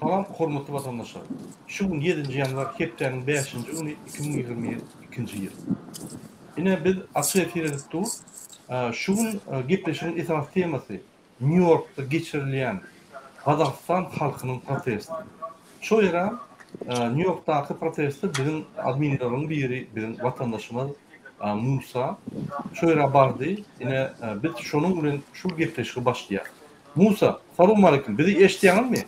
Salam hormatly vatandaşlar. Şu gün 7. yanvar heptenin 5. günü 2022 yıl. Yine biz açık efir etdik. Şu gün gepleşimin esas teması New York'ta geçirilen Kazakistan halkının protesti. Şu yere New York'taki protesti bizim adminlerin biri, bizim vatandaşımız Musa. Şu yere bardı. Yine biz şunun bilen şu gepleşigi başlayalım. Musa, selamun aleyküm. Bizi eşitleyen mi?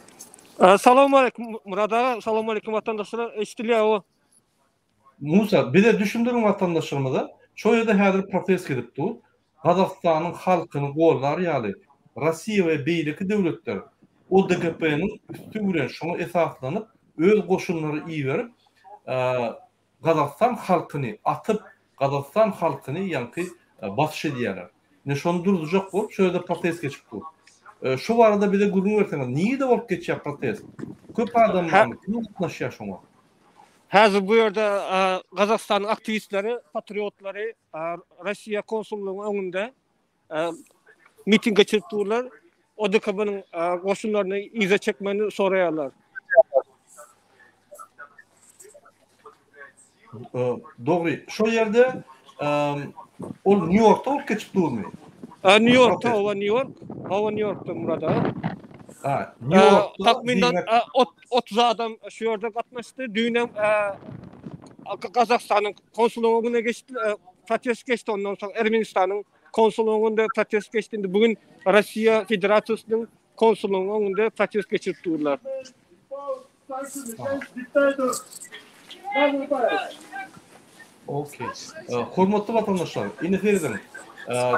Assalamu alaikum Murad ağa, assalamu alaikum vatandaşlar. Eşitliyor o. Musa, bir de düşündürün vatandaşlarımıza. Şu yerde hazır protest edipdi. Kazakistan'ın halkını gollar yani Rusya ve beyleki devletler o DGP'nin üstü gülen şunu esaslanıp öz koşulları iyi verip Kazakistan halkını atıp Kazakistan halkını yankı batış ediyorlar. Ne şunu durduracak bu. Şöyle protest geçipdi. Şu arada bir de gurur verseniz. Niye de olup geçiyor protest? Köp adam var mı? Kim yaşıyor şuna? Hazır bu yerde Kazakistan'ın aktivistleri, patriotları Rusya konsolluğunun önünde miting geçirttiler. O DKP'nin koşullarını ize çekmeni soruyorlar. Doğru. Şu yerde o New York'ta olup geçip durmuyor. New York'ta, New York'ta Murad ağa. New York'ta takminden 30 adam şu yerde katmıştı. Düğüne Kazakistan'ın konsolosluğuna geçti. Protest geçti ondan sonra Ermenistan'ın konsolosluğunda protest geçtiğinde bugün Rusya Federasyası'nın konsolosluğunda protest geçirttiler. Okey. Hormatly vatandaşlar, ineferidim.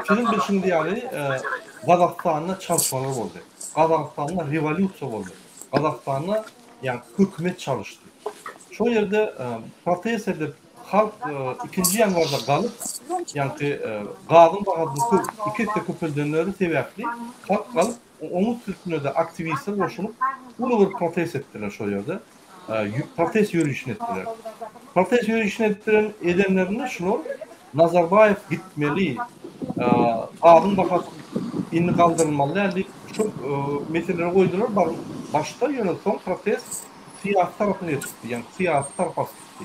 Sizin bilişinde yani Kazakistan'da çalışmalar oldu. Kazakistan'da revolüsiya oldu. Kazakistan'da yani hükümet çalıştı. Şu yerde protest edip halk 2. yanvarda kalıp yani gazın bağımlısı iki köpüldüğünleri sebepli halk kalıp onun sürtünüde de aktivistler koşulup bunu bir protest ettiler şu yerde. Protest yürüyüşünü ettiler. Protest yürüyüşünü ettiren edenlerine şunu Nazarbayev gitmeli, gazın bakası inni kaldırılmalı. Yani çok meseleleri koydular. Başta yönel son protest siyasi tarafına çıktı. Yani siyasi tarafa çıktı.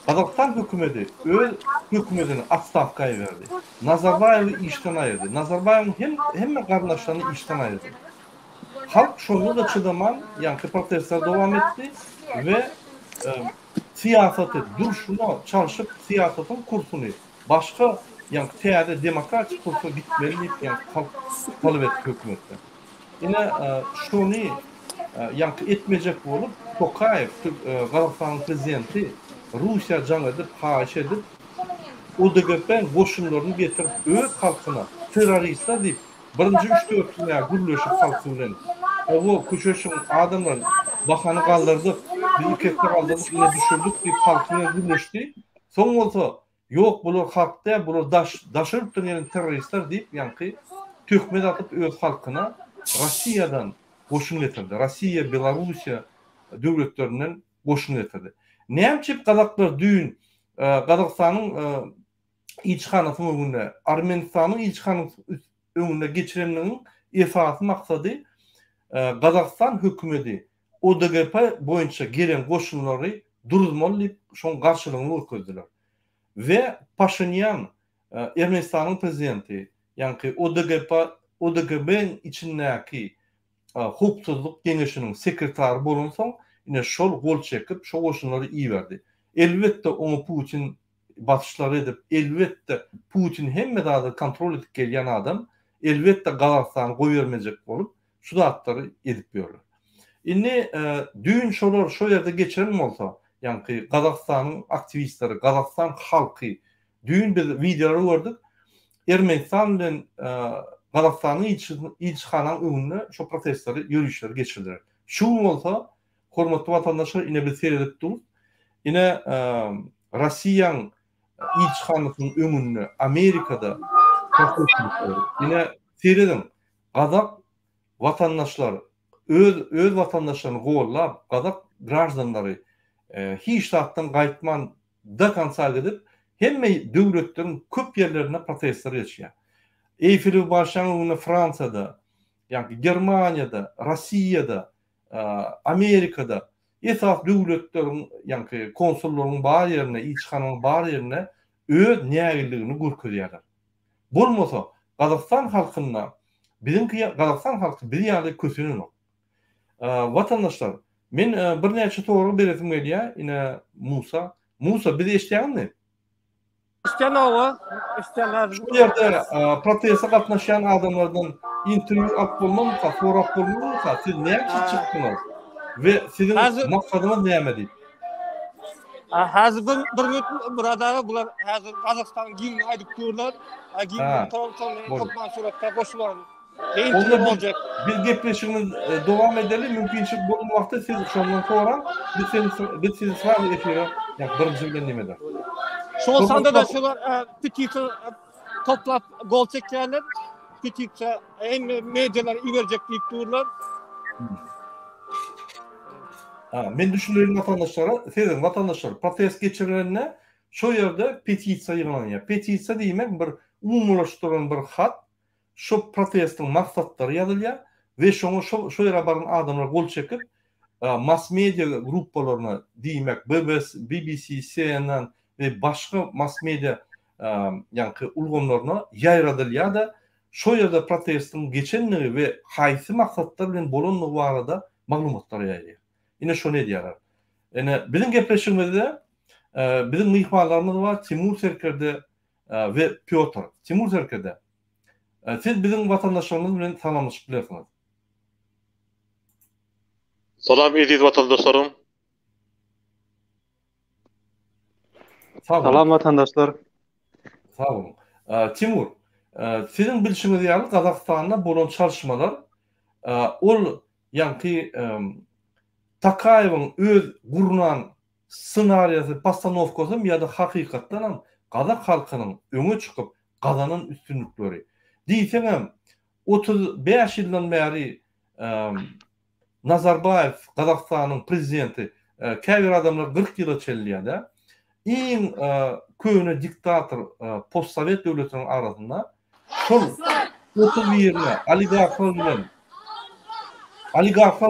Kazakistan hükümeti öz hükümetini atstavkaya verdi. Nazarbayev'i işten ayırdı. Nazarbayev'in hem kardeşlerini işten ayırdı. Halk şunu da çıdaman, yani protestler devam etti ve siyaseti duruşuna çalışıp siyasetin kursunu başka yani teyade demokratik kursu gitmeli yani halk talep etti hükümetten. Yine şunu yani etmeyecek olup Tokayev, Kazakistan'ın prezidenti Rusya can edip, haş edip o DGP'nin koşullarını getirip öz halkına teröristler deyip birinci 3-4 günler gürleşip halkı bilen o köşeşin adamlar bakanı kaldırdık, bir ülkekte kaldırdık, yine düşürdük deyip halkına gürleşti. Son olsa yok bulur halkta, bulur daşırıp döneyen teröristler deyip yankı tökmet atıp öz halkına Rusya'dan koşun getirdi. Rusya, Belarusya devletlerinden koşun getirdi. Ne yapacak Kazaklar düğün Kazakistan'ın ilçhanasının önünde, Armenistan'ın ilçhanasının önünde geçirenlerin esası maksadı Kazakistan hükümeti o DGP boyunca gelen koşulları durdurmalı şon karşılığını ötküzdüler. Ve Paşinyan Ermenistan'ın prezidenti yani o DGP'nin içindeki hukukçuluk genişinin sekreterı bulunsan yine şol gol çekip şu koşulları iyi verdi. Elbette onu Putin batışları edip elbette Putin hem de kontrol edip gelen adam elbette Kazakistan'ı koyvermeyecek olup şu da atları edip veriyor. Yine düğün şolar şu yerde geçiren mi olsa yani Kazakistan'ın aktivistleri, Kazakistan halkı düğün bir videoları gördük. Ermenistan'dan Kazakistan'ın ilçhananın önüne şu protestleri, yürüyüşleri geçirdiler. Şu olsa hormatly vatandaşlar yine bir seyredip durur. Yine Rusya'nın ilçhanasının önüne Amerika'da protestler. Yine seyredin. Kazak vatandaşlar öz vatandaşlarını kovalap Kazak gражданları hiç tahttan kayıtman da kansal edip hem devletlerin köp yerlerine protestler geçiyor. Eyfel'i başlayan Fransa'da, Yani Germaniyada, Rossiyada, Amerikada esas döwletlerin yani konsulluğun bar yerine, ilçhanın bar yerine öz nägilligini görkezýärler. Bolmasa Gazakistan halkyna Gazakistan halky bir ýerde kösünün. Vatandaşlar, men bir näçe soru beresim gelýär ine Musa. Musa, bizi eşitýärmi? İstenowa, istenler. Şu yerde protesta katnaşan adamlardan interview alıp bolmamsa, sorap bolmamsa siz näçe çykdyňyz? Ve sizin maksadyňyz näme diýip? Hazır bir burada bular hazır Kazakistan giyin aýdyp durlar. Giyin toplan suratda goşular. Onda bolacak. Biz gepleşigimiz dowam edelim. Mümkinçilik bolan wagtda siz şondan sonra biz sizi sırayla efire birinji bilen neme der. Şu sanda da şular petisiýa toplap gol çekýärler. Petisiýa medialar iwerecek diýip durlar. Men düşünýärim vatandaşlara, protest geçirenlerine şu yerde petisiýa ýygnanýar. Petisiýa diýmek bir umumlaşdyrylan bir hat. Şu protestin maksatları ýazylýar ve şoňa şu ýere baran adamlar gol çekip mass media gruppalarına diýmek BBC, CNN ve başka mass media ýa-ni ulgamlaryna ýaýradylýar da şu ýerde protestin geçenligi ve haýsy maksatlar bilen bolanlygy barada maglumatlar ýaýrýar. Ine şonu diýerler. Ene bizim gepleşigimizde bizim mihmanlarymyz var Timur Serkerde ve Piotr. Timur Serkerde. Siz bizim vatandaşlarımız bilen salamlaşyp bilersiňiz. Salam ediz vatandaşlarım. Salam vatandaşlar. Sağ olun. Timur, sizin bilişiňiz ýaly Kazakstanda bolan çalışmalar ol ýa-ni Takayewiň öz gurunan ssenariýasy, postanovkasy ýa-da hakykatdan Kazak halkynyň öňe çykyp Gazanyň üstünlikleri. Diýsem 35 ýyldan bäri Nazarbayev Kazakstanyň prezidenti käbir adamlar 40 ýyla çellýär-de. Iň köne diktator postsovet döwletiniň arasynda şol 30 ýerine oligarklar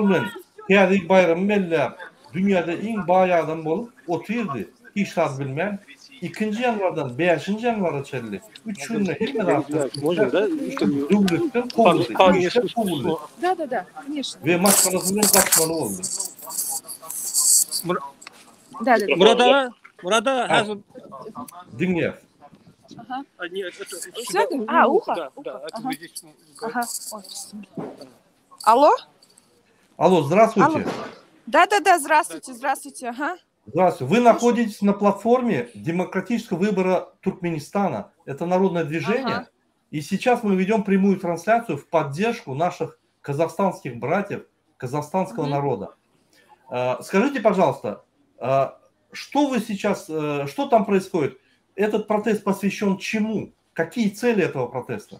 bilen Häzir bayram bellä dünýäde iň baý adam bolup oturdy. Hiç şaz bilmän. 2-nji ýanwardan 5-nji ýanwara çeldi. 3 günde hemme döwletden kovuldy. Да, конечно. Ve maskalasynyň gaçmaly boldy. Да. Burada hazır Dinleýär. Ага. нет, Ухо? Да, это здесь. Ага. Алло? Алло, здравствуйте. Да, здравствуйте. Ага. Здравствуйте. Вы находитесь на платформе демократического выбора Туркменистана. Это народное движение. Ага. И сейчас мы ведем прямую трансляцию в поддержку наших казахстанских братьев, казахстанского народа. Скажите, пожалуйста, что вы сейчас, что там происходит? Этот протест посвящен чему? Какие цели этого протеста?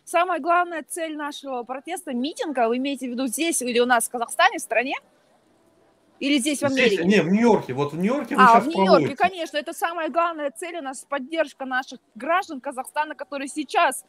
Самая главная цель нашего протеста, митинга, вы имеете в виду здесь или у нас в Казахстане, в стране? Или здесь, в Америке? Здесь, в Нью-Йорке. Вот в Нью-Йорке вы сейчас в Нью-Йорке, конечно. Это самая главная цель у нас, поддержка наших граждан Казахстана, которые сейчас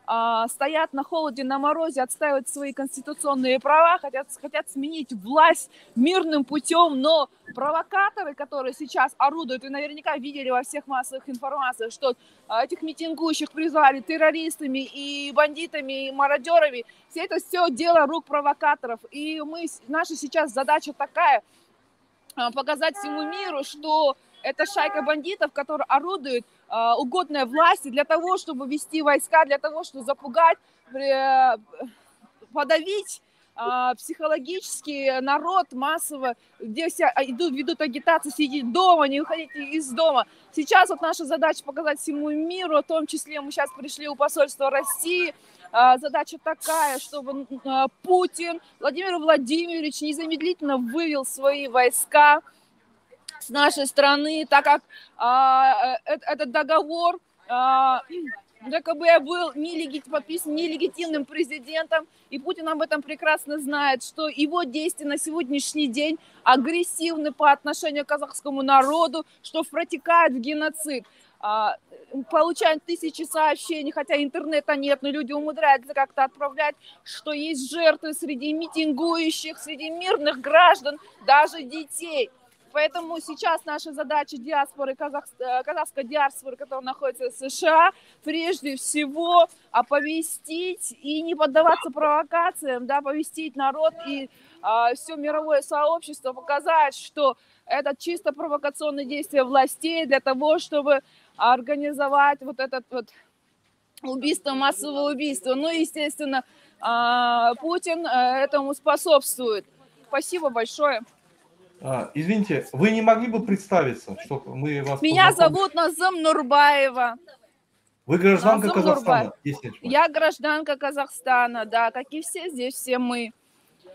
стоят на холоде, на морозе, отстаивают свои конституционные права, хотят сменить власть мирным путем, но провокаторы, которые сейчас орудуют, вы наверняка видели во всех массовых информациях, что этих митингующих призвали террористами и бандитами, и мародерами. Это все дело рук провокаторов. И наша сейчас задача такая, показать всему миру, что это шайка бандитов, которая орудует угодной власти для того, чтобы вести войска, для того, чтобы запугать, подавить психологически народ массово, где все ведут агитацию, сидеть дома, не выходите из дома. Сейчас вот наша задача показать всему миру, в том числе мы сейчас пришли у посольства России. Задача такая, чтобы Путин, Владимир Владимирович незамедлительно вывел свои войска с нашей страны, так как этот договор ДКБ был подписан нелегитимным президентом, и Путин об этом прекрасно знает, что его действия на сегодняшний день агрессивны по отношению к казахскому народу, что протекает в геноцид. получаем тысячи сообщений, хотя интернета нет, но люди умудряются как-то отправлять, что есть жертвы среди митингующих, среди мирных граждан, даже детей. Поэтому сейчас наша задача диаспоры, казахской диаспоры, которая находится в США, прежде всего оповестить и не поддаваться провокациям, да, оповестить народ и все мировое сообщество, показать, что это чисто провокационное действие властей для того, чтобы организовать вот это вот убийство, массовое убийство. Ну, естественно, Путин этому способствует. Спасибо большое. Извините, вы не могли бы представиться, что мы вас... Меня зовут Назым Нурбаева. Вы гражданка Назым Казахстана? Я гражданка Казахстана, да, как и все здесь, все мы.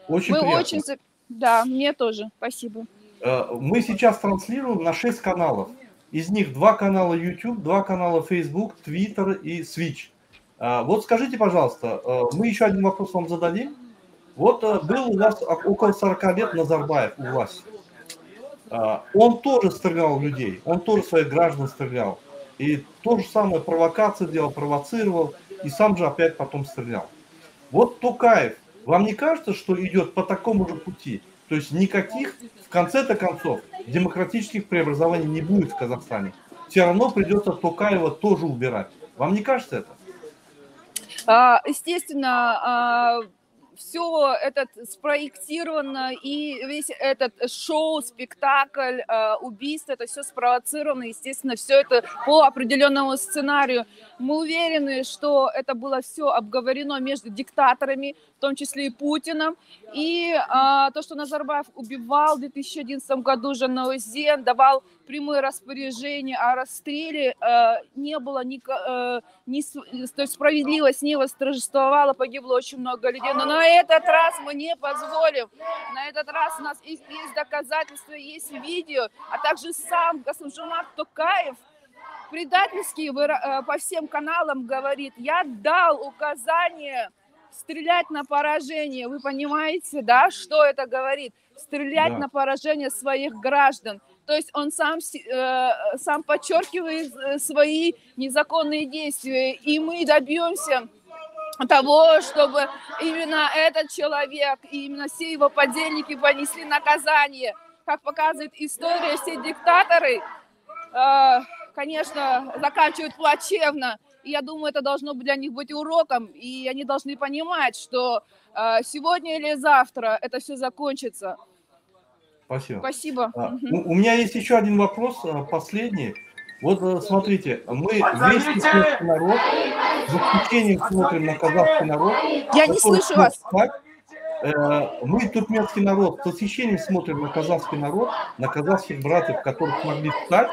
Очень приятно. Да, мне тоже, спасибо. Мы сейчас транслируем на 6 каналов. Из них 2 канала YouTube, 2 канала Facebook, Twitter и Switch. Вот скажите, пожалуйста, мы еще один вопрос вам зададим. Вот был у вас около 40 лет Назарбаев у власти. Он тоже стрелял в людей, он тоже своих граждан стрелял. И то же самое провокации делал, провоцировал, и сам же опять потом стрелял. Вот Токаев, вам не кажется, что идет по такому же пути? То есть никаких, в конце-то концов, демократических преобразований не будет в Казахстане. Все равно придется Токаева тоже убирать. Вам не кажется это? Естественно, все это спроектировано, и весь этот шоу, спектакль, убийство, это все спровоцировано, естественно, все это по определенному сценарию. Мы уверены, что это было все обговорено между диктаторами, в том числе и Путиным, и то, что Назарбаев убивал в 2011 году Жанаузен, давал прямые распоряжения о расстреле, не было то есть справедливость не восторжествовала, погибло очень много людей, но на этот раз мы не позволим, на этот раз у нас есть доказательства, есть видео, а также сам Касым-Жомарт Токаев предательски по всем каналам говорит: я дал указание стрелять на поражение. Вы понимаете, да, что это говорит? Стрелять на поражение своих граждан. То есть он сам подчеркивает свои незаконные действия. И мы добьемся того, чтобы именно этот человек и именно все его подельники понесли наказание. Как показывает история, все диктаторы, конечно, заканчивают плачевно. И я думаю, это должно для них быть уроком. И они должны понимать, что сегодня или завтра это все закончится. Спасибо. Спасибо. У меня есть еще один вопрос, последний. Вот смотрите, мы весь туркменский народ с восхищением смотрим на казахский народ. Я не слышу вас. Мы, туркменский народ, с восхищением смотрим на казахский народ, на казахских братьев, которых смогли встать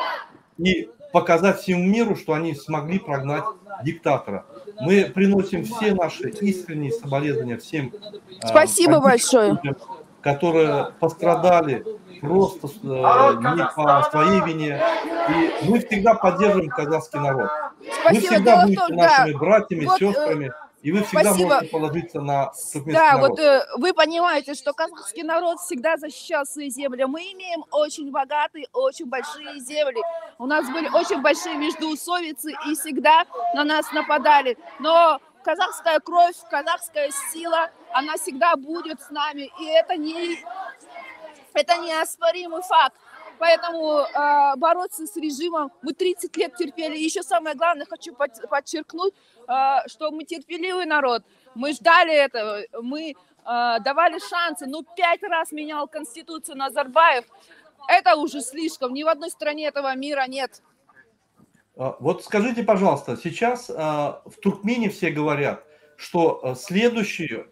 и показать всему миру, что они смогли прогнать диктатора. Мы приносим все наши искренние соболезнования всем. Спасибо большое. Которые пострадали просто не по своей вине. И мы всегда поддерживаем казахский народ. Спасибо. Вы всегда будете нашими братьями, сестрами. И вы всегда можете положиться на туркменский народ. Да, вот вы понимаете, что казахский народ всегда защищал свои земли. Мы имеем очень богатые, очень большие земли. У нас были очень большие междоусобицы, и всегда на нас нападали. Но казахская кровь, казахская сила, она всегда будет с нами. И это неоспоримый факт. Поэтому бороться с режимом мы 30 лет терпели. И еще самое главное, хочу подчеркнуть, что мы терпеливый народ. Мы ждали этого, мы давали шансы. 5 раз менял Конституцию Назарбаев. Это уже слишком. Ни в одной стране этого мира нет. Вот скажите, пожалуйста, сейчас в Туркмении все говорят, что следующая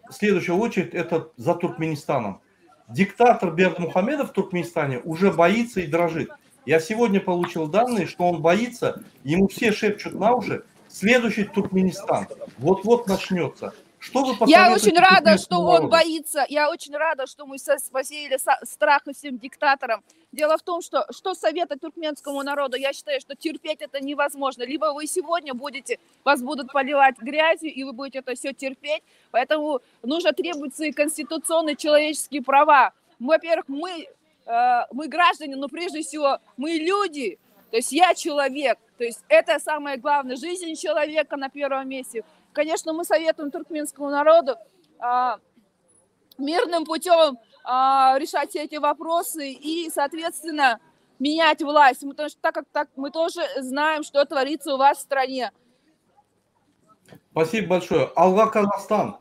очередь это за Туркменистаном. Диктатор Бердмухамедов в Туркменистане уже боится и дрожит. Я сегодня получил данные, что он боится, ему все шепчут на уши, следующий Туркменистан вот-вот начнется. Что вы посоветуете? Я очень рада, что он боится. Я очень рада, что мы посеяли страх всем диктаторам. Дело в том, что советовать туркменскому народу, я считаю, что терпеть это невозможно. Либо вы сегодня вас будут поливать грязью, и вы будете это все терпеть. Поэтому нужно требовать свои конституционные человеческие права. Во-первых, мы граждане, но прежде всего мы люди. То есть я человек. То есть это самое главное. Жизнь человека на первом месте. Конечно, мы советуем туркменскому народу мирным путем решать все эти вопросы и, соответственно, менять власть. Потому что так мы тоже знаем, что творится у вас в стране. Спасибо большое. Алга, Казахстан.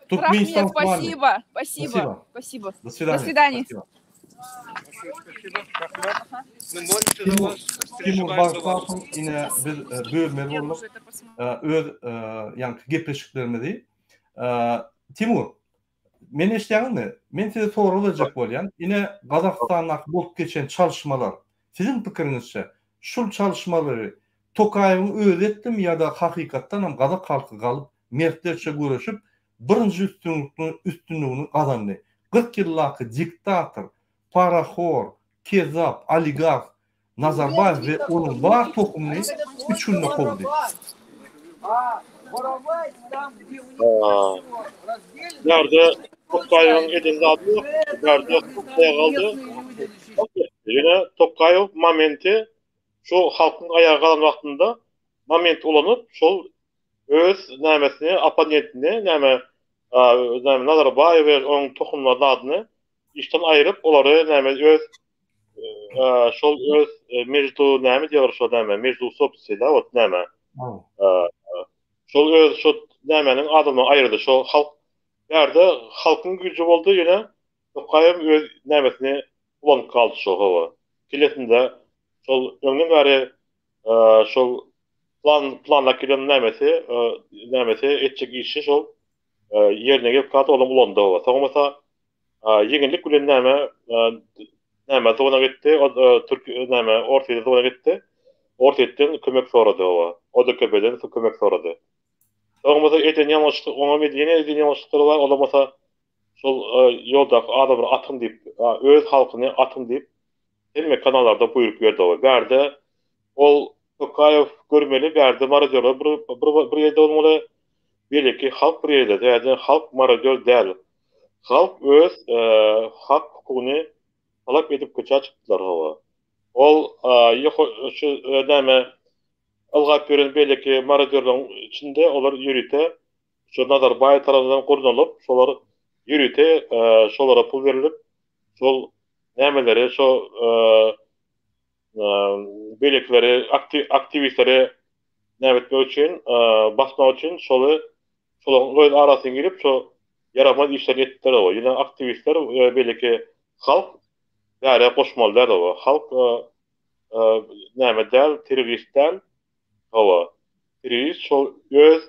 Туркменистан. Спасибо. Спасибо. Спасибо. До свидания. До свидания. Спасибо. Спасибо. Timur Barzat'ın yine bir bölümleri olup gepleşiklerinde Timur, men eşleğini, men size soru olacak bolyan, yine Kazakistan'da bolup geçen çalışmalar, sizin pikirinizce, şul çalışmaları Tokayev'in öğrettim ya da hakikattan hem Kazak halkı kalıp, mertlerçe görüşüp, birinci üstünlüğünü kazandı. 40 yıllık diktatör, paraxor, kezap, oligarx Nazarbayev ve onun var toplumunu üçünle kovdu. Nerede Tokayev'in edildi adı yok. Nerede Tokay'a kaldı. Yine Tokayev momenti şu halkın ayağa kalan vaktinde moment olanıp şol öz nämesini, apaniyetini, näme Nazarbayev ve onun tohumlarının adını işten ayırıp onları näme öz şol öz mecdu näme diyor şol näme mecdu sopsida ot näme şol öz şol nämenin adını ayırdı şol halk yerde halkın gücü oldu yine Tokayev öz nämesini ulan kaldı şol hava kilesinde şol öňden bäri şol planla kilen nämesi etjek işi şol yerine gelip kaldı olan ulandı hava soňmasa yeginlik bilen näme zona gitti Türk näme ortaya zona gitti ortadan kömek soradı hava o da köpeden kömek soradı soňmasa eten ýalňyşlyk oňa medeni eden ýalňyşlyklar var olamasa şol ýolda adamlar atyn diýip öz halkyny atyn diýip hemme kanallarda buyruk berdi hava berde ol Tokayev görmeli berde maradyorlar bir ýerde bolmaly belki halk bir ýerde ýa-da halk maradyor däl halk öz hak hukukyny talap edip köçe çykdylar hava. Ol şu näme algap beren belki maradyorlaryň içinde olar ýürüte şu Nazarbayev tarapyndan gurnulyp şolar ýürüte şolara pul berilip şol nämeleri şu belekleri aktivistleri nämetmek üçin basmak üçin şolaryň arasyna girip şu yaramaz işler etdiler o. Yine aktivistler belki halk yani koşmalılar o. Halk näme teröristler hava. Terörist şu öz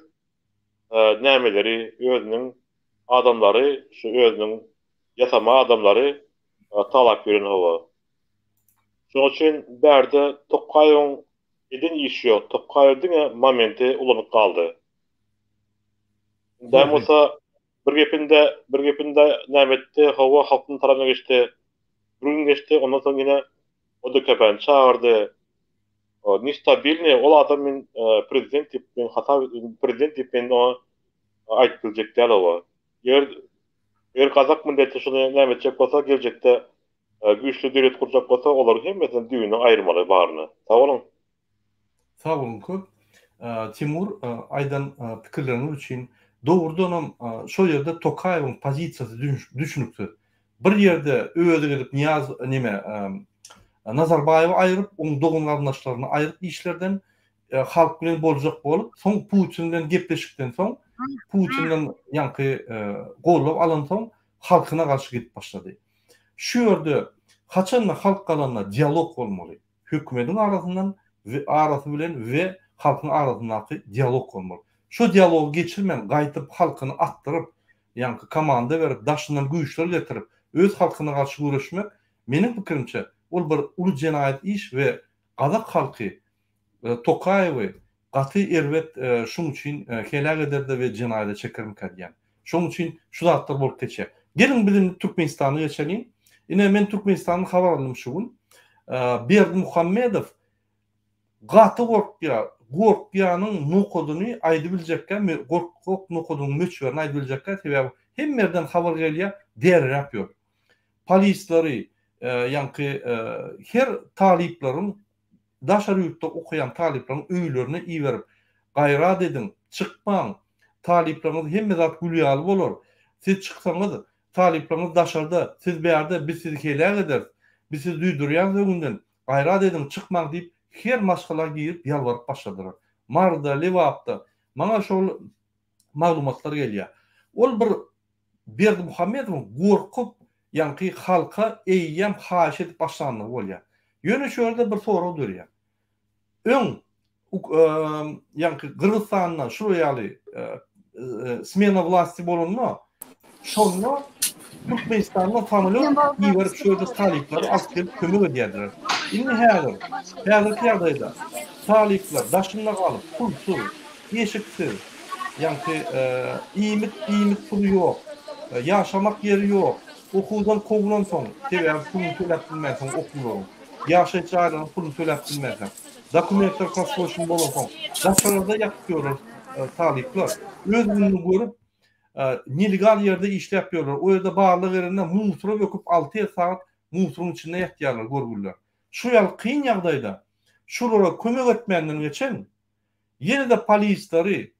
nämeleri özünün adamları şu özünün yasama adamları talap beren hava. Şoň üçin berde Tokayew edin iş ýok. Tokayew'diň momenti ulanyp kaldy. Dämosa bir gepinde nämetde hawa halkyň tarabyna geçti. Gün geçti, ondan soň ýene o da köpen çağırdy. O nistabilni ol adam men prezident diýip men hata prezident diýip men o aýtdyjak däl o. Yer Kazak milleti şunu nämetjek bolsa geljekde güýçli döwlet kurjak bolsa olar hemmesiň düýüni aýyrmaly baryny. Sag bolun. Sag bolun köp. Timur aýdan pikirleriniz üçin doğrudan şo ýerde Tokayewiň pozisiýasy düşünükdi. Bir ýerde öwede gelip Niyaz neme Nazarbayew aýryp, oň dogun garnaşlaryny aýryp işlerden halk bilen boljak bolup, soň Putin'den gepleşikden soň Putin'den ýanky gollap alan soň halkyna garşy gidip başlady. Şu ýerde haçanla halk galanna dialog bolmaly. Hökümetiň arasyndan we arasy bilen we halkyň arasyndaky dialog bolmaly. Şu dialogu geçirmen gaýtyp halkyny atdyryp, ýanky komanda berip, daşyndan güýçler getirip, öz halkyna garşy güreşmek, meniň pikirimçe, ol bir uly jenaýat iş we Kazak halky Tokayewi gaty erwet şoň üçin helak ederdi we jenaýata çekirmek edýän. Şoň üçin şu zatlar bolup geçer. Gelin bizim Türkmenistany geçelim. Ine men Türkmenistanyň habar aldım şu gün. Berdimuhammedow gaty gorkýanyň nukudyny aýdy biljekkä, gorkok nukudynyň möçberini aýdy biljekkä, sebäbi hemmerden habar gelýär, der ýapýar. Polisleri, ýanky her taliplerin daşar ýurtda okuyan taliplaryň öýlerine iýerip gaýrat edin, çykmaň. Taliplaryňyz hemme zat gülýaly bolar. Siz çyksaňyz, taliplaryňyz daşarda, siz bärde biz sizi helak eder. Biz sizi duýdurýan öňünden gaýrat edin, çykmaň diýip her maşgalar giýip ýalwaryp başladylar. Marda, Lewapda maňa şol maglumatlar gelýär. Ol bir Berdimuhammedow gorkup ýanky halka eýýäm haş edip başlandy bolýar. Ýöne şöyle bir soru durýar. Ýanky Kırgızstandan şuraya smena vlasti bolunma. Şonu Türkmenistan'dan familyon iýerip şöyle talipler asker kömür edýärler. Indi häzir ýagdaýda talipler daşynda galyp pulsuz, ýeşiksiz, ýanky iýmit puly ýok, ýaşamak ýeri ýok. Okuwdan kowulan soň, sebäbi puly töläp bilmäsen okuwlar. Ýaşaýan puly töläp bilmäsen. Dokumentler kaspoşun bolan daşarda ýakýarlar talipler. Özüni görüp nelegal ýerde işläp ýörler. O ýerde barlyk ýerinde musura öküp 6 saat musurun içinde ýatýarlar, görgüller. Şu ýaly kyn ýagdaýda şulara kömek etmenden geçen ýene-de polisleri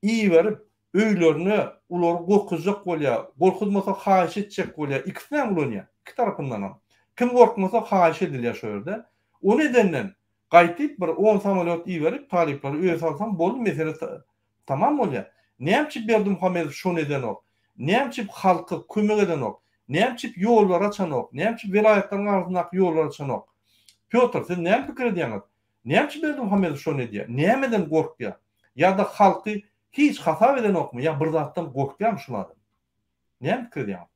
iýerip öýlerini ulary gorkuzjak bolýar, gorkuzmasa haýyş etjek bolýar. Ikisinden bolýar, iki tarapyndan hem. Kim gorkmasa haýyş edilýär şu ýerde. O nedenden gaýtyp bir 10 samolyot iýerip talipleri öýe salsam boldy, mesele tamam bolýar. Näçe Berdimuhammedow şonu eden ok? Näçe halka kömek eden ok? Näçe ýollar açan ok? Näçe vilayatlanyň arasyndaky ýollar açan ok? Piotr, sen näme pikir edýäňiz? Näçe Berdimuhammedow şonu edýär? Nämeden gorkýar? Ýa-da halky hiç hasap eden okmu? Ya bir zatdan gorkýarmy şulardan? Näme pikir edýäňiz?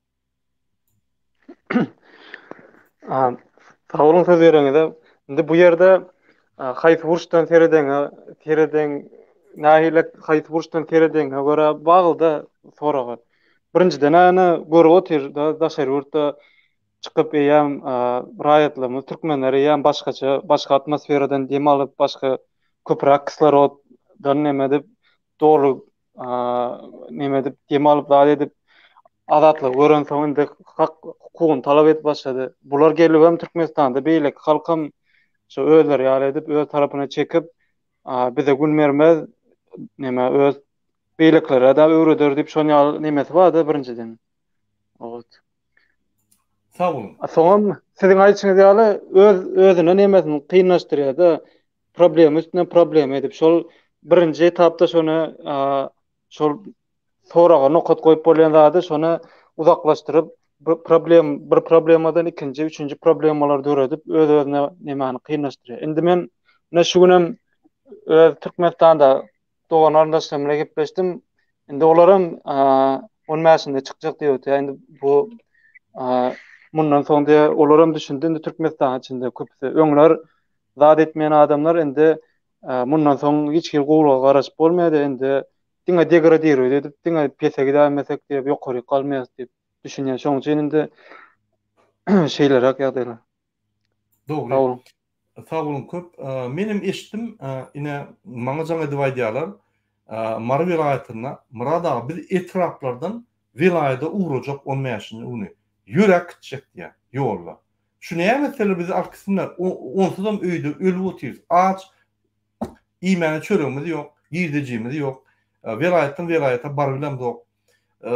Sağ olun söz berýäňiz. Indi bu ýerde haýsy burçdan tereden nähilek haýsy burçdan teredeňe görä bagylda soragy. Birinciden ana görüp otyr da daşary ýurtda çykyp eýäm raýatlamy türkmenleri ýa başga atmosferadan dem alyp başga köprak kisloroddan nemedip dolu nemedip dem alyp zat edip adatlyk gören soňda hak hukugyny talap etip başlady. Bular gelip hem Türkmenistanda beýlek halkam şu özler ýaly edip öz tarapyna çekip bize gün bermez neme öz beýleklere da öwreder diýip şonu nemesi bardy birinciden. Evet. Sağ olun. Soňam siziň aýtýaňyz ýaly özüne nemesini kynlaşdyrýar da problem üstüne problem edip şol birinji etapda şonu şol soraga nokat goýup bolýan zady şonu uzaklaşdyryp bir problemadan ikinji, üçünji problemalar döredip öz-özüne nemani kynlaşdyrýar. Indi men şu günem Türkmenistanda doğan arındaşlarımla gepleşdim. Indi olaram 10 mäşinde çykjak diýip, indi bu mundan soňda olaram düşündi, indi Türkmenistan içinde köpse öňler zat etmeýän adamlar indi mundan soň hiç kim gowlaga garaşyp bolmaýdy, indi diňe degradir edip, diňe pesegi dämesek diýip ýokary galmaýas diýip düşünýän. Şoň üçin indi şeýler hak ýagdaýlar. Dogry. Sağ olun köp. Menim eşitdim, ine maňa jaňa edip aýdýarlar. Mara vilayatyna, Murada biz etraplardan vilayada uğrayacak olmaýaşyny uny. Ýürek çek diýär, ýollar. Şu näme biz arkasyndan onsuzam öýde ölüp otyr. Aç iýmeni çöregimiz ýok, girdejimiz ýok. Vilayatdan vilayata bar bilen dok.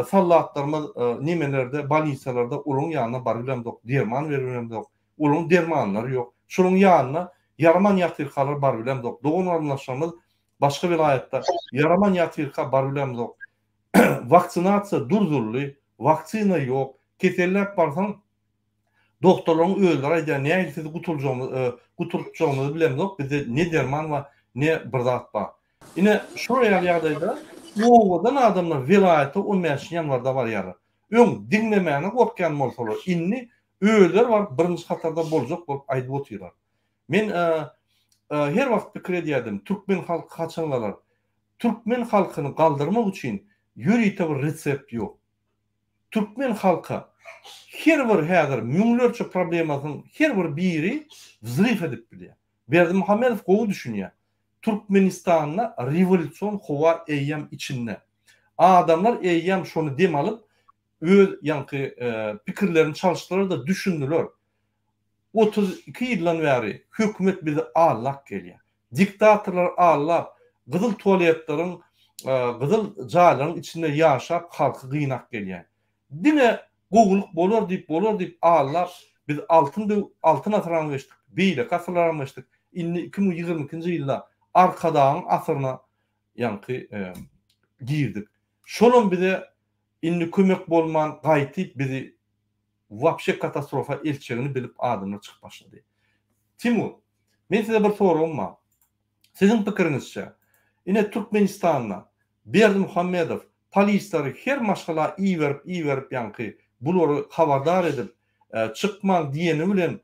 Sallatlarymyz nemelerde, balnisalarda ulun ýanyna bar bilen dok. Derman berbilen dok. Ulun dermanlary ýok. Şunun ýanyna yaraman ýatyrkalar bar bilen dok. Doğun arnaşamyz başga vilayatda yaraman ýatyrka bar bilen dok. Vaksinasiýa durdurly, vaksina ýok. Keselläp barsaň doktorlaryň öýleri aýdýar, näme sizi gutulupjagymyzy bilen dok. Bizde ne derman we ne bir zat bar. Ine şuraya ýagdaýda owadan adamlar vilayata olmaýan ýanlarda bar ýaly. Öň dinlemäni gorkýan bolsalar, inni öýler bar birinji katarda boljak bolup aýdyp otyrlar. Men her wagt pikir edýärdim, türkmen halky kaçanlar. Türkmen halkyny galdyrmak üçin ýürüýte bir resept ýok. Türkmen halky her bir häzir müňlerçe problemasyň her biri zryf edip bilýär. Berdimuhammedow gowy düşünýär. Türkmenistan'da revolüsyon hova eýýäm içinde. Adamlar eýýäm şonu dem alıp öz yankı pikirlerini çalıştılar da düşündüler. 32 ýyldan bäri hökümet bizi allak gelýär. Diktatorlar allap, gyzyl tualetlaryň, gyzyl jaýlaryň içinde ýaşap halky gynap gelýär. Dine gowuluk bolar diýip allap biz altın asrana geçdik. Beýle kasrlara geçdik. 2022-nji ýylda arkadan asrına ýanky girdik. Şolun bize inni kömek bolman gaýtyp bizi wapşe katastrofa elçegini bilip adımına çıkıp başladı. Timur, men size bir sorum var. Sizin pikirinizçe, yine Türkmenistan'la Berdimuhamedov polisleri her maşgala iyi verip yankı buluru habardar edip çıkman diýeni bilen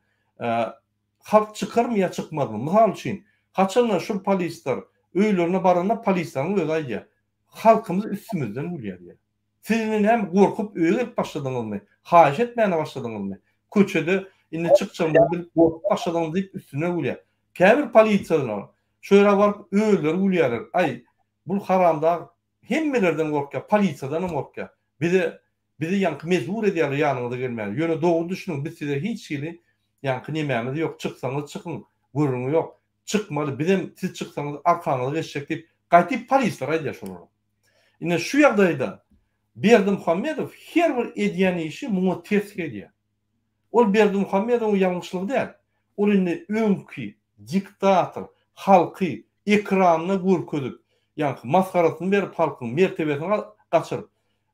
halk çıkar mı ya çıkmaz mı? Misal için, kaçanlar şu polisler öýlerine baranda polislerin öýü aýdýar. Halkımız üstümüzden gülýär. Sizin hem korkup öýüp başladyňyz mı? Haýyş etmäne başladyňyz mı? Köçede indi çykjanyňy bilip korkup başladyňyz diýip üstüne gülýär. Käbir polisiýalar şöyle var öýler gülýär. Ay, bu haramda hemmelerden korkýar, polisiýadan korkýar. Bizi ýanky mezbur edýär ýanyňyza gelmäli. Ýöne dogry düşünün, biz size hiç şeýle ýanky nemämiz ýok, çyksaňyz çykyň, görüňi ýok. Çykmaly, bizim siz çyksaňyz arkaňyza geçecek diýip gaýtyp polisiýalar aýdýar şolar. Ine şu ýagdaýda Berdimuhamedov her bir edýän işi muňa ters gelýär. Ol Berdimuhamedowyň ýalňyşlygy däl. Ol indi öňki diktator halky ekranyna görkezip, ýanky maskarasyny berip halkyň mertebesini gaçyryp,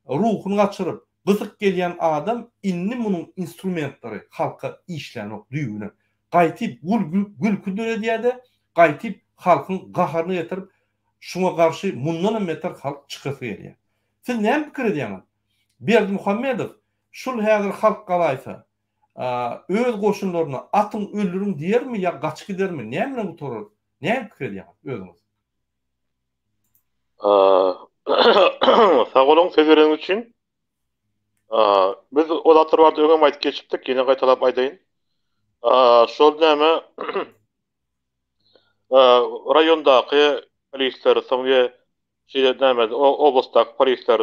ruhuny gaçyryp, gyzyk gelýän adam inni munyň instrumentlary halka işlänok düýüne gaýtyp gülküdür edýärde, gaýtyp halkyň gaharyny ýetirip, şuna garşy mundan meter halk çykasy gelýär. Siz näme pikir edýäňiz? Berdimuhamedov şul häzir halk galaýsa, öz goşunlaryna atyň öldürüň diýermi ýa gaçyp gidermi? Näme bu torar? Näme pikir edýäňiz özüňiz? Sağ olun söz bereniň üçin. Biz o zatlar barda öňe aýdyp geçipdik, ýene gaýtalap aýdaýyn. Şol näme rayondaky polisler, soňra şeýle näme oblastdaky polisler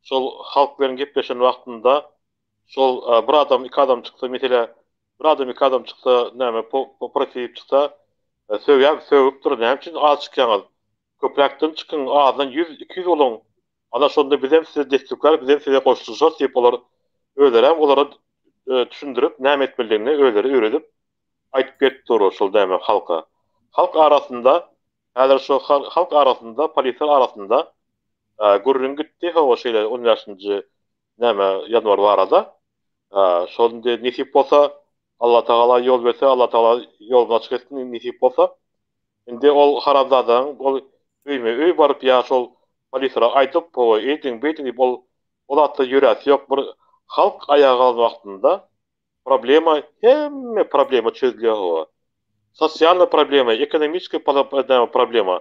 şol halk bilen gepleşen wagtynda şol bir adam, iki adam çyksa, mesele bir adam, iki adam çyksa, näme protesip çyksa, söýüp dur, näme üçin az çykýaňyz? Köprekden çıkın, ağzından 100-200 olun. Ana şonda bizem size destekler, bizem size koşuluşlar diýip olar öýlerem, olara düşündirip, näme etmeliligini öýleri öýredip aýtyp getdi dur şol näme halka. Halk arasında, häzir şu halk arasında, polisler arasında gurrun gitdi, hawa şeýle 10-njy näme ýanwar barada. Şonda nisip bolsa, Allah Taala ýol berse, Allah Taala ýoluny açyk etsin, nisip bolsa. Indi ol haramdadan, ol öý barıp ýa şol polislara aýdyp, "Eýdiň, beýdiň" diýip ol atda ýöräsi ýok. Bir halk ayağa algan wagtynda hemme problema çözülýär. Sosial problema, ekonomik problema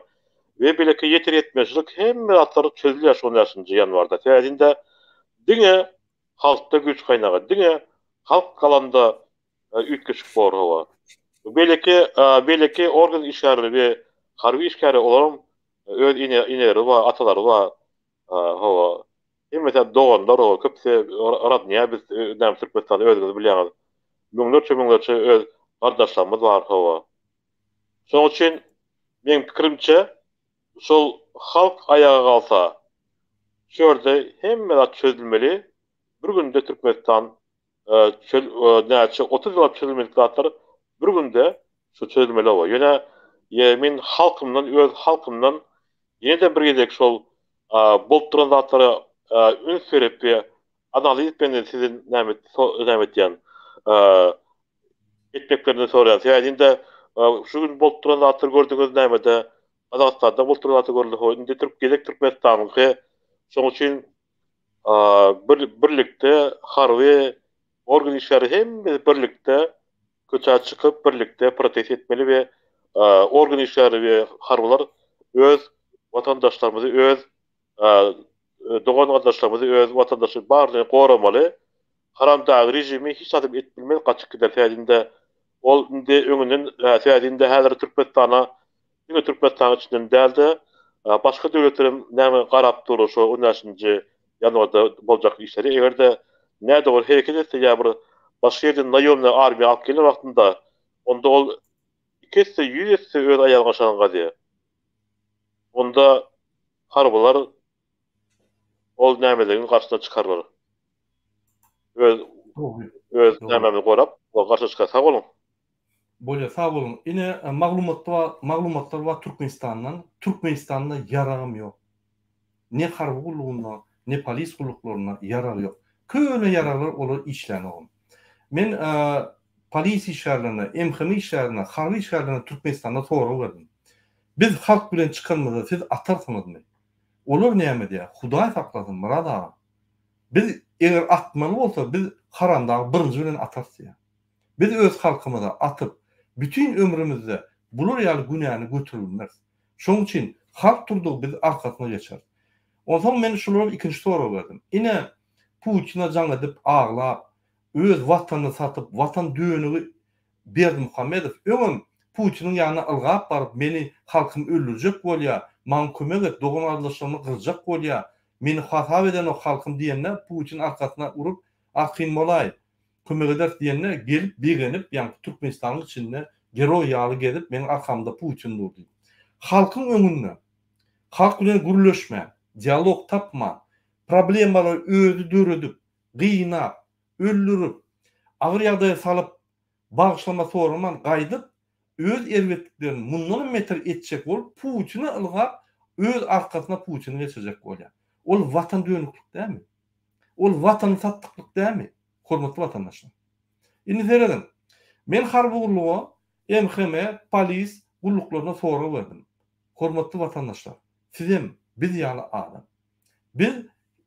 we belki ýetir etmezlik hemme atlary çözülýär şol 10-njy ýanwarda. Täzinde diňe halkda güç gaýnagy, diňe halk galanda üýtgeçik bar. Belki organ işgärleri we harby işgärleri olaram öz ineleri we atalary we hawa hemme doganlar o köpse radniýa biz näme Türkmenistanda özüňiz bilýäňiz. Müňlerçe öz gardaşlarymyz bar hawa. Şoň üçin men pikirimçe şol halk ayağa galsa şerde hemme çözülmeli. Bir günde Türkmenistan 30 ýyl çözülmeli zatlar bir günde şu çözülmeli ol. Ýöne men öz halkymdan ýene bir gezek şol bolturan zatlary ün serip analiz etmeni sizin näme etýän etmeklerini soraýan. Ýa-ni şu gün bolturan zatlar gördüňiz näme-de Kazakstanda bolturan zatlar görüldi. Indi Türkmenistanyňky şoň üçin birlikde harby organ işleri hem birlikde köçe çıkıp birlikde protest etmeli we organ işleri we harbylar öz vatandaşlarymyzy, öz dogan vatandaşlarymyzy, öz vatandaşy barlygyny goramaly. Haramda rejimi hiç adyp etmeli, gaçyp gider. Täzinde ol indi öňünden täzinde häzir Türkmenistan içinden däldi. Başga döwletlerim näme garap durur şu 10-njy ýanwarda boljak işleri. Egerde näde bol hereket etse ýa bir başka yerden nayomla armiya alıp gelen vaktında onda ol ikisi yüzesi öz ayağına şanğa diye. Onda harbalar ol nämelerin karşısına çıkarlar. Öz Doğru. öz Doğru. nämelerini gorap, o karşısına çıkarsa bolun. Bolya sağ bolun. Ine maglumatlar var Türkmenistan'dan. Türkmenistan'da yarağım yok. Ne harbi kulluğuna, ne polis kulluklarına yarar yok. Köyle yararlar olur işlerine olun. Men polis işlerine, MHM işlerine, harbi işlerine Türkmenistan'da soru verdim. Biz halk bilen çıkanmada siz atarsınız mı? Olur näme diye. Hudaý saklasın Murad ağa. Biz eger atmaly bolsa biz haramda birinji bilen atarys ya. Biz öz halkymyza atyp bütün ömrümizde bulur ýaly günäni götürülmez. Şoň üçin halk turdy biz arkasyna geçer. Ondan men şulara ikinci soru verdim. Ine Putin'a jaň edip ağlap, öz watanyny satyp, watan düýününi Berdimuhammedow öňüm Putin'in ýanyna ylgap baryp meni halkym öldürjek bolýa, maň kömek et, dogan ardaşlarymyny gyrjak bolýa, meni hasap eden o halkym diýende Putin arkasyna urup, "Akyn bolay, kömek eder" diýende gelip begenip, ýani Türkmenistanyň içinde geroý ýaly gezip meniň arkamda Putin durdy. Halkyň öňünde, halk bilen gürleşme, dialog tapma, problemleri özü döredip, gynap, öldürüp, agyr ýagdaýa salyp, bagşlama soraman gaýdyp, öz erwetliklerini mundan metre etjek bolup, Putin'i ylgap, öz arkasyna Putin'i geçirjek bolýar. Ol watan dönüklik dämi? Ol watan satdyklyk dämi? Hormatly watandaşlar. Indi seredin. Men harby gullugy, MHM, polis gulluklaryna soraw berdim. Hormatly watandaşlar, sizem biz ýaly adam. Biz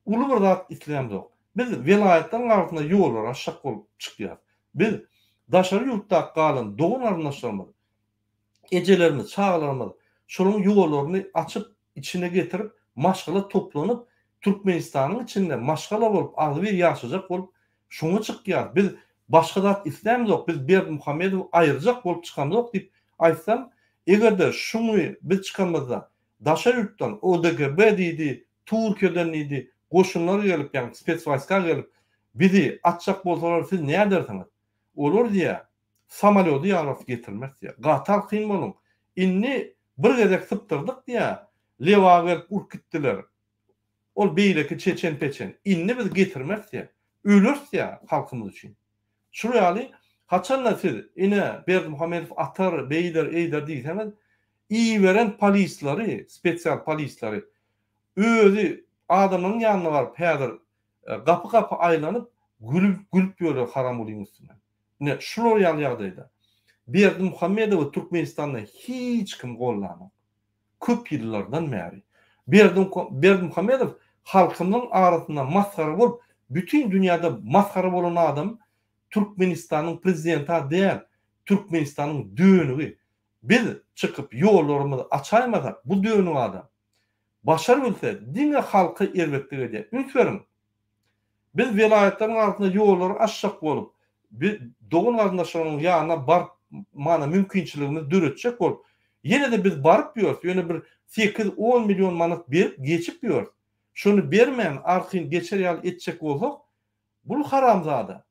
uly bir zat islämdik. Biz welaýetden garşysynda ýollara şak bolup çykýar. Biz daşary ýurtda galan dogan arnaşlarymyz, ejelerimiz, çağlarymyz, şonuň ýollaryny açyp içine getirip maşgala toplanyp Türkmenistanyň içinde maşgala bolup azy bir ýaşajak bolup şoňa çykýar. Biz başga zat islämdik. Biz Berdimuhammedow aýyrjak bolup çykamdyk diýip aýtsam, egerde şuňy biz çykanmazda daşary ýurtdan ODKB diýdi, Türkiýeden idi, goşunlar gelip, ýani spetswayska gelip bizi atjak bolsalar siz näme dersiňiz? Olur diýe samolyody ýaly getirmez diýe. Gatar kyn bolun. Inni bir gezek syptyrdyk diýe lewa gelip urkitdiler. Ol beýleki çeçen peçen. Inni biz getirmez diýe. Ölürs diýe halkymyz üçin. Şu ýaly haçanla siz ine Berdimuhammedow atar, beýler, eýder diýseniz, iyi veren polisleri, spesial polisleri özü adamın ýanyna baryp häzir gapy aýlanyp gülüp ýörer haram bolyň üstüne. Ne şular ýaly ýagdaýda. Berdimuhammedow Türkmenistanda hiç kim gollanmady. Köp ýyllardan bäri. Berdimuhammedow halkymyň arasynda maskara bolup, bütün dünýäde maskara bolan adam Türkmenistanyň prezidenti diýär, Türkmenistanyň döňügi. Biz çykyp ýollarymyzy açaýmasak, bu döňüň adam başar bilse, diňe halky erwetlik edýär. Ünsverin. Biz welaýetlerin arasynda ýollar açjak bolup, bir dogan ardaşlarynyň ýanyna baryp, mana mümkinçiligimiz döretjek bolup, ýene de biz baryp ýörüs, ýöne bir 8-10 milyon manat berip geçip ýörüs. Şonu bermän arkyn geçer ýaly etjek bolsak, bu haramzada.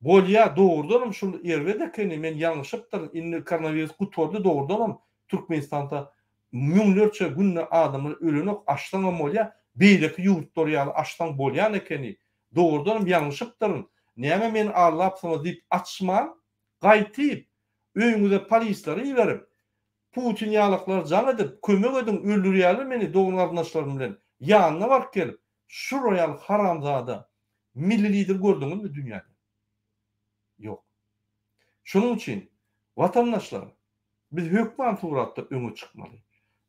Bolýa dogrudanam şunu erwedekeni men ýalňyşypdyr. Indi koronavirus gutordy dogrudanam Türkmenistanda müňlerçe günne adamlar ölenek açdan bolýa, beýleki ýurtlar ýaly açdan bolýan ekeni dogrudanam ýalňyşypdyr. Näme men arlapsyňy diýip açman, gaýtyp öňüňize polisleri ýerip Putin ýalyklar jaň edip kömek edin öldürýärler meni dogan ardaşlarym bilen. Ýanyna baryp gelip şu roýal haramzada milli lider gördüňizmi dünýäde? Yok. Şunun için vatandaşlar biz hökman suratda öňe çykmaly.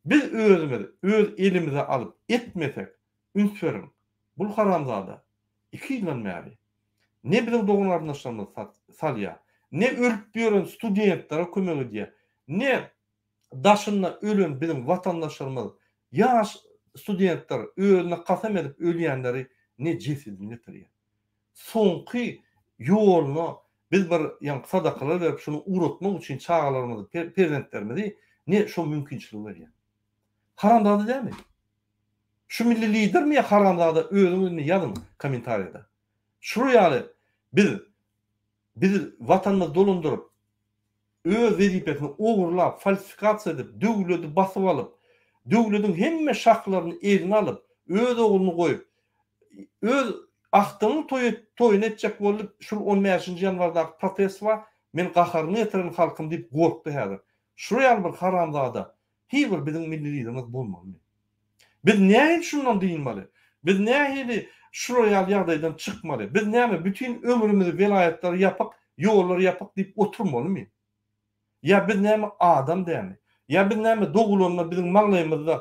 Biz özümüzi, öz elimize alıp etmesek, ünsverin, bu haramzada 2 ýyldan bäri ne bizim dogan ardaşlarymyz salýa, ne ölüp ýören studentlere kömek edýär, ne daşynda ölen bizim vatandaşlarymyz, ýaş studentler özüne kasam edip ölýänleri ne cesedini getirýär. Soňky ýoluna biz bir ýa sadakalar berip şunu uratmak üçin çağalarymyzy, prezidentlerimizi ne şu mümkinçilik berýär. Haramzada dämi? Şu milli lider mi haramzada özüňizni ýazın kommentariýada. Şu ýaly biz biz vatanımızı dolandyryp öz wezipetini ogurlap, falsifikasiya edip, döwleti basyp alyp, döwletiň hemme şaklaryny eline alyp, öz ogulyny goýup, öz ahtyny toýun etjek bolup, şu 15-nji ýanwardaky protest var, men gaharyny ýetiren halkym diýip gorkdy häzir. Şuraya bir haramzada, hiçbir bizim milli liderimiz bolmaly. Biz näme şundan diýilmeli? Biz näme şuraya ýagdaýdan çykmaly? Biz näme bütün ömrümizi velayetler yapıp, ýollar yapıp diýip oturmalymy? Ya biz näme adam dämi? Ya biz näme dogulanyna bizim maglaýymyzda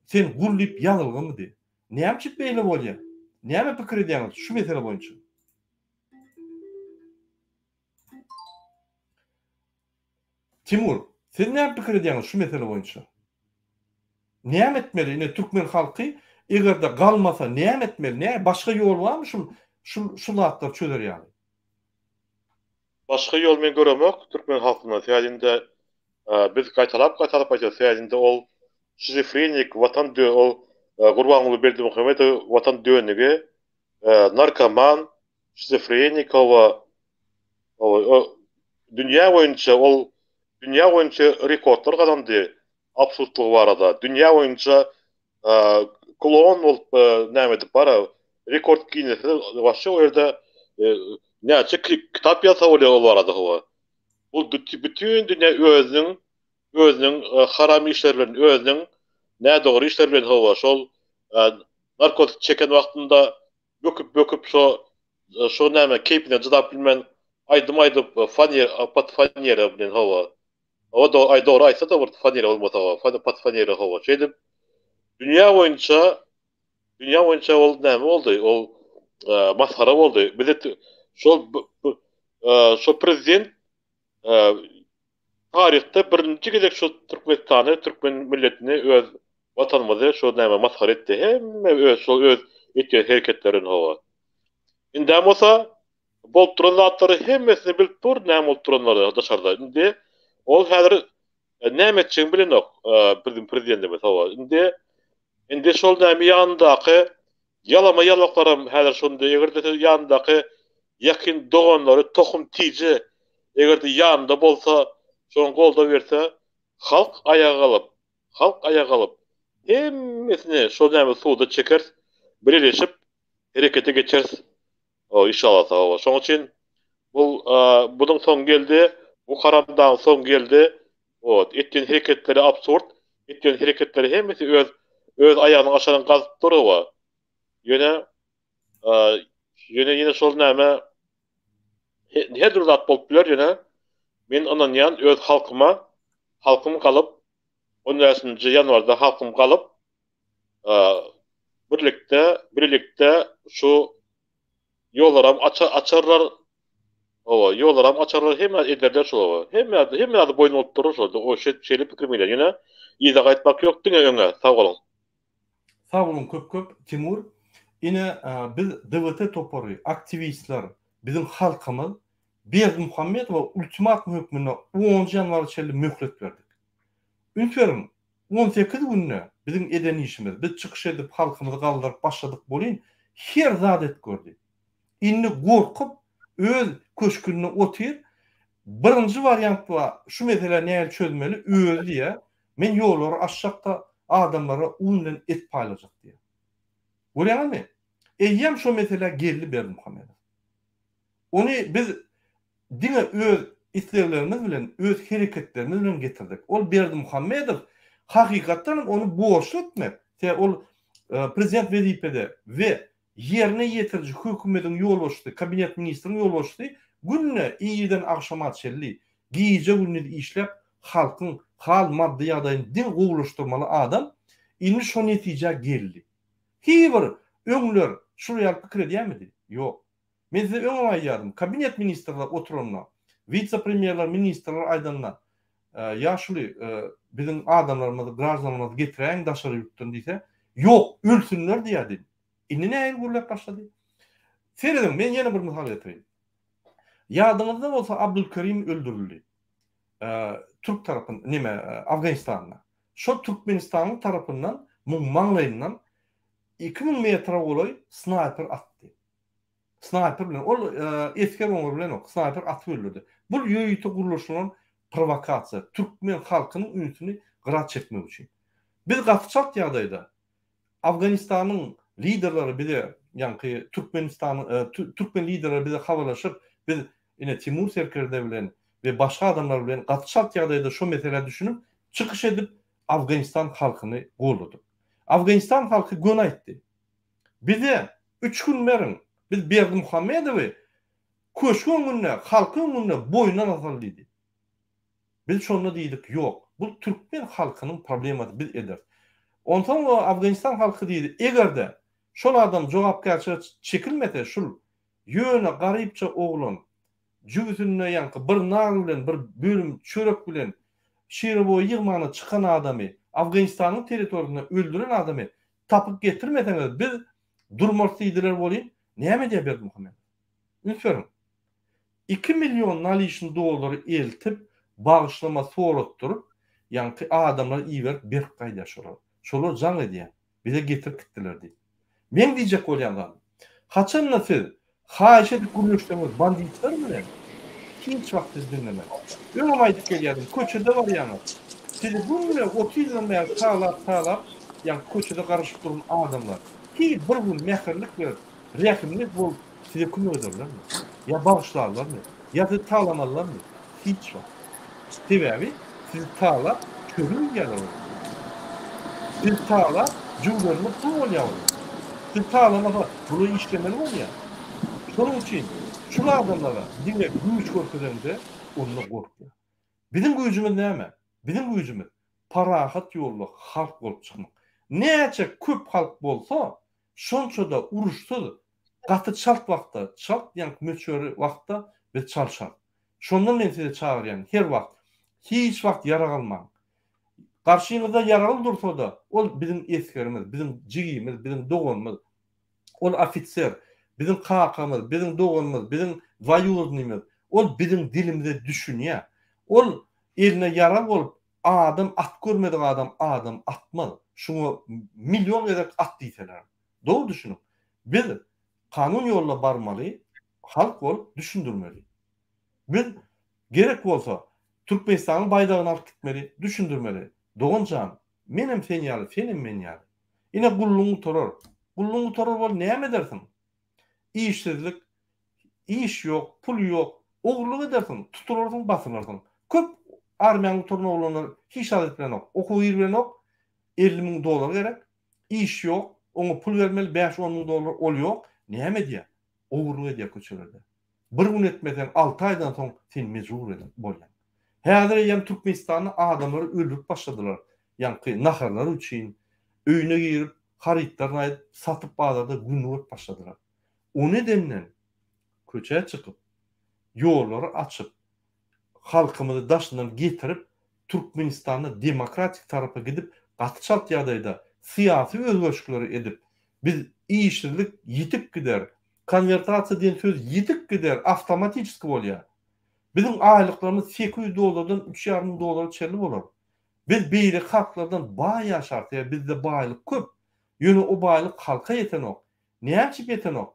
sen gullyp ýazylgymy diýip? Näme çyp beýle bolýar? Näme pikir edýäňiz şu mesele boýunça? Timur, sen näme pikir edýäňiz şu mesele boýunça? Näme etmeli? Ine türkmen halky egerde galmasa näme etmeli? Näme başga ýol barmy şu zatlar çözer ýaly? Başga ýol men göremok türkmen halkyna täzinde biz gaýtalap aýtjak täzinde ol şizofrenik watan ol Gurbanuly Berdimuhammedow watan dönigi narkoman şizofrenik o dünýä boýunça rekordlar kazandy. Absurdlygy barada. Dünýä boýunça klon bolup näme dip bara rekord Guinness başga ýerde näçe kitap ýazsa bolýar barada howa. Bu bütün dünýä özüniň haram işlerlerini, özüniň nädogry işler bilen howa. Şol narkotik çeken wagtynda böküp şo näme kepine jydap bilmen aýdym patfanýera bilen howa. O da doğru aysa da vurdu fanera olmasa o. Pat fanera hava. Şeydim. Dünya boyunca oldu näme oldu? O masara oldu. Bize şu prezident tarihte birinci gezek şu Türkmen milletini öz vatanımızı şu näme masara etdi. Hemme öz etýän hereketlerin hava. Indem olsa bolup duran zatlary hemmesini bilip dur näme bolup duranlary daşarda. Indi ol häzir näme etjeň bilenok bizim prezidentimiz hawa. Indi şol näme ýandaky yalaklaram häzir şonda egerde ýandaky ýakyn doganlary tohum tiji egerde ýanda bolsa şoň golda berse halk ayaga alyp hemmesini şol näme suwda çeker birleşip herekete geçer. O inşallah hawa. Şoň üçin bunyň soň geldi. Bu karamdan son geldi. O etdiğin hareketleri absurd. Etdiğin hareketleri hemmesi öz ayağının aşağıdan gazıp duruyor. Yine şol näme hedurlat bolup biler yine. Men onan ýan öz halkym kalıp 10-njy ýanwarda halkym kalıp birlikde şu ýollaram açarlar. O ýollaram açarlar hemme ederler şol. Hemme ady boyun olup durur şol. O şeýle pikir bilen ýene ýa-da gaýtmak ýok diňe öňe. Sag bolun. Sag bolun köp Timur. Ine biz DWT topory, aktivistler, bizim halkymyz Berdimuhammedow ultimatum hökmüne 10 ýanwar çelli möhlet berdik. Ünkerim 18 günne bizim eden işimiz, biz çykyş edip halkymyzy galdyryp başladyk bolýan, her zat et gördük. Inni gorkup öz köşkününe otyr. Birinci variant var. Şu mesele näme çözmeli? Öz diye. Men ýolları aşakda adamlara undan et paýlajak diye. Görýärmi? Eýem şu mesele geldi Berdimuhammedow. Onu biz diňe öz isleglerimiz bilen, öz hereketlerimiz bilen getirdik. Ol Berdimuhammedow hakykatdan onu boş etmek. Ol prezident wezipede ve yerine yetirci hökümetin yol başladı, kabinet ministrinin yol başladı. Günne iyiden akşama çelli, giyece günne işlep halkın hal maddi ýagdaýyny din gowulaşdyrmaly adam indi şo netije geldi. Hiber öňler şuraya pikir edýärmidi? Ýok. Men size öňe aýdym. Kabinet ministrleri oturanlar, vice-premierler, ministrler aýdanlar. Ya şuly bizim adamlarymyzy, grażanlarymyzy getiräň daşary ýurtdan diýse, ýok, ölsünler diýärdi. Indi näme gurlap başlady? Feridem, men ýene bir mysal getireyim. Ýadyňyzda bolsa Abdulkerim öldürildi. Türk tarapyn, Afganistanda. Şo Türkmenistanyň tarapyndan, maňlaýyndan 2000 metre goly sniper atdy. Sniper bilen, ol esker oňur bilen ok, sniper atyp öldürdi. Bu ýöýti guruluşynyň provokasiýa, türkmen halkynyň ümitini gyra çekmek üçin. Biz gatçak ýagdaýda Afganistanyň liderleri bize, ýani Türkmen liderleri bize habarlaşyp, biz ine Timur Serkerde bilen we başga adamlar bilen gatçak ýagdaýda şu mesele düşünüp çykyş edip Afganistan halkyny goladyk. Afganistan halky gün aýtdy. Bize 3 gün merin biz Berdimuhammedowy köşkün günne, halkyň günne boyundan azaldydy. Biz şonu diýdik, ýok. Bu türkmen halkynyň problematy biz eder. Ondan o Afganistan halky diýdi, egerde şol adam jogapkärçilik çekilmese, şol ýöne garypça oglan jügütüne ýanky bir nag bilen, bir bölüm çörek bilen şeýle ýygmany çykan adamy, Afganistanyň territoriýasyna öldüren adamy tapyp getirmeseniz biz durmalsydylar bolýan. Näme diýip berdi Muhammed? Ünsörüm. 2 milyon nalişin dollary eltip bağışlama soratdyryp, ýanky adamlar iýer bir gaýda şolar. Şolar jaň edýär. Bize getirip gittiler diýip. Men diýjek bolýanlar. Haçan siz haýyş edip guruluşdyňyz banditler bilen hiç wagt dinlemek. Öňe aýdyp gelýärdim. Köçede bar ýany. Siz bu bilen 30 ýyldan bäri talap, ýani köçede garaşyp duran adamlar. Ki bir gün mähirlik berip, rehimlik bolup size kömek ederlermi? Ya bağışlarlarmı? Ya da talamarlarmı? Hiç wagt. Sebebi siz talap körün gelir. Siz talap cümlerini bu oluyor. Siz talama bunu işlemeli oluyor. Şunun için şu adamlara dinle güç korkularında onunla korkuyor. Bizim gücümüz näme? Bizim gücümüz parahat yolu halk olup çıkmak. Näçe köp halk bolsa şonça da uruşsuz gatı çalt wagtda, çalt ýanky möçöri wagtda we çalşar. Şondan men size çağırýan her wagt hiç wagt yara galmaň. Karşıyňyzda yaraly dursa da ol bizim eskerimiz, bizim jigimiz, bizim doganymyz, ol ofitser, bizim kakamyz, bizim doganymyz, bizim vayuznymyz, ol bizim dilimizde düşünýär. Ol eline yara bolup adam at görmedik adam atmaly. Şunu milyon ederek at diýseler. Doğru düşünün. Biz kanun yolla barmaly, halk bol düşündürmeli. Biz gerek bolsa Türkmenistanyň baydagyny alyp gitmeli, düşündürmeli. Doğancan, menem sen ýaly, senim men ýaly. Ine gulluňy torar. Gulluňy torar bol näme edersin? İşsizlik, iş yok, pul yok, oğurluk edersin, tutulursun, basılırsın. Köp armiýanyň toruna olanlar hiç adet bilen ok, okuw bilen ok, 50 000 dolar gerek, iş yok, onu pul vermeli, 5-10 000 dolar ol yok. Näme diýär? Oğurluk edýär köçelerde. Bir gün etmeden 6 aýdan soň sen mejbur bolýan. Häzir ýa Türkmenistanyň adamlary öldürip başladylar. Ýani naharlar üçin öýüne girip, haritlaryny aýdyp, satyp bazarda günlük başladylar. O nedenden köçe çykyp, ýollary açyp, halkymyzy daşyndan getirip, Türkmenistanyň demokratik tarapy gidip, gatçalt ýagdaýda syýasy özgörüşleri edip, biz işsizlik yitip gider, konvertasiýa diýen söz yitip gider, avtomatiski bolýar. Bizim aýlyklarymyz 800 dolardan 3,5 000 dolara çelli bolar. Biz beýle halklardan baý ýaşartýar, bizde baýlyk köp. Ýöne o baýlyk halka ýeten ok. Näçe ýeten ok?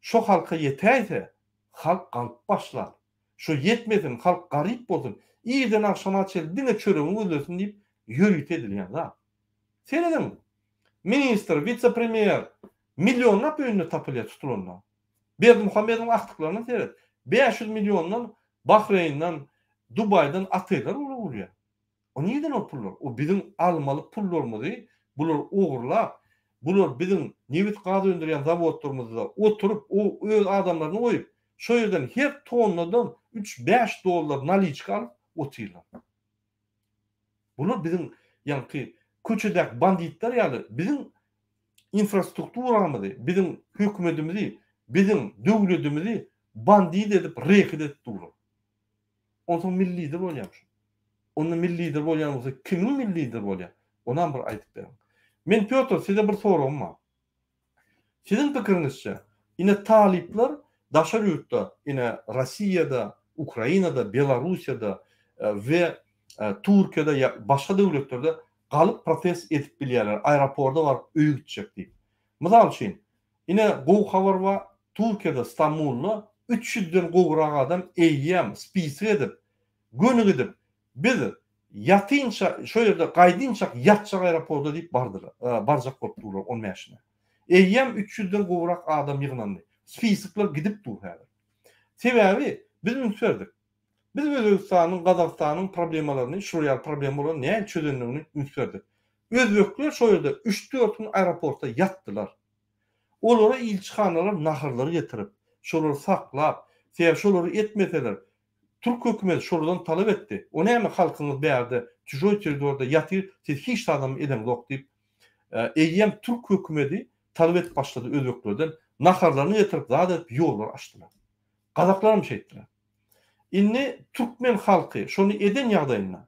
Şo halka ýetäýse, halk galyp başlar. Şo ýetmesin, halk garyp bolsun. İýden akşama çelli diňe çöregiň öldürsin diýip ýörüt edilýär da. Sen edin. Minister, vice-premier milyonlap öýünde tapylýar tutulanlar. Berdimuhammedowyň aktyklaryny seret. 500 milyondan Bahreyn'den, Dubay'dan atylar bolýar. O niýeden o pullar? O bizim almaly pullarymyzy bular ogurlap, bular bizim newit gaz öndürýän zawodlarymyzda oturup o öz adamlaryny goýup, şo ýerden her tonnadan 3-5 dollar naliçka alyp otylar. Bular bizim ýanky köçedäk banditler ýaly bizim infrastrukturamyzy, bizim hökümetimizi, bizim döwletimizi bandit edip rehid edip durlar. Ondan milli lider bolýar. Onun milli lider bolýan bolsa, kimin milli lider bolýar? Ondan bir aýdyp berem. Men Piotr, size bir soragym bar. Sizin pikirinizçe, ine talipler daşar ýurtda, ine Rossiýada, Ukrainada, Belarusiýada we Türkiýede, başga döwletlerde galyp protest edip bilýärler. Aeroportda bar öýütjek diýip. Mysal üçin, ine gow habar bar, Türkiýede Stamulda 300'den gowrak adam eýýäm, spisik edip, gönü edip, biz ýatynça, şo ýerde gaýdynça ýatjak aeroportda diýip bardylar. Barjak bolup durlar on mäşine. Eýýäm 300'den gowrak adam ýygnandy. Spisikler gidip dur häzir. Sebäbi biz ünsverdik. Biz Özbekistanyň, Gazakstanyň problemalaryny, şuraya problemlaryny näme çözenligini ünsverdik. Özbekler şo ýerde 3-4 gün aeroportda ýatdylar. Olara ilçixanalar nahırları getirip, şoları saklap, şoları etmeseler, Türk hökümeti şolardan talep etdi. O näme halkyňyz bärde, tüjoy terörde ýatyr, siz hiç adam eden yok diýip, eýýäm Türk hökümeti talep et başlady özbeklerden, nahırlaryny getirip, zada ýollar açdylar. Gazaklarym şeýtdiler. Inni Türkmen halky şonu eden ýagdaýynda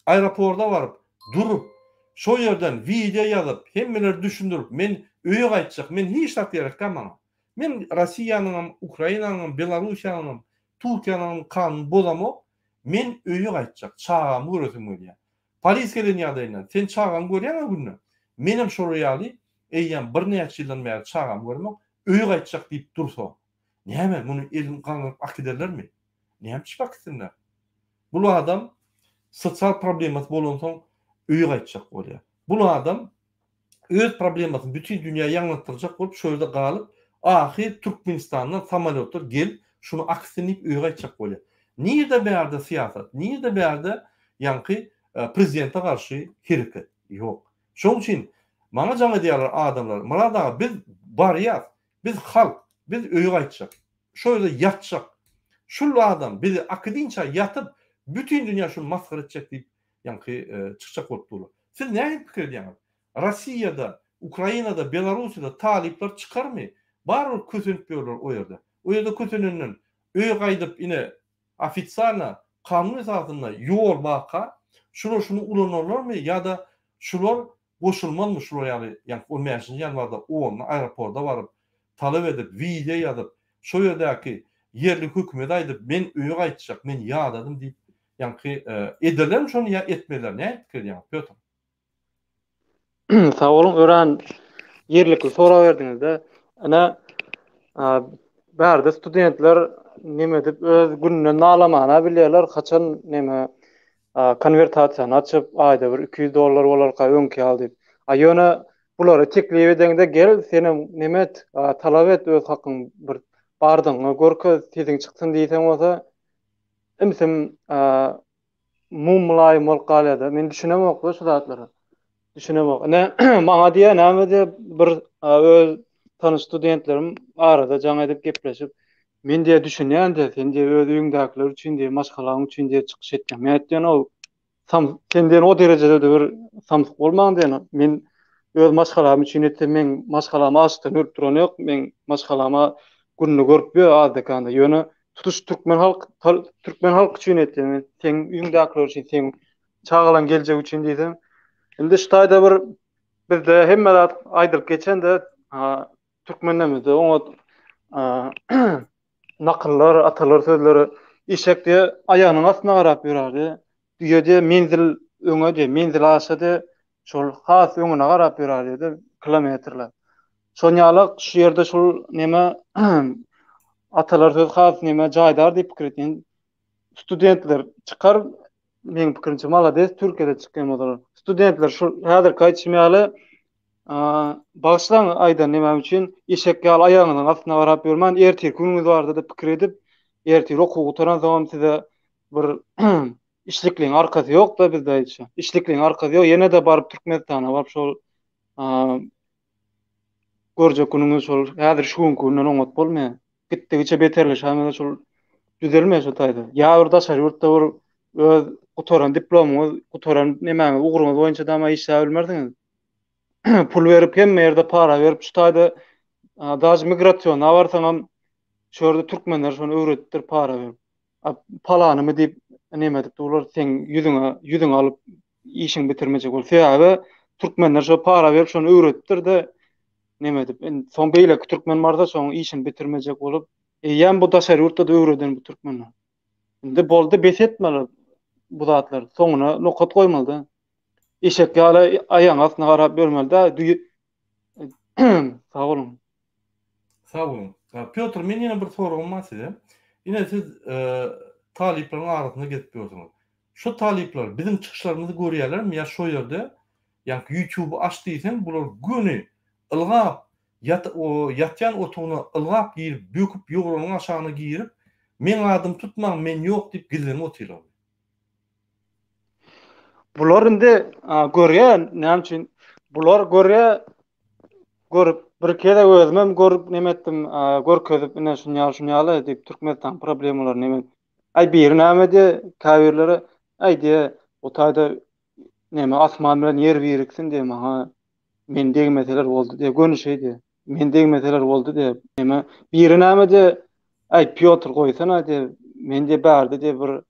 aeroportda baryp, durup, şo ýerden video ýazyp, hemmeler düşündirip, men öýe gaýtjak, men hiç tak ýaratmaňam. Men Rossiýanyň, Ukrainanyň, Belarusiýanyň, Türkiýanyň kanyny bolamok, men öýe gaýtjak, çağam göresim gelýär. Polis gelen ýagdaýynda, sen çağam görýärmi günne? Menim şo ýaly, eýýäm bir näçe ýyldan bäri çağam görmek, öýe gaýtjak diýip dursa. Näme, muny elim ganyp akiderlermi? Näme çypaksinler? Bu adam sosial problemat bolan soň öýe gaýtjak bolýar. Bu adam öz problemasyny bütün dünýä ýanlatdyrjak bolup şo ýerde galyp, ahir Türkmenistandan samolyotlar gel, şunu aksinip öýe gaýtjak bolýar. Nirde bärde siýasat, nirde bärde ýanky prezidente garşy hereket ýok. Şoň üçin maňa jaňa diýerler adamlar, "Murada biz barýar, biz halk, biz öýe gaýtjak. Şo ýerde ýatjak. Şul adam bizi akydynça ýatyp, bütün dünýä şunu maskara etjek" diýip ýanky çykjak bolup durlar. Siz näme pikir edýäňiz? Rossiýada, Ukrainada, Belarusiýada talipler çıkarmy? Bar kösünüp ýörler o ýerde. O ýerde kösünenden öýe gaýdyp ine ofitsialna kanun esasynda ýol baka, şunu ulanarlarmy ýa-da şular goşulmanmy şular ýaly o mäşin ýanlarda onu aeroportda baryp talep edip, video ýazyp, şo ýerdäki yerli hökümet aýdyp, men öýe gaýtjak, men ýadadym diýip ýanky edeler şonu ýa etmeler. Näme pikir edýäňiz, Pёtr? Sağ olun, ören yerlikli sora verdiňizde. Ana bärde studentler neme edip öz gününe nalamana bilýärler, haçan neme konvertasiýany açyp aýda bir $200 bolarka öňki al diýip. Aýona bulary teklip edende gel senem neme talap et öz hakyň bir bardyň görke siziň çyksyn diýsen bolsa imsim mumlaýym bolup galýar. Men düşünemok şu zatlary. Düşünemok. Ne maňa diýen näme diýip bir öz tanış studentlerim arada jaňa edip gepleşip, men diýe düşünýän-de, sen diýe öz öýüňdäkiler üçin diýe maşgalaň üçin diýe çykyş etdim. Men etdiň o senden o derejede bir samsyk bolmaň diýen. Men öz maşgalam üçin etdim, men maşgalamy açdan ölüp duran ýok, men maşgalama günni görüp adekanda. Ýöne tutuş Türkmen halk üçin etdim. Sen öýüňdäkiler üçin, sen çağalan geljek üçin diýdim. Indi ştaýda bizde hemmeler aýdyryp geçen de Türkmenlemizde oňa nakyllar, atalar sözleri işekde aýanyň astyna garap ýörärdi. Diýede menzil öňe, menzil aşady, şol has öňüne garap ýörärdi, kilometrler. Şonýalyk şu ýerde şol neme atalar söz has neme jaýdar diýip pikir etdiň studentler çykar. Men pikirimçe malades Türkiýede çykýan bolar. Studentler şu häzir gaýtşmaly başlaň aýda näme üçin işek ýaly aýagynyň astyna garap ýörmän, ertir günüňiz bardy diýip pikir edip, ertir okuw gutaran zaman size bir işlikliň arkasy ýok da bizde aýtşa. Işlikliň arkasy ýok, ýene de baryp Türkmenistana baryp şol görjek günüňiz şol häzir şu günden oňat bolmaýar. Gitdigiçe beterleş, häme şol düzelmeýär şu taýda. Ýa-da şaýurtda bir öz gutaran diplomuňyz, gutaran näme uguruňyz boýunça da işe bilmerdiňiz. Pul berip hemme ýerde para berip şu taýda daş migrasiýona barsaňam şu ýerde türkmenler şonu öwretdir para berip. Palanymy diýip näme edip durlar, sen ýüzüňe alyp işiň bitirmejek bol. Sebäbi türkmenler şu para berip şonu öwretdir de näme edip soň beýle türkmen barda soň işiň bitirmejek bolup, ýa-da bu daşary ýurtda da öwreden bu türkmenler. Indi boldy besetmeli bu zatlar. Soňuna nokat goýmaly. İşek ýaly aýaň astyna garap bermeli da. Sağ olun. Sağ olun. Piotr, men yine bir soragym var size. Yine siz taliplerin arasında getip ýörsiňiz. Şu talipler bizim çıkışlarımızı görýärlermi ya şo ýerde? Yani YouTube'u açdyysam bular göni ılgap yatyan otugyna ılgap giyip böküp ýogranyň aşagyna giyip men adım tutmaň men ýok diýip gizlenip oturýar. Bular indi görýän, näme üçin bular görüp bir kere özümem görüp nemetdim görkezip ine şunýaly diýip Türkmenistan problemalaryny nemen ay bir näme de käbirlere ay diýe o taýda näme asman bilen yer biriksin diýme ha mendegi meseleler boldy diýe gönüşýdi. Mendegi meseleler boldy diýe näme bir näme de ay Piotr goýsana diýe mende bärde diýe bir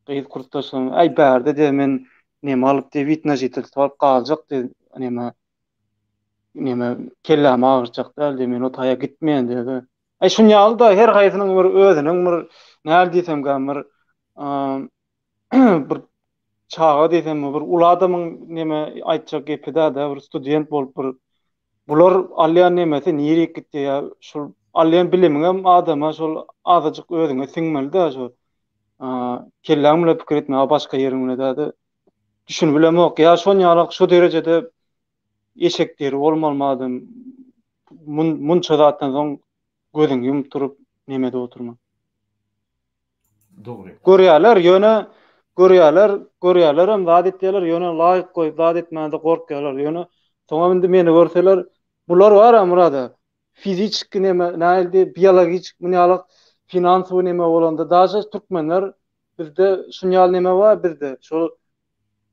gyýyt kurtaşyň ay bärde diýe men näme alyp diýe witnajitel alyp galjak diýe näme kelläm agyrjak däl men o taýa gitmeýän diýdi. Ay şunýaly da her gaýsynyň bir özüniň bir näle diýsem bir bir çağa diýsem bir ula adamyň näme aýtjak gepi da bir student bolup bir bular alýan nämesi nirek gitdi ya şol alýan bilimiň adama şol azyjyk özüňe siňmeli da şol kelläm bilen pikir etme başga ýeriňe da düşünüp bilemok ya şonýalyk şu derejede eşekleri olmalmadym. Munça zatdan soň gözüň ýumyp turup nemede oturma. Dogry. Görýärler hem zat etdiler ýöne laýyk goýup zat etmände gorkýarlar ýöne soňa indi meni görseler bular bar amrada fizik näde biologik munýalyk finansiw neme bolanda daşa türkmenler bizde şunýaly neme bar bizde şol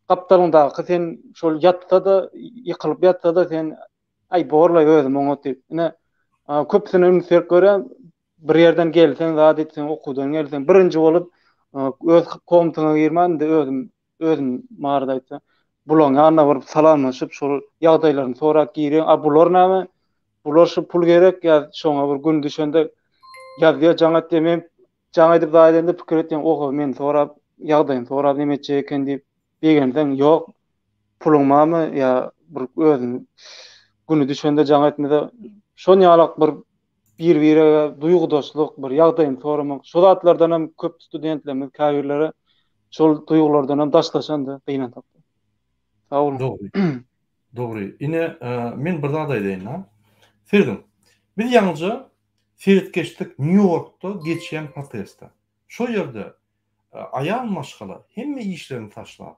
kaptalyndaky sen şol ýatsa da ýykylyp ýatsa da sen ay borla özüm oňa diýip ine köpsini ünsek görem bir ýerden gelsen zat etsen okudan gelsen birinji bolup öz komutaňa girmän de özüm marada aýtsa bulan ýanyna baryp salamlaşyp şol ýagdaýlaryny sorap giren bular näme bular şu pul gerek ya şoňa bir gün düşende ýazýa jaňa demem jaňa edip daýdanda pikir etdim oho men sorap ýagdaýyny sorap nemeçe eken diýip begenden ýok pulum mamy ya bir özüm günü düşende jaňa etmede şonýalyk bir duýgudaşlyk bir ýagdaýyny soramak şu zatlardan hem köp studentlerimiz käbirlere şol duýgulardan hem daşlaşandy gynan tapdy. Sağ olun. Dogry. Ine men bir zat aýdaýyn. Ferdim. Biz ýalňyja seretkeşlik New York'ta geçýän protestda. Şo ýerde aýal maşgala hemme işlerini taşlap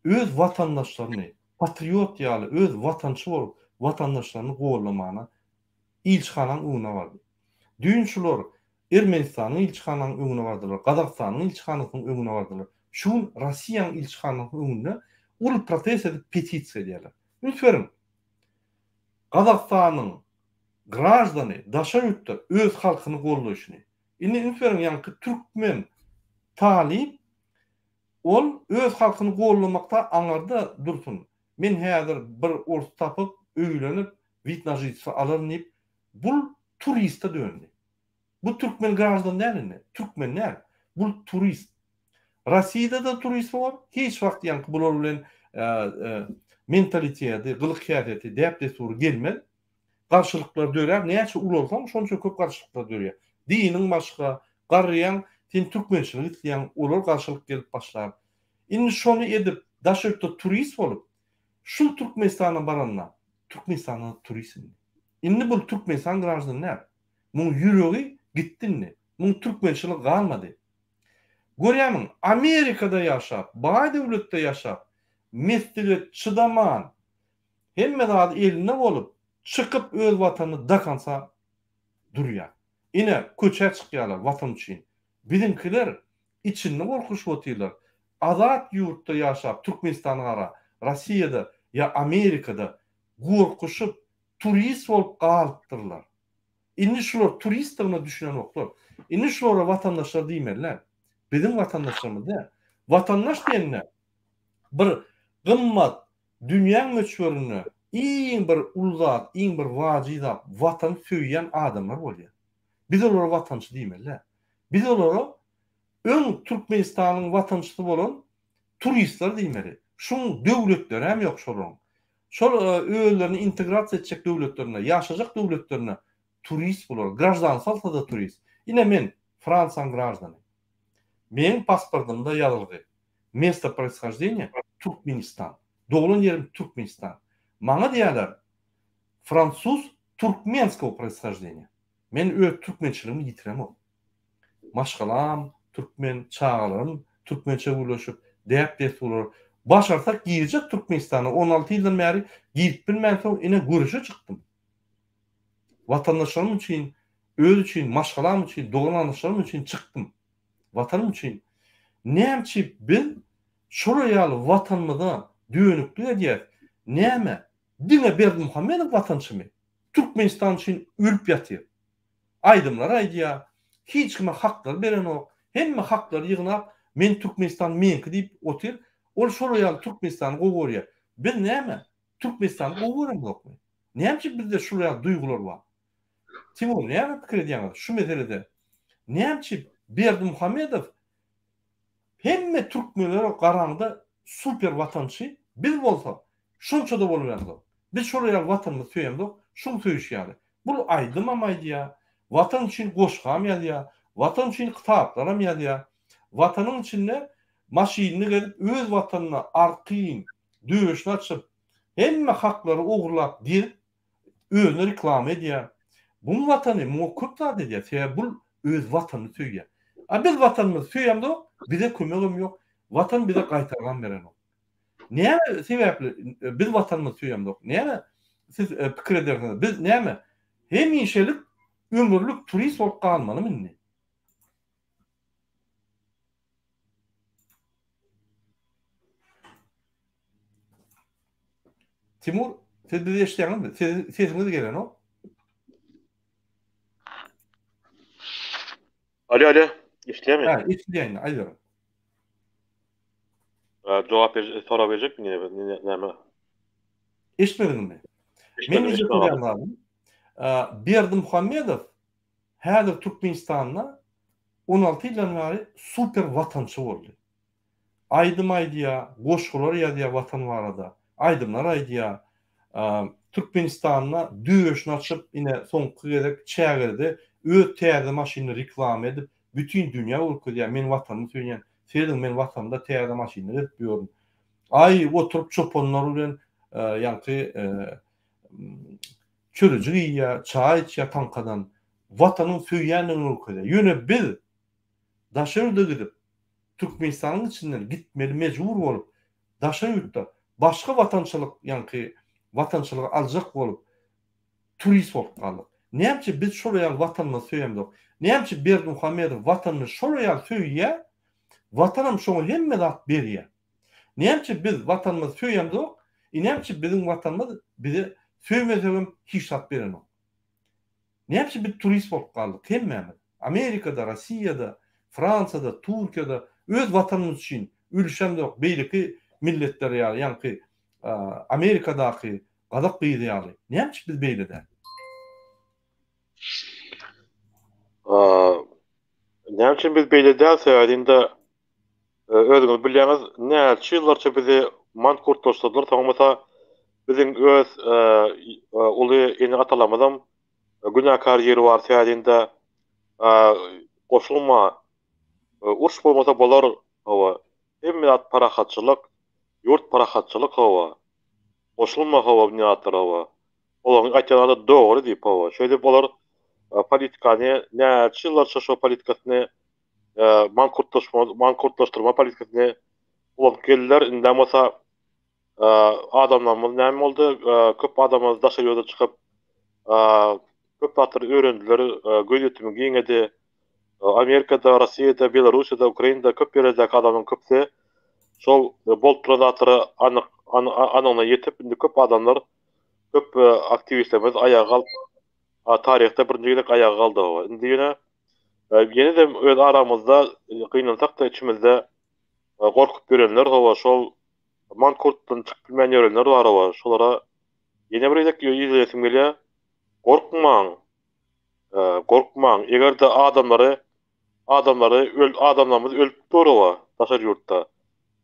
öz watandaşlaryny patriot ýaly öz watançy bolup watandaşlaryny gollamagyna ilçhananyň öňüne bardy. Düýünçüler Ermenistanyň ilçhananyň öňüne bardylar, Gazakstanyň ilçhanasynyň öňüne bardylar. Şu Russiýanyň ilçhanasynyň öňünde ul protest edip petisiýa edýärler. Ünsverin Gazakstanyň grajdany daşa ýurtda öz halkyny gollaýşyny. Indi ünsverin ýanky türkmen talip ol öz halkyny gollamakda aňarda dursun. Men häzir bir urs tapyp öýlenip witnajitsiz alaryn diýip bul turista döndü. Bu türkmen grajdan näme? Türkmenler bu turist. Russiýada da turist bar. Hiç wagt ýanky bular bilen mentaliteti, gylyk häýeti däp de sur gelmez. Garşylyklar dörer. Näçe ul bolsaň şonça köp garşylyklar dörer. Diniň başga, garryan, sen türkmençilik diýen olar garşylyk gelip başlar. Indi şonu edip daşykda turist bolup şu Türkmenistana baranlar. Türkmenistana turist. Indi bu Türkmenistan grajdanlar. Muň ýüregi gitdinmi? Muň türkmençilik galmady. Görýärmiň, Amerikada ýaşap, baý döwletde ýaşap, mesele çydaman, hemme zat eline bolup, çykyp öz watanyny dakansa durýar. Ine köçe çykýarlar watan üçin. Bizimkiler içinde gorkuş otylar. Azat ýurtda ýaşap, Türkmenistana gara, Russiýada ya Amerikada gorkuşup turist bolup galypdyrlar. Indi şular turistlerine düşünen oklar. Indi şulara vatandaşlar diýmerler. Bizim vatandaşlarımız da vatandaş diýenler bir gymmat dünýä möçberini iň bir ulzat, iň bir wajib zat vatan söýýän adamlar bolýar. Biz olara vatançy diýmerler. Biz olara öň Türkmenistanyň vatançysy bolan turistler diýmeli. Şuň döwletler hem ýok şolaryň. Şol öýlerini integrasiýa etjek döwletlerine, ýaşajak döwletlerine turist bolar. Grajdansal da turist. Ine men Fransan grajdany. Menin pasportumda yazıldy. Место происхождения Turkmenistan. Doğulan yerim Turkmenistan. Maňa diýerler Fransuz turkmenskого происхождения. Men öz türkmençiligimi ýitiremok. Maşgalam, türkmen çağlarym, türkmençe ulaşyp, däp bolar. Başarsak girecek Türkmenistan'a 16 ýyldan bäri girip bilmän soň ine görüşe çykdym. Vatandaşlarım için, öz için, maşgalam için, doğulanlaşlarım için çykdym. Vatanım için. Näçe biz şuraýaly vatanymyza düýenükli edýär. Näme? Dine Berdimuhammedow vatançymy? Türkmenistan için ölüp ýatyr. Aydymlar aýdýar. Hiç kime haklar beren ok. Hemme haklar ýygnap, men Türkmenistan menki diýip otyr. Ol şuraýaly Türkmenistan gowurýar. Biz näme? Türkmenistan gowurýarmyk? Näçe bizde şuraýaly duýgular bar? Timur, näme pikir edýäňiz şu meselede? Näçe Berdimuhammedow hemme türkmenlere garanda super vatançy biz bolsa şunça da bolýardy. Biz şuraýaly vatanymyzy söýemdik, şunu söýüşýärdi. Bu aýdymam aýdýar. Vatan için goşgam ýazýar, vatan için kitaplarym ýazýar. Watanyň içinde maşyny gelip öz watanyna arqyn, döwüşni açyp, hemme haklary ugurlap dir, özüni reklam edýär. Bu watany mu köp zat edýär. Sebäbi bu öz watanyny söýýär. A biz watanymyzy söýýändik, bize kömegim ýok. Watan bize gaýtargan beren ok. Näme sebäpli biz watanymyzy söýýändik? Näme siz pikir edersiňiz? Biz näme? Hemişelik ömürlük turist bolup galmaly minni. Timur, siz bize eşitýäňizmi? Sesiniz gelen o? Alo, işleýärmi? Ha, eşitýän, aýdyr. Jogap sorap berjek mi näme? Eşitmediňmi? Men ýa bilýärdim. Berdimuhammedow häzir Türkmenistanda 16 ýyldan bäri super watançy boldy. Aýdym aýdýar, goşgular ýazýar watan barada. Aýdymlar aýdýar. Türkmenistanda düýüşni açyp ine soňky gerek çägirdi. Öz täze maşyny reklam edip bütün dünýä urkudýar. Men watanymy söýýän. Seýdim men watanymda täze maşyny edip ýördüm. Ay oturup çoponlar bilen ýanky çörücü ýa çaý içýär tankadan watanyň söýýänini urkudýar. Ýöne biz daşarda gidip Türkmenistanyň içinden gitmeli mejbur bolup daşa ýurtda başga watançylyk ýanky watançylygy aljak bolup turist bolup galdyk. Näçe biz şuraýaly watanymyzy söýemdik? Näçe Berdimuhammedow watanyny şuraýaly söýýär? Watanam şoňa hemme zat berýär. Näçe biz watanymyzy söýemdik? Näçe biziň watanymyz bize söýmezegem hiç zat beren ok. Näçe biz turist bolup galdyk hemmemiz. Amerikada, Rossiýada, Fransada, Türkiýede öz watanymyz üçin ölüşemdik. Beýleki milletler ýanky Amerikadaky gadak beýleýär. Näçe biz beýlede? Näçe biz beýlede sebäbinde özüňiz bilýäňiz, näçe ýyllarça bizi mankurtlaşdyrdylar. Taňmasa biziň öz uly eni atalamazam günäkar ýeri bar sebäbinde goşulma uruş bolmasa bolar hawa. Hemme parahatçylyk, ýurt parahatçylyk hawa. Goşulma hawa binatlar hawa. Olaryň aýtýanlary dogry diýip hawa. Şeýle bolar politikany näçe ýyllarça şo politikasyny mankurtlaşdyrma politikasyny ulup geldiler. Inde bolsa adamlarymyz näme boldy? Köp adamlar daşa ýolda çykyp köp batır öğrendiler, göýetimi giňedi. Amerikada, Rossiýada, Belarusiýada, Ukrainada köp ýerlerde adamlaryň köpse şol bolup turanatary anyna ýetip, indi köp adamlar, köp aktivistlerimiz ayağa galyp taryhda birinjilik ayağa galdy. Indi ýene de öz aramızda kıyınılsak da içimizde korkup görenler var. Şol mankurtdan çıkıp bilmeyen görenler var. Şolara yine bir edek izleyesim geliyor. Korkmaň. Korkmaň. Eger de adamlarımız ölüp doğru taşar yurtta.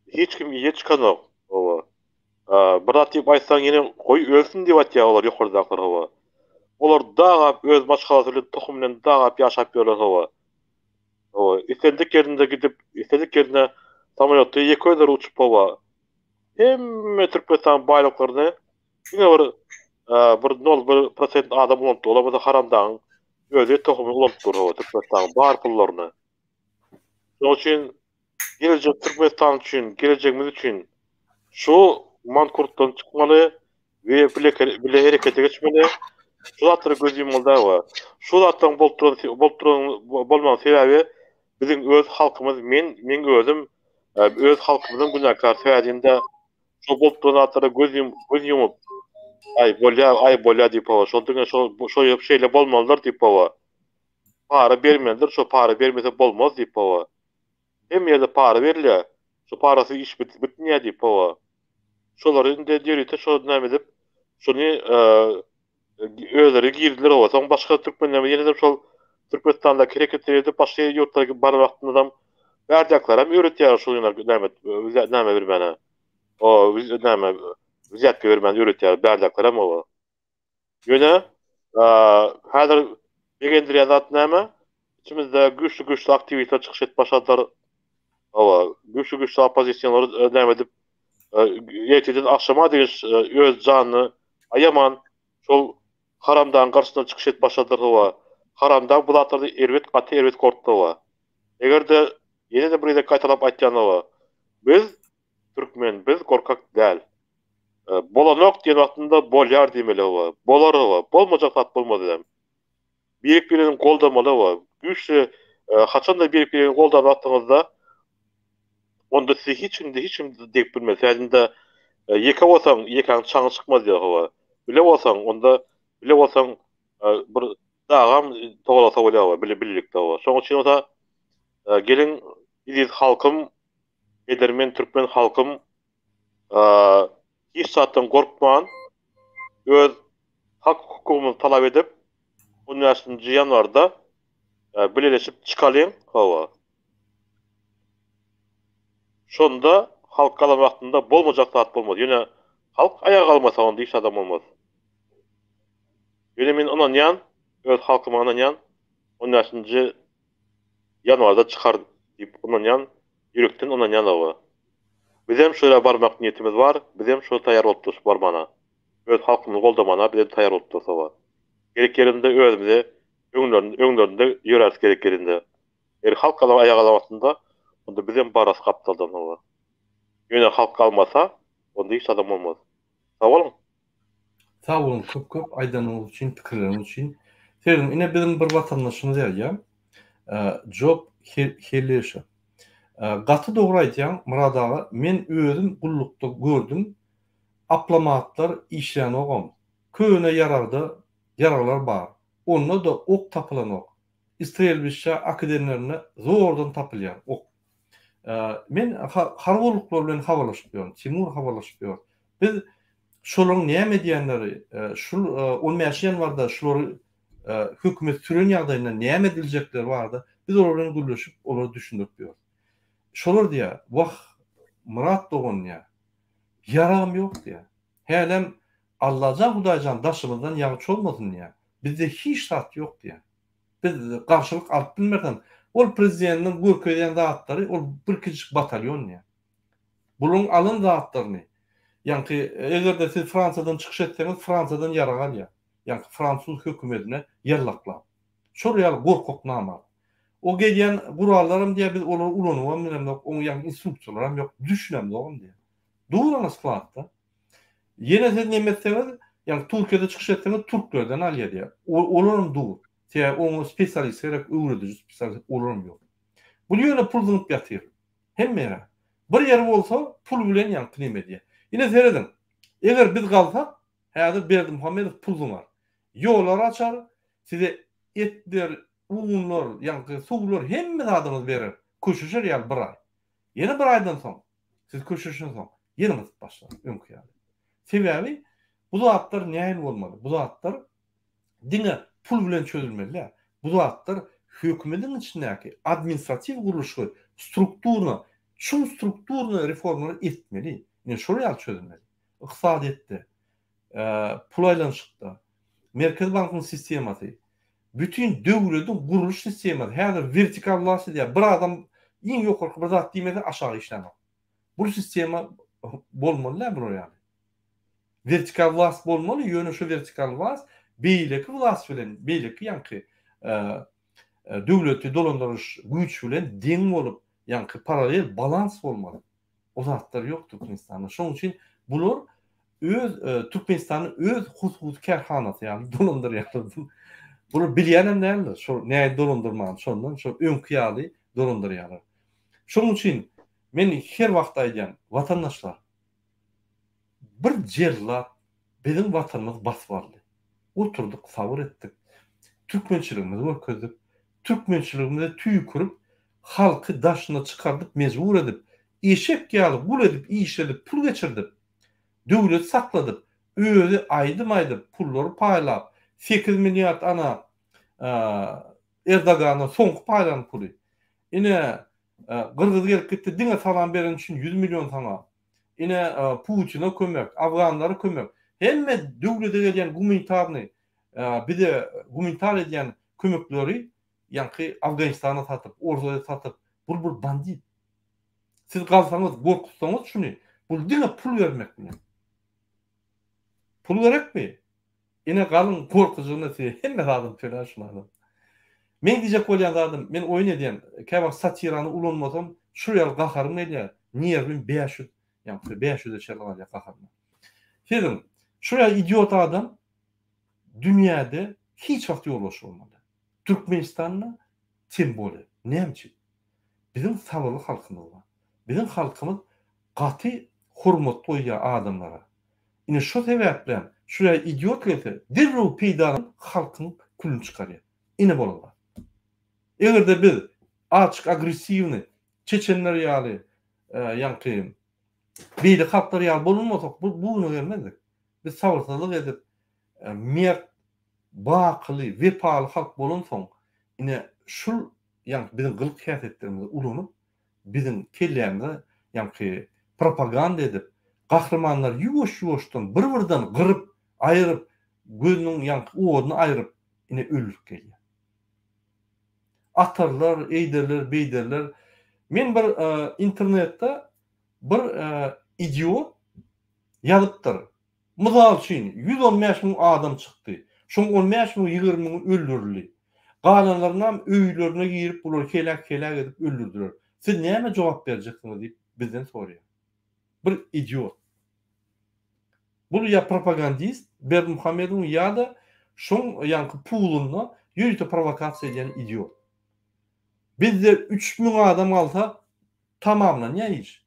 Hiç kim iýe çykanok. Bir atýyp aýtsaň yine koy ölsün diýip atýar olar ýokardaklar. Olar dağap öz başgalarly tohum bilen dağap ýaşap ýörler hawa. O istedik yerinde gidip istedik yerine samolyotda ýeki öder uçup hawa. Hemme Türkmenistan baýlaklaryny ýene bir 0,1% adam ulantdy. Olar da haramdan özü tohumy ulantdyr hawa Türkmenistan bar pullaryny. Şoň üçin gelecek Türkmenistan üçin, gelecegimiz üçin şu mankurtdan çıkmaly we bile herekete geçmeli. Şu zatları göz yumulda wa. Şu zatdan bolmagy sebebi bizim öz halkymyz, men özüm öz halkymyzyň günahkar sebäbinde şu boltranatlara göz yumup ay bolya diýip hawa. Şondan şo şeýle bolmalydyr diýip hawa. Para bermendir, şo para bermese bolmaz diýip hawa. Hem ýerde para berilýär. Şu parasy iş bitmýär diýip hawa. Şolary inde diýerite şo näme dip şonu özleri girdiler hawa. Soň başga türkmenler ýene şol Türkmenistanda hereketler edip başga ýurtlara bar wagtynda adam bärdäkler hem öğretýär şol näme bir bana. O näme wizet bermän öğretýär bärdäkler hem o. Ýöne häzir begendir zat näme? İçimizde güçlü aktivite çıkış et başladılar. Hava güçlü opozisiyonları näme edip ýetiden akşama diýiş öz janyny ayaman şol haramdan garşyna çıkış et başladyr hawa. Haramdan bulatary erwet kortdy hawa. Egerde ýene de bir gaýtalap aýtýan hawa. Biz türkmen, biz korkak däl. Bolanok diýen wagtynda bolýar diýmeli hawa. Bolar hawa. Bolmajak zat bolmaz edem. Birik birinin goldamaly hawa. Güçlü haçanda birik birinin goldan atdyňyzda onda siz hiçim diýip bilmez. Ýa-da ýeke bolsaň, ýekaň çaňy çykmaz diýär hawa. Bile bolsaň, onda bile bolsaň bir dagam toglasa bolýar hawa, bilelikde hawa. Şoň üçin oda gelin biz halkym, edermen türkmen halkym hiç satdan gorkman, öz hak hukukyny talap edip 10-njy ýanwarda bileleşip çıkalyň hawa. Şonda halk kalan wagtynda bolmajak zat bolmaz. Ýöne halk ayağa kalmasa onda hiç adam olmaz. Ýöne men onan ýan, öz halkyma onan ýan 10-njy ýanwarda çykar diýip onan ýan, ýürekden onan ýan hawa. Bizem şöyle barmak niyetimiz var, bizem şu taýar bolup barmana. Öz halkymyzy goldamana bizem taýar bolup hawa. Gerek yerinde özümüze öňlerinde ýöräs gerek yerinde. Halk kalan ayağa kalmasında onda bizem baras kaptaldan hawa. Ýöne halk kalmasa onda hiç adam olmaz. Sağ olun. Sağ olun, köp aýdanyňyz üçin, pikirleriňiz üçin. Serin, ine bizim bir vatandaşymyz ýa. Job Heleşe. Gaty dogry aýtýan, Murad aga, men özüm gullukda gördüm. Aplamatlar işlän ogam. Köne yararlar bar. Onda da ok tapylan ok. İsrail akademilerine zordan tapylýan ok. Men harboluklar bilen habarlaşyp ýörüm. Timur habarlaşyp ýör. Biz şolaryň näme diýenleri, şu olmaýan barda şolary hökümet süren ýagdaýynda näme ediljekler barda, biz olar bilen gürleşip olary düşündirip ýör. Şolar diýär, "Wah, Murat dogan ýa. Yaram ýok" diýär. Helem Allahyň Hudaýjan daşymyzdan ýagşy olmasyn ýa. Bizde hiç zat ýok diýär. Biz garşylyk alyp bilmeden ol prezidentiň görkezýän zatlary ol bir kiçik batalyon ýa. Bulun alyn zatlaryny. Ýani egerde siz Fransadan çykyş etseňiz, Fransadan ýaragal ýa. Ýani Fransuz hökümetine ýerlaklar. Şol ýaly gorkak nama. O gelýän gurallarym diýe biz olary ulanywam bilen oň ýa instruksiýonlarym ýok, düşünem dogam diýe. Dogry sklatda. Ýene siz nemetseniz, ýani Türkiýede çykyş etseňiz türklerden alýar diýe. Olarym dogry. Tiýe oň spesialist gerek öwredici spesialist olarym ýok. Bu ýöne pul zynyp ýatyr. Hemme bir ýer bolsa pul bilen ýa näme diýe. Ine seredin. Eger biz galsak, häzir Berdim Muhammedow pulum var. Ýollar açar, size etler, unlar, ýa-ni suwlar hemme adamyz berer. Köşüşür ýa bir ay. Ýene bir aýdan soň siz köşüşün soň ýeriniz başlar. Öňkü ýaly. Sebebi bu zatlar näme bolmaly? Bu zatlar diňe pul bilen çözülmeli. Bu zatlar hökümetiň içindäki administrativ guruluşy, strukturny reformalar etmeli. Şol ýaly çözülmeli. Iqtisadiýetde, pul aýlanşykda, Merkez Bank'ın sisteması, bütün devletin kuruluş sisteması, her vertikal vlast diye bir adam en yukarı bir zat diýmeden aşağı işlemez. Bu sistema bolmaly bro yani. Vertikal vlast bolmaly, ýöne şu vertikal vlast beýleki vlast bilen, beýleki ýanky döwleti dolandyrış güýç bilen deň bolup, ýanky paralel balans bolmaly. O zatlar ýok Türkmenistanda. Şoň üçin bular öz Türkmenistanyň öz hus kerhanasy ýani dolandyrýarlar. Bunu bilýänem näme? Şo näme dolandyrman, şondan şo öňküýaly dolandyrýarlar. Şoň üçin men her wagt aýdýan watandaşlar bir jerler bizim watanymyz basbarly. Oturduk, sabır etdik. Türkmençiligimizi öküzüp, Türkmençiligimize tüý kurup, halky daşyna çykardyk, mejbur edip, eşek ýaly bul edip, işledip, pul geçirdik. Döwlet sakladyk. Özi aýdym pullary paýlap, 8 milliard ana Erdogana soňky paýlanyp puly. Ine Gırgız gelip gitdi, diňe salam beren üçin 100 milyon sana. Ine Putin'e kömek, Afganlara kömek. Hemme döwlete gelýän humanitarny, bir de humanitar edýän kömekleri ýanky Afganistana satyp, Orzuya satyp, bu bandit. Siz galsaňyz, gorkutsaňyz şuny, bu diňe pul bermek bilen. Pul gerekmi? Ine galın korkusyny hemme adam töläşmady. Men diýjek bolýan adam, men oýun edýän, käbä satirany ulanmasam, şu ýaly gaharym edýär. Nerwim 500, ýa-ni 500 çelgän gaharym. Dedim, şu ýaly idiot adam dünýäde hiç wagt ýolbaşy bolmady. Türkmenistanyň semboly. Näme? Bizim sabaly halkymyz bar. Bizim halkymyz gaty hormat goýýar adamlara. Ine şu sebäplen şu ýaly idiot gelse, dirrew peýda halkyň külünü çykarýar. Ine bolar. Egerde biz açyk agressiwny çeçenler ýaly ýanky beýle halklar ýaly bolmasak buny gelmezdik. Biz sabrsyzlyk edip mert, bakly, wepaly halk bolan soň ine şul ýanky bizim gylyk häsiýetlerimizi ulanyp bizim kelläňde ýanky propaganda edip gahrmanlar ýuwaş-ýuwaşdan bir-birinden gyryp, aýryp, gözüniň ýanky owadyny aýryp ine öldürip gelýär. Atarlar, eýderler, beýderler. Men bir internetde bir idiot ýazypdyr. Mysal üçin 115 000 adam çykdy. Şoň 15 000 20 000 öldürildi. Galanlarynam öýlerine girip bular kelek edip öldürdiler. Siz näme jogap berjeksiniz diýip bizden soraýar. Bir idiot. Bu ýa propagandist Bermuhamedow ýa-da şoň ýanky puluny ýöýte provokasiýa edýän idiot. Bizde 3000 adam alsa tamamlan ýa-iş.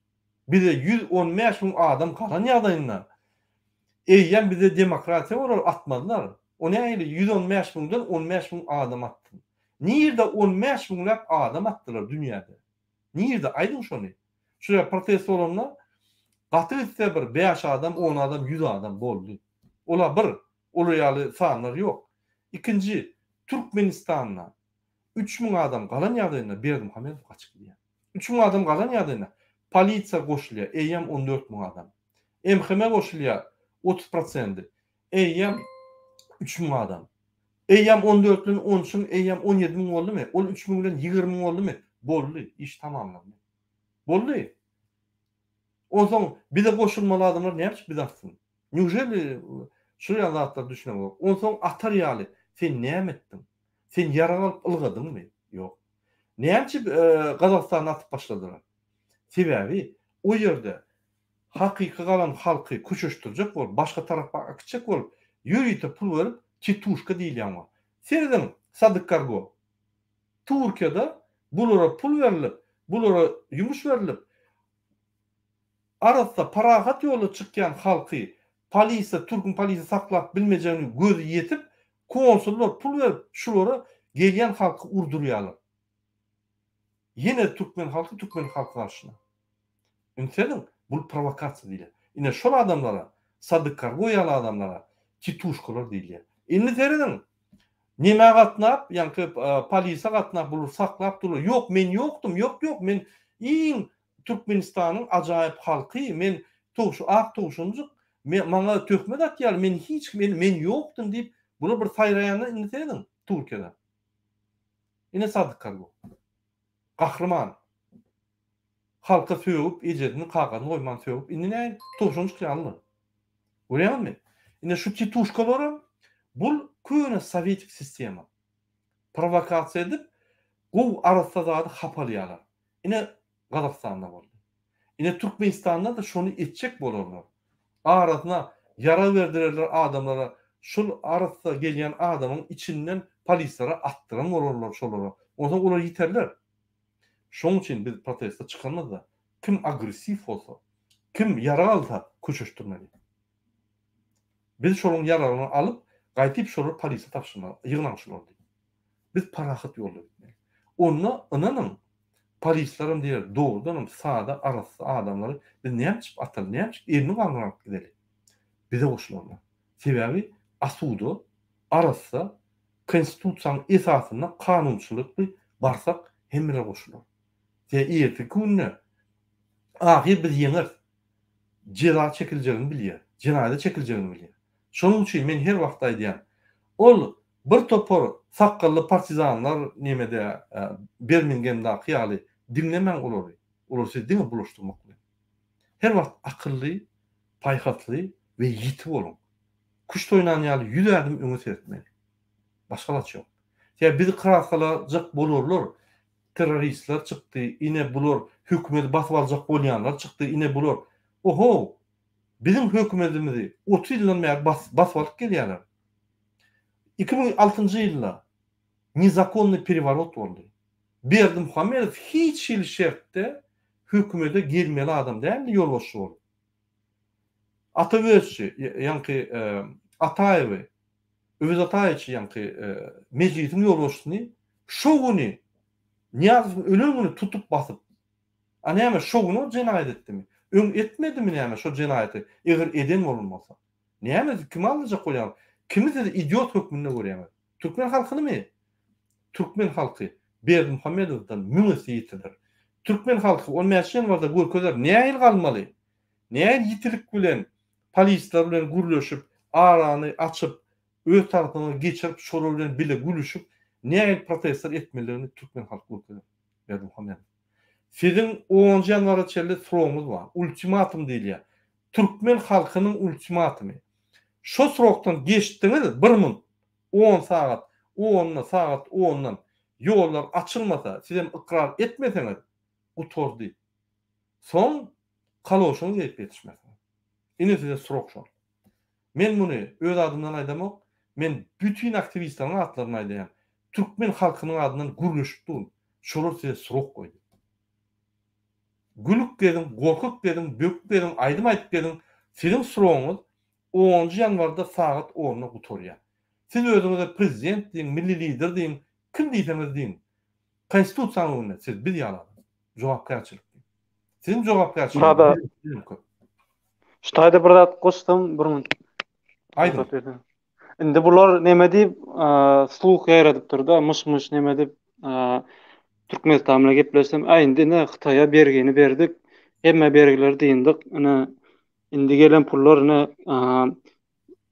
Bizde 115 000 adam galan ýagdaýynda. Eýýän bize demokratiýa bolar atmadylar. O näýdi 115 000dan 15 000 adam atdy. Nirde 15 000 adam atdylar dünýäde. Nirde aýdyn şonu. Şuraya protest bolanlar gatyrsa bir 5 adam, 10 adam, 100 adam boldy. Ola bir, ola ýaly sanlar ýok. İkinci, Türkmenistanda 3000 adam galan ýagdaýynda Berdimuhamedow gaçyp gidýär. 3000 adam galan ýagdaýynda polisiýa goşulýar, eýýam 14 000 adam. MHM goşulýar 30%. Eýýam 3000 adam. Eýýam 14-den 13-ün, eýýam 17 000 boldymy? Ol 3000 bilen 20 000 boldymy? Boldy, iş tamamlandy. Boldy. Oňsoň bize goşulmaly adamlar näme biz atsyn? Nüjeli şu ýazatlar düşünýär. Oňsoň atar ýaly, sen näme etdiň? Sen yaralyp ılgadyňmy? Ýok. Näçe Gazakstana atyp başladylar? Sebäbi o ýerde hakyky galan halky köçüşdirjek bolup, başga tarapga akçak bolup, ýöýte pul berip, tituşka diýilýär. Serden Sadyk Kargo. Türkiýede bulara pul berilip, bulara ýumuş berilip, arasda parahat ýoly çykýan halky polisiýa, Türkmen polisiýa saklap bilmejegini gözü ýetip, konsullar pul berip, şulara gelýän halky urdurýarlar. Yine Türkmen halky garşyna. Ünsedim, bu provokasiýa diýilýär. Ine şol adamlara, Sadyk Kargo ýaly adamlara tituşkalar diýilýär. Indi seredin, näme gatnap, ýanky polisiýa gatnap bular saklap durlar. Ýok, men ýokdum, ýok, men iň Türkmenistanyň ajaýyp halky, men togşu ak togşunjyk, maňa töhmet atýar, men hiç men ýokdum diýip Bunu bir sayrayanı inleseydin Türkiye'de. Yine Sadık Kargo. Kahraman. Halka söğüp, ejedini kağanı oyman söğüp, indi näin toşun çıkanlı. Görýärmi? Indi şu tituşkalarım, bul köne sovyetik sistema. Provokasiya edip, gow arasda zady hapalýarlar. Indi Gazakstanda boldy. Indi Türkmenistanda da şonu etjek bolarlar. Arasyna yara berdilerler adamlara, şol arasda gelýän adamyň içinden polislara attyran bolarlar şolara. Ondan olar ýiterler. Şoň üçin biz protestde çykanmazda kim agresif bolsa, kim yara alsa köçüşdirmeli. Biz şolun yaralarını alıp gaýtyp şoları polise tapşyrmaly, ýygnaşylar. Biz parahat ýolda gitmeli. Onna ananyň polislerim diýer, doğrudan sahada arasda adamları biz näçip atar, näçip elini gandyrap gideli. Bize goşulanlar. Sebebi asuda arasda konstitusiýanyň esasyna kanunçylykly barsak hemmeler goşular. Erti günne ahir biz ýeňer ceza çekileceğini bilýär, cinayete çekileceğini bilýär. Şonuň üçin men her wagt aýdýan, ol bir topor sakally partizanlar nemede Birminghamda hyýaly dinlemeň olary. Olar siz diňe bulaşdyrmak bilen. Her wagt akylly, paýhatly we ýiti bolun. Kuş toýnanýaly 100 adım öňe seretmeli. Başgalaçy ýok. Ya bizi kırakalacak bolurlar. Teröristler çıktı, ine bulur, hükümeti basıp alacak bolyanlar çıktı, ine bulur. Oho, bizim hükümetimizi 30 yıldan beri basıp alıp gelýärler. 2006 ýylda nizakonly periворот oldu. Berdimuhamedov hiç il şertde hükümete gelmeli adam değil, yolbaşçı oldu. Ataýevçi, ýa-ni Ataýew, Öwes Ataýew ýa-ni mejlisiň yolbaşçyny şo güni Niyazın ölümünü tutup basıp, anayama şoğunu cinayet etti mi? Etmedi mi niyama şo cinayeti? Eğer eden olunmasa. Niyama kim alacak koyalım? Kimisi de idiot hükmünde görýär. Türkmen halkyny mı? Türkmen halky Berdimuhamedowdan müňesi ýitidir. Türkmen halky olmaýan wagtda görkezler näýe galmaly? Näýe ýitilik bilen polisler bilen gürleşip, arany açyp, öz tarapyna geçirip, şolar bilen bile gülüşüp näýe protestler etmelerini Türkmen halky görkezler. Berdimuhamedov. Sizin 10 ýanwara çelli sorogumuz bar. Ultimatum diýilýär. Türkmen halkynyň ultimatumy. Şo sorokdan geçdiňiz 10 saat, 10-dan ýollar açylmasa, siz hem ikrar etmeseňiz, utordy. Soň kaloşuňyz gelip ýetişmez. Ine size sorok şol. Men muny öz adymdan aýdamak, men bütün aktivistleriň atlaryny aýdýan. Türkmen halkynyň adynan gürleşip durun. Şolar size sorok goýdy. Gülük dedim, gorkuk dedim, bök dedim, aydym aýdyp dedim. Sizin sorogyňyz 10 ýanwarda saat 10-na gutorýar. Siz özüňize prezident diýin, milli lider diýin, kim diýseňiz diýin. Konstitusiýanyň önünde siz bir ýalan. Jogapkärçilik. Sizin jogapkärçilik. Ştaýda bir zat goşdum, bir Aýdym. Indi bular neme diýip sluh ýaradyp durdy, myş neme diýip Türkmenistan bilen gepleşsem, indi ne Hytaýa bergeni berdik, hemme bergiler diýindik. Indi gelen pullar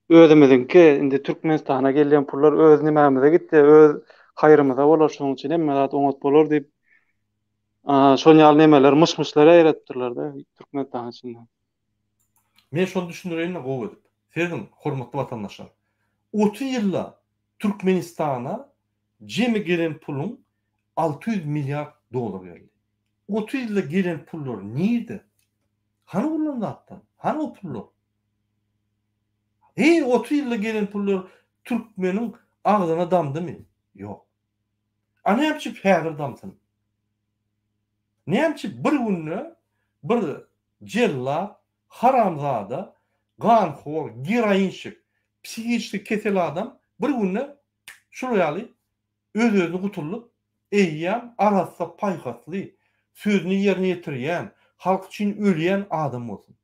özümizinki, indi Türkmenistana gelen pullar öz nimämize gitdi, öz haýrymyza bolar, şoň üçin hemme zat oňat bolar diýip şoň ýaly nemeler myşlar ýaratdyrlar da Türkmenistan içinde. Men şonu düşündireyim gowy edip. Sizin hormatly vatandaşlar, 30 ýylda Türkmenistana jemi gelen pulun 600 milyar dolar geldi. 30 ýylda gelen pullar nirde? Hany kullandy hatda? Hany o pullar? 30 ýylda gelen pullar Türkmeniň agzyna damdymy? Ýok. Anäçip häzir damsyn. Näçip bir günne bir jella, haramzada, ganxor, giroinşik, psihiklik kesel adam bir günne şuraýaly öz-özüni gutulup, eýýän, arasda paýhatly, sözüni ýerine ýetirýän, halk üçin ölýän adam bolsun.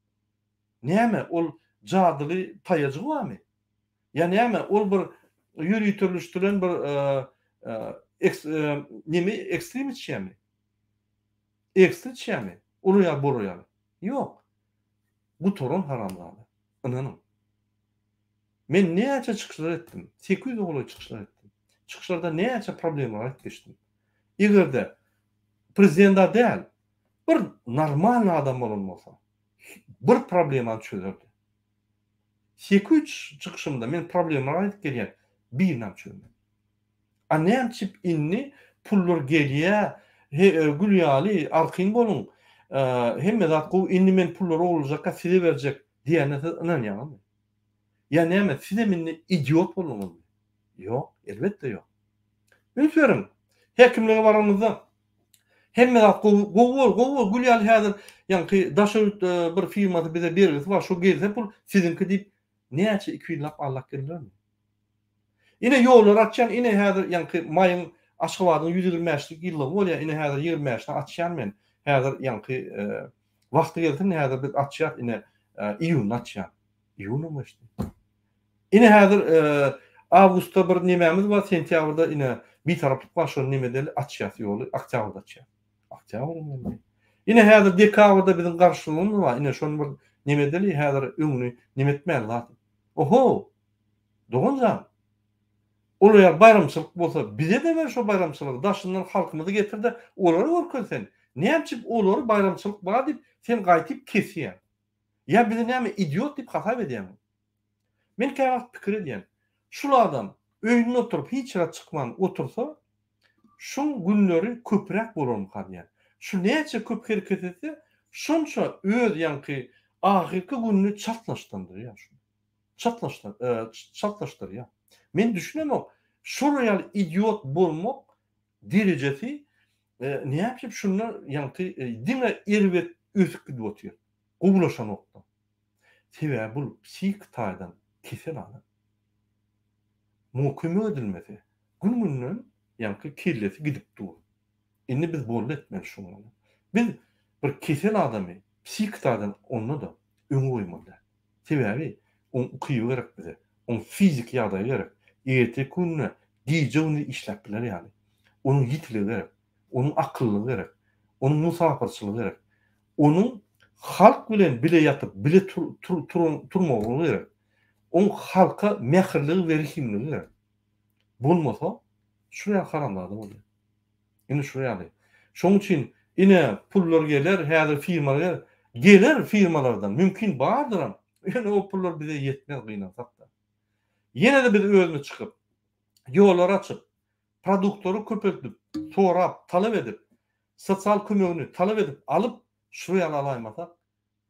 Näme ol jadyly taýajy barmy? Ya näme ol bir ýürüýtürlüşdiren bir ekstremist şämi? Ekstremist şämi? Oluýar boraýar. Ýok. Bu torun haramzada. Inanyň. Men näçe çykyşlar etdim. 800 oğlu çykyşlar etdim. Çykyşlarda näçe problemler aýdyp geçdim. Egerde prezidentda däl, bir normal adam bolanmasa, bir problemany çözerdi. 800 çykyşymda men problemler aýdyp gelýär, bir nam çözmedi. Näçip inni pullar gelýär, gülýäli, arkyň bolun, hemme zat gowy inni men pullar olacak, size berjek diýene inanýarmy? Ya näme, size minni idiot bolmaly? Ýok, elbetde ýok. Ünsürüm, hekimlige baranyňyzda hemme zat gowy gülýäli häzir, ýani daşaryt bir firmada bize bergisi bar, şo gelse pul sizinki diýip näçe 2 ýyllap Allah gelýärmi? Ine ýollar açýan, ine häzir ýani maýyň Aşgabatyň 125-lik ýyllygy bolýar, ine häzir 25-ni açýan men. Häzir ýani wagty gelse häzir biz açýar, ine iýuny açýar. Iýuny işte. Ine häzir awgustda bir nememiz bar, sentýabrda ine bir taraplyk bar, şo nemedeli açýar ýoly, oktýabrda açýar. Oktýabrda. Ine häzir dekabrda bizim garşylygymyz bar, ine şonu bir nemedeli häzir öňüni nemetmeli zat. Oho! Dogunjam. Olar bayramçylyk bolsa, bize de ber şo bayramçylygy, daşyndan halkymyzy getirdi, olary görkezsen. Näçip olary bayramçylyk bar diýip sen gaýtyp kesýär. Ya bize näme idiot diýip hasap edýär. Men käwagt pikir edýän. Şul adam öýünde oturup hiç rat çykman otursa, şun günleri köprek bolan kadýar. Şu näçe köp hereket etse, şonça öz ýanky ahirki günni çatlaşdyrýar. Çatlaşdyrýar. Men düşünemok, şurayal idiot bolmak derecesi ne yapıp şunu ýanky dine irwet üsük gidip otyr. Gowlaşan nokta. Sebäbi bu psik taýdan kesel adam. Muhkeme edilmesi. Gün-günden ýanky kellesi gidip dur. Indi biz bol etmeli şunu. Biz bir kesel adamy psik taýdan onu da öňe goýmaly. Sebäbi on ukyý gerek bize. On fizik ýagdaý gerek. Ýeti günne diýjegini işläp biler ýaly. Onuň ýitligi gerek, onuň akyllygy gerek, onuň musafirçylygy gerek. Onuň halk bilen bile ýatyp, bile turmagy gerek. Onuň halka mehirligi berişimligi gerek. Bolmasa şuraya karanlarda bolýar. Ine şuraya. Şoň üçin ine pullar geler, häzir firmalar geler firmalardan mümkin bardyr. Ine o pullar bize ýetmez gynansak da. Yine de biz özüne çıkıp, yollar açıp, produktörü köpeltip, sorap, talep edip, sosyal kömegini talep edip, alıp, şuraya alaýmasak,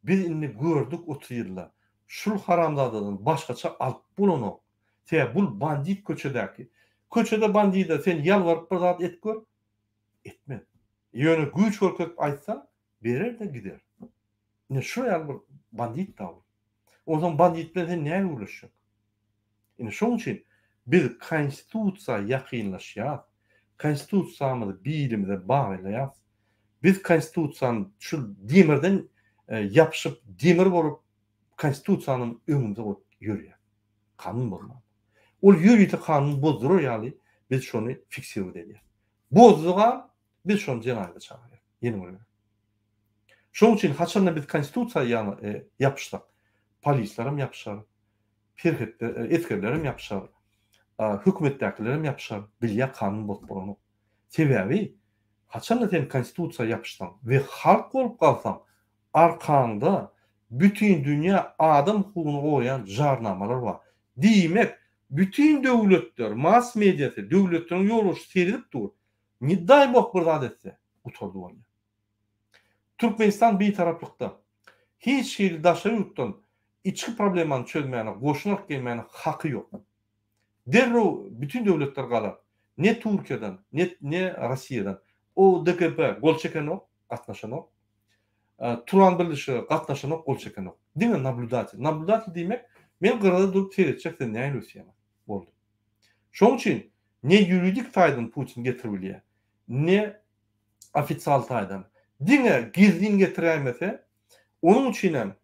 biz inni gördük 30 ýyllar. Şul haramzadadan başgaça alıp bulunu. Bul bandit köçedäki. Köçede bandida sen ýalwaryp bir zat et gör, etmez. Ýöne güç görkep aýtsa, berer de gider. Ne şuraya bir bandit da. O zaman bandit bilen sen näme ulaşýak? Şoň üçin biz konstitusiýa ýakynlaşýar. Konstitusiýamyzy bilimde baglaýar. Biz konstitusiýany şu demirden ýapyşyp, demir bolup konstitusiýanyň öňünde ýürýär. Kanun bolmaly. Ol ýürüýte kanun bozdur ýaly biz şonu fiksiýa edýär. Bozduga biz şonu jenaýga çağırýar. Ýene bolar. Şoň üçin haçanda biz konstitusiýa ýapyşsak, polislerim ýapyşar. Etkilerim yapışar, hükümetdekilerim yapışar, bilye kanun bozulmalı. Sebäbi, haçan da sen konstitusiýa yapışsan ve halk olup kalsan, arkanda bütün dünya adam hukugyny goýan jarnamalar var. Diýmek, bütün döwletler, mass mediýasy, döwletleriň ýoluşy serilip dur. Nidaý bok bir zat etse, uturdy bolýar. Türkmenistan bir taraplykda hiç şeýle daşary ýurtdan içki problemany çözmäne, goşunak gelmäne haky ýok. Derrew bütün döwletler galar. Ne Türkiýeden, ne Rossiýadan. O DKP gol çekenok, gatnaşanok. Turan birleşigi gatnaşanok, gol çekenok. Diňe nablüdaty. Nablüdaty diýmek, men gyrada durup seyretjek näme ýösýär. Boldy. Şoň üçin ne ýuridik taýdan Putin getirilýär, ne ofitsial taýdan. Diňe gizlin getirýärmese, onuň üçin hem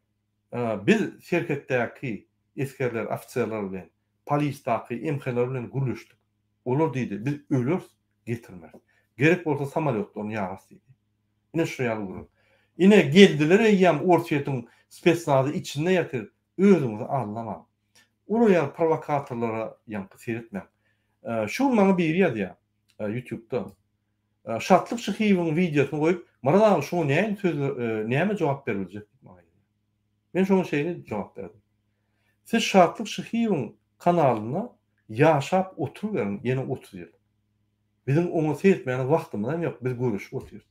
biz şirketdäki eskerler, ofisiýerler bilen, polisdäki emheler bilen gürleşdik. Olar diýdi, biz ölür getirmer. Gerek bolsa samolyotlaryny ýaras diýdi. Ine şu ýaly. Ine geldiler ýam Ortiýetin spesnazy içinde ýatyr. Özüňizi anlamam. Ulu ýa provokatorlara ýanky seyretmem. Şu maňa bir ýa YouTube'da. Şatlyk Şyhybyň videosunu goýup, "Marada şu näme söz, näme jogap berilýär?" Men şoň şeýle jogap berdim. Siz Şatlyk Şyhybyň kanalyna ýaşap oturuverin, ýene 30 ýyl. Bizim onu seyretmeyene wagtymyz yok, biz görüşüp oturuyoruz.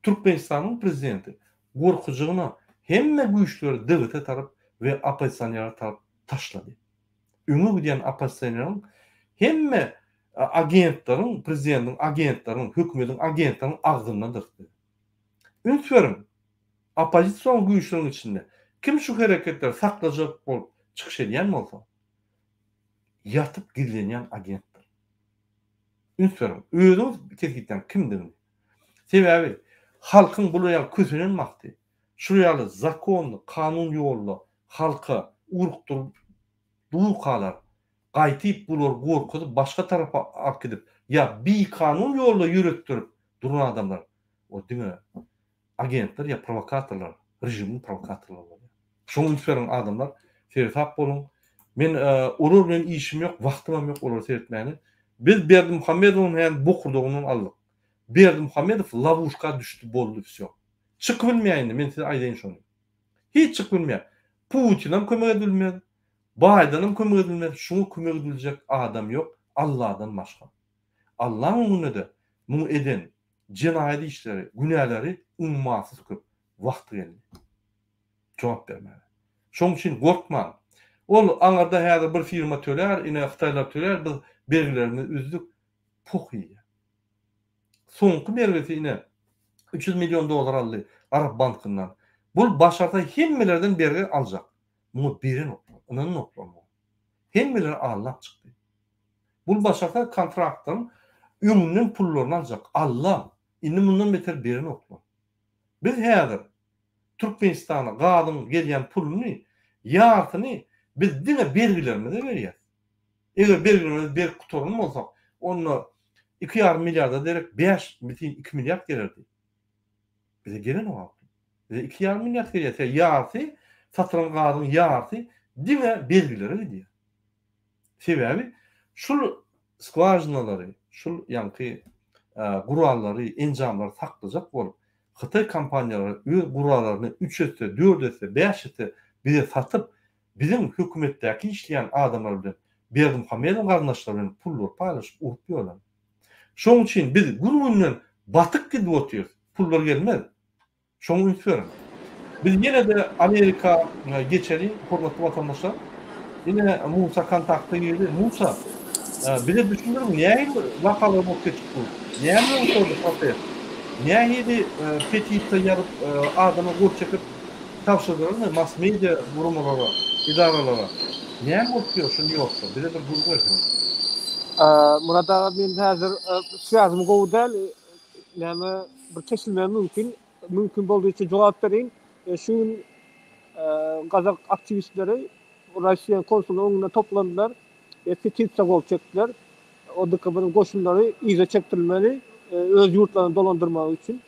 Türkmenistanyň prezidenti gorkujugyna hemme güýçleri döwlete tarap we oppositsionera tarap taşlady. Öňe giden oppositsioneryň hemme agentlaryň, prezidentiň agentlaryň, hökümetiň agentlaryň agzyndan dyrtdy. Ünsürim, oppozisiýon güýçleriniň içinde kim şu hereketler saklajak bolup çykyş edýän bolsa, ýatyp gizlenýän agentler. Ünsürim, özüňiz terkipden kimdir? Sebebi, halkyň bulaýan kösünen makty. Şurýaly zakon, kanun ýolly halka urukturup duýkalar gaýtyp bular gorkudy başga tarafa alyp gidip ýa bir kanun ýolly ýüretdirip duran adamlar. O diňe agentler ýa provokatorlar, rejimiň provokatorlary. Şoň üçin adamlar sertap bolun. Men olur bilen işim ýok, wagtym ýok olar seyretmäni. Biz Berdi Muhammedowyň hem bokurdugyny aldyk. Berdi Muhammedow lavuşka düştü boldy всё. Çık bilmeýän, men size aýdaýyn şonu. Hiç çık bilmeýär. Putin'em kömek edilmedi. Biden'em kömek edilmedi. Şunu kömek edilecek adam yok. Allah'dan başka. Allah'ın önünde bunu eden cinayet işleri, günahları ummatsız köp. Vakti geldi. Cevap vermeli. Şoň üçin gorkma. Ol aňarda häzir bir firma töler, ine Xitaylar töler, biz belgilerini üzdük. Pokyýa. Soňky belgesi ine 300 milyon dolar aldy Arap bankyndan. Bu başarda hemmelerden belge aljak. Bunu birin oklar. Onun oklama. Hemmeler Allah çıktı. Bu başarda kontraktın ümünün pullarını aljak. Allah. Indi bundan beter birin oklar. Biz häzir Türkmenistana gadyn gelýän pulunu, ýartyny biz diňe belgilerini de berýär. Eger belgilerini ber kuturun bolsak, onu 2,5 milyarda derek 5,2 milyar gelerdi. Bize gelen o altı. Bize 2,5 milyar gelýär. Ýarty, satylan gadyn ýarty diňe belgileri diýär. Sebebi şu skvajnalary, şu ýanky gurallary, enjamlary saklajak bolup, Xitay kompaniýalary öz guralaryny 3 ete, 4 ete, 5 ete bize satyp, bizim hökümetdäki işleýän adamlar bilen Berdi Muhammedow garnaşlary bilen pullar paýlaşyp urup ýörler. Şoň üçin biz gurulundan batyk gidip oturýarys. Pullar gelmez. Şoň üçin biz ýene de Amerika geçeri, hormatly vatandaşlar, ýene Musa kontakty geldi. Musa, bize düşünürüm, näme wakaly bolup geçip bu? Näme oldu protest? Nähidi petisiýa ýazyp adama gol çekip tapşyrdylar, mass media gurumlara, idaralara. Näme bolýar şunu ýoksa? Bize bir gurgu etsin. Murada men häzir sözüm gowdal, näme bir kesilmä mümkin boldy üçin jogap berýin. Şu Gazak aktivistleri Russiýa konsullugynyň öňünde toplandylar. Petisiýa gol çekdiler. O DKB'nin goşunları iýe çekdirilmeli. Öz yurtlarını dolandırmak için.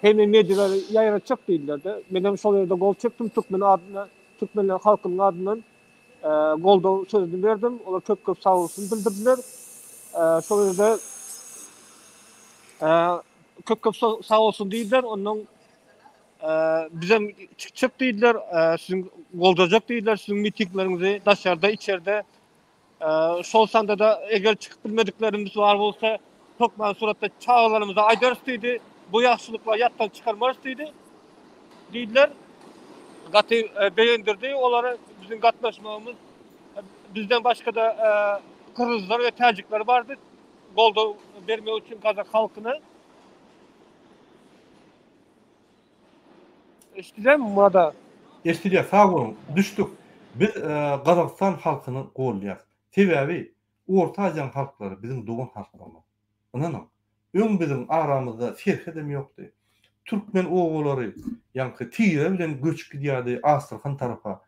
Hem medyaları yayılacak değiller de. Benim şol yerde gol çektim. Türkmenler halkının adından golda sözünü verdim. Onlar çok sağ olsun bildirdiler. Şol yerde çok sağ olsun değiller. Ondan bize çıkacak değiller. Sizin goldacak değiller. Sizin mitinglerinizi dışarıda, içeride. Şol sanda da eğer çıkıp bilmediklerimiz var olsa Tokman suratda çağlarımıza aydarıstıydı. Bu yaxşılıkla yattan çıkarmarıstıydı. Deydiler. Gatı beğendirdi. Onlara bizim gatlaşmamız bizden başka da Kırgızlar ve Tacikler vardı. Golda vermek için Kazak halkını. İşte mi burada? Eşitdiler, sağ olun. Düştük. Biz Kazakistan halkını gollaýar. Sebebi Orta Aziýa halklary bizim dogan halklarymyz. Ananam. Öň bizim aramızda ferk edem ýokdy. Türkmen oğulları, ýanky Tire bilen göç gidýärdi Astrhan tarafa.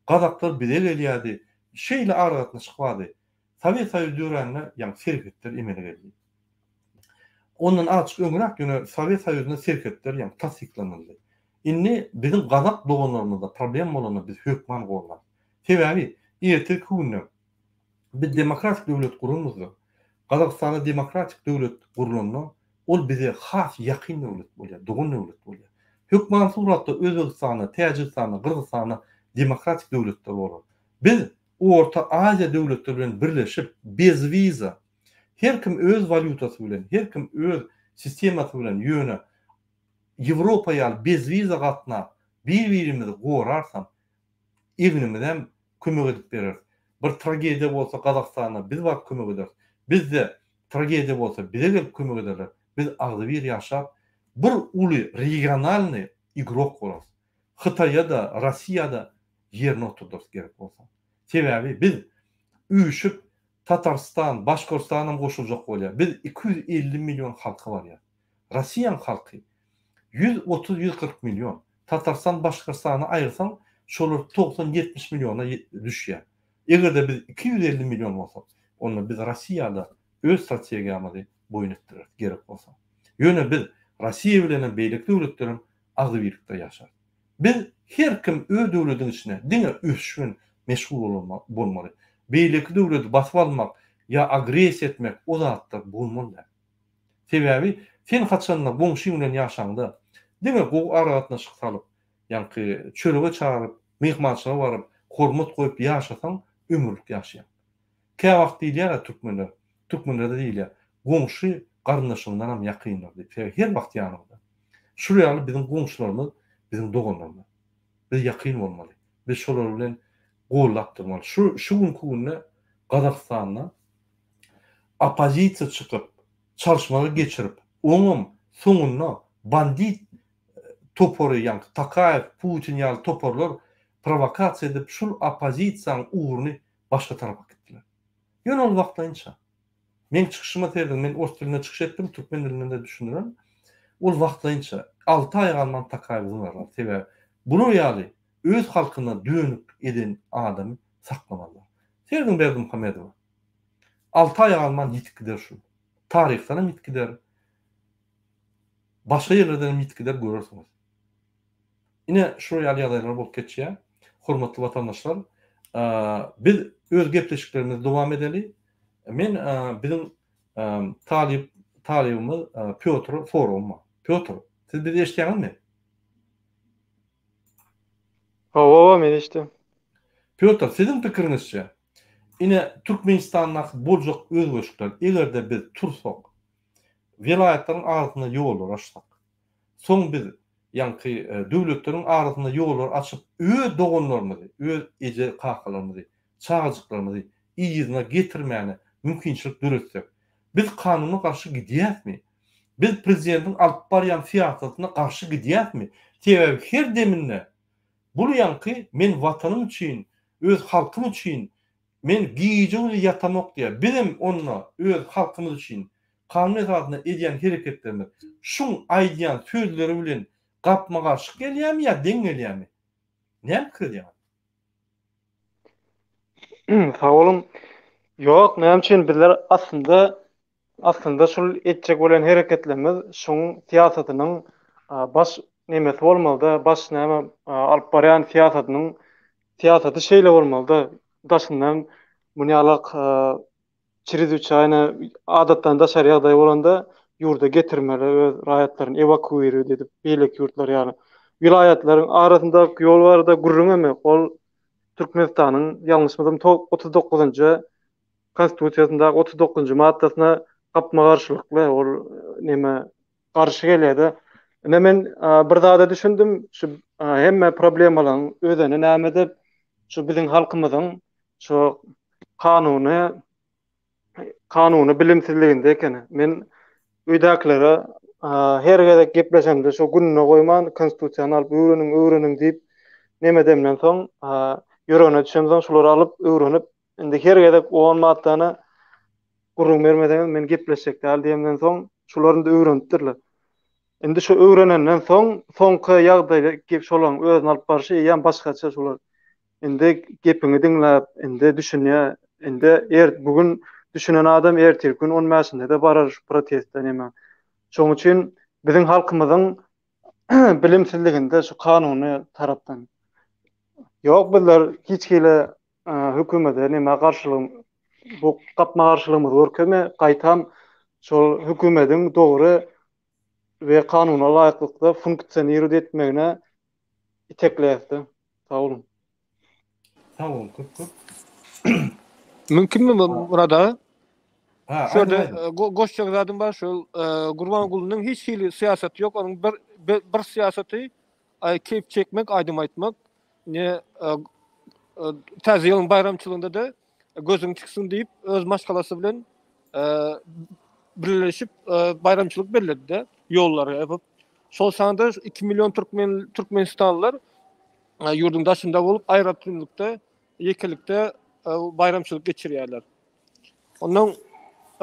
Kazaklar bize gelýärdi. Şeýle aragatna çykmady. Sovet Soýuzy döwründe ýanky serketler emele geldi. Ondan açyk öňürak ýöne Sovet Soýuzyna serketler ýanky tasdiklanyldy. Indi bizim Kazak doganlarymyzda problem bolany biz hökman goýlar. Sebebi ertek günü bir demokratik döwlet gurulmazdy. Gazakstanda demokratik döwlet gurulanda ol bize has ýakyn döwlet bolýar, dogun döwlet bolýar. Hökman suratda Özbekistana, Täjikistana, Kyrgyzstana demokratik döwletler bolar. Biz Orta Aziya döwletleri bilen birleşip bez viza her kim öz valyutasy bilen, her kim öz sistemasy bilen ýöne Ýewropaýa bez viza gatna bir-birimizi gorarsam egnimizden kömek edip berer. Bir tragediýa bolsa Gazakstana biz bak kömek ederiz. Bizde tragediýa bolsa bize gelip kömek ederler. Biz agdy bir ýaşap bir uly regionalny igrok bolarys. Hytaýa da, Rossiýa da ýerine oturdurys gerek bolsa. Sebebi biz üýüşüp Tatarstan, Başgorstanyň goşuljak bolýar. Biz 250 milyon halky bar ýa. Rossiýanyň halky 130-140 milyon. Tatarstan, Başgorstany aýyrsaň şolar 90-70 milyona düşýär. Egerde biz 250 milyon bolsak, onu biz Rossiýada öz strategiýamyzy boýun etdirir gerek bolsa. Ýöne biz Rossiýa bilen beýlik döwletlerim agdy birlikde ýaşar. Biz her kim öz döwletiň içine diňe üsüşün meşgul bolmaly. Beýlik döwleti basyp almak ýa agresiýa etmek o zatlar bolmaly. Sebebi sen haçanla goňşy bilen ýaşaňda diňe gowy aragatnaşyk salyp, ýa-ni çölege çağırıp, mehmançylyga baryp, hormat goýup ýaşasaň ömürlük ýaşaýar. Kä wagt diýilýär türkmenler, türkmenlerde diýilýär, goňşy garyndaşyndan hem ýakyndyr diýip. Her wagt ýanynda. Şu ýaly bizim goňşylarymyz, bizim doganlarymyz. Biz ýakyn bolmaly. Biz şolar bilen gollap durmaly. Şu günkü günde Gazakstanda opozisiýa çykyp, çalışmalar geçirip, oňum soňuna bandit topory ýa-ni Takayev, Putin ýaly toporlar provokasiýa edip şol opozisiýanyň uğruny başga tarafa gitdiler. Ýöne ol wagtlaýynça. Men çykyşyma terdim, men ors diline çykyş etdim, türkmen dilinde de düşünürüm. Ol wagtlaýynça 6 ay galman Takayew var. Sebäbi bunu ýaly öz halkyna dönüp eden adam saklamalar. Terdim Berdimuhamedow. 6 ay galman ýitip gider şu. Tarihden ýitip gider. Başga ýerlerden ýitip gider görürsüňiz. Ine şu ýaly bolup geçýär. Hormatly watandaşlar, biz öz gepleşiklerimizi dowam edeli. Men bizim talibimiz Piotr Forum. Piotr, siz bizi eşitýäňizmi? Hawa men işte. Piotr, sizin pikiriňizçe ine Türkmenistanyň boljak özgöçler egerde biz tursak, vilayatleriň arasyna ýollar açsak, soň biz ýa-ni döwletleriň arasyna ýollar açyp öz doganlarymyzy, öz eje kakalarymyzy, çağıjyklarymyzy ýygyna getirmäne mümkinçilik döretsek, biz kanuny karşı gidýäsmi? Biz prezidentiň alyp barýan siýasatyna karşı gidýäsmi? Sebäbi her deminde bu ýa-ni men watanym üçin, öz halkym üçin men giýjegini ýatamak diýär. Bizim onunla öz halkymyz üçin kanun esasyna edýän hereketlerimiz şuň aýdýan sözleri bilen gapma garşy gelýärmi ýa deň gelýärmi? Näme kirýär? Sağ olun. Yok, näme bizler aslında şol etjek bolan hereketlerimiz şoň siýasatynyň baş nemesi bolmaly, baş näme alyp barýan siýasaty şeýle bolmaly. Daşyndan munýalyk çiriziçäne adatdan da şer ýagdaý bolanda ýurda getirmeli, öz raýatlaryny evakuýer edip beýlek ýurtlar ýaly vilayatlaryň arasyndaky ýollarda gurrunamy. Ol Türkmenistanyň ýalňyşmysam 39-njy konstitusiýasyndaky 39-njy maddasyna gapma garşylykly ol neme garşy gelýärdi. Men bir zada düşündim, şu hemme problemalaryň özüne näme dep şu biziň halkymyzyň şu kanuny bilimsizliginde ekeni. Men öýdäklere her gezek gepleşende şu gününe goýman konstitusiýany alyp öwrenin diýip neme demden soň ýörene düşenden şolary alyp öwrenip indi her gezek 10 maddany gurrun bermeden men gepleşek däl diýenden soň şolaryny da öwrenipdirler. Indi şu öwrenenden soň soňky ýagdaýda gep şolaryň özüni alyp barşy ýa başgaça şolar. Indi gepini diňläp, indi düşünýär, indi bugün düşünen adam ertesi gün 10 mäşinde de barar protest neme. Şoň üçin biziň halkymyzyň bilimsizliginde şu kanuny tarapdan Yok bizler hiç kile hükümete neme karşılığım bu kapma karşılığımız görkeme kaytam şol hükümetin doğru ve kanuna layıklıkda funksionir etmegine itekleýärdi. Sağ olun. Sağ olun, köp. Mümkün mü burada? Ha, Şöyle aydın. goşçak zadım var şu Gurbangulynyň hiç hili siyaseti yok. Onun bir siyaseti keyif çekmek, aydym aytmak. Ne täze ýylyň bayramçylygynda da gözüň çıksın diýip öz maşgalasy bilen birleşip bayramçylyk belirledi de ýollary yapıp. Şol sanda 2 milyon Türkmenistanlılar ýurdun daşynda bolup aýratymlykda, ýekelikde bayramçylyk geçirýärler. Ondan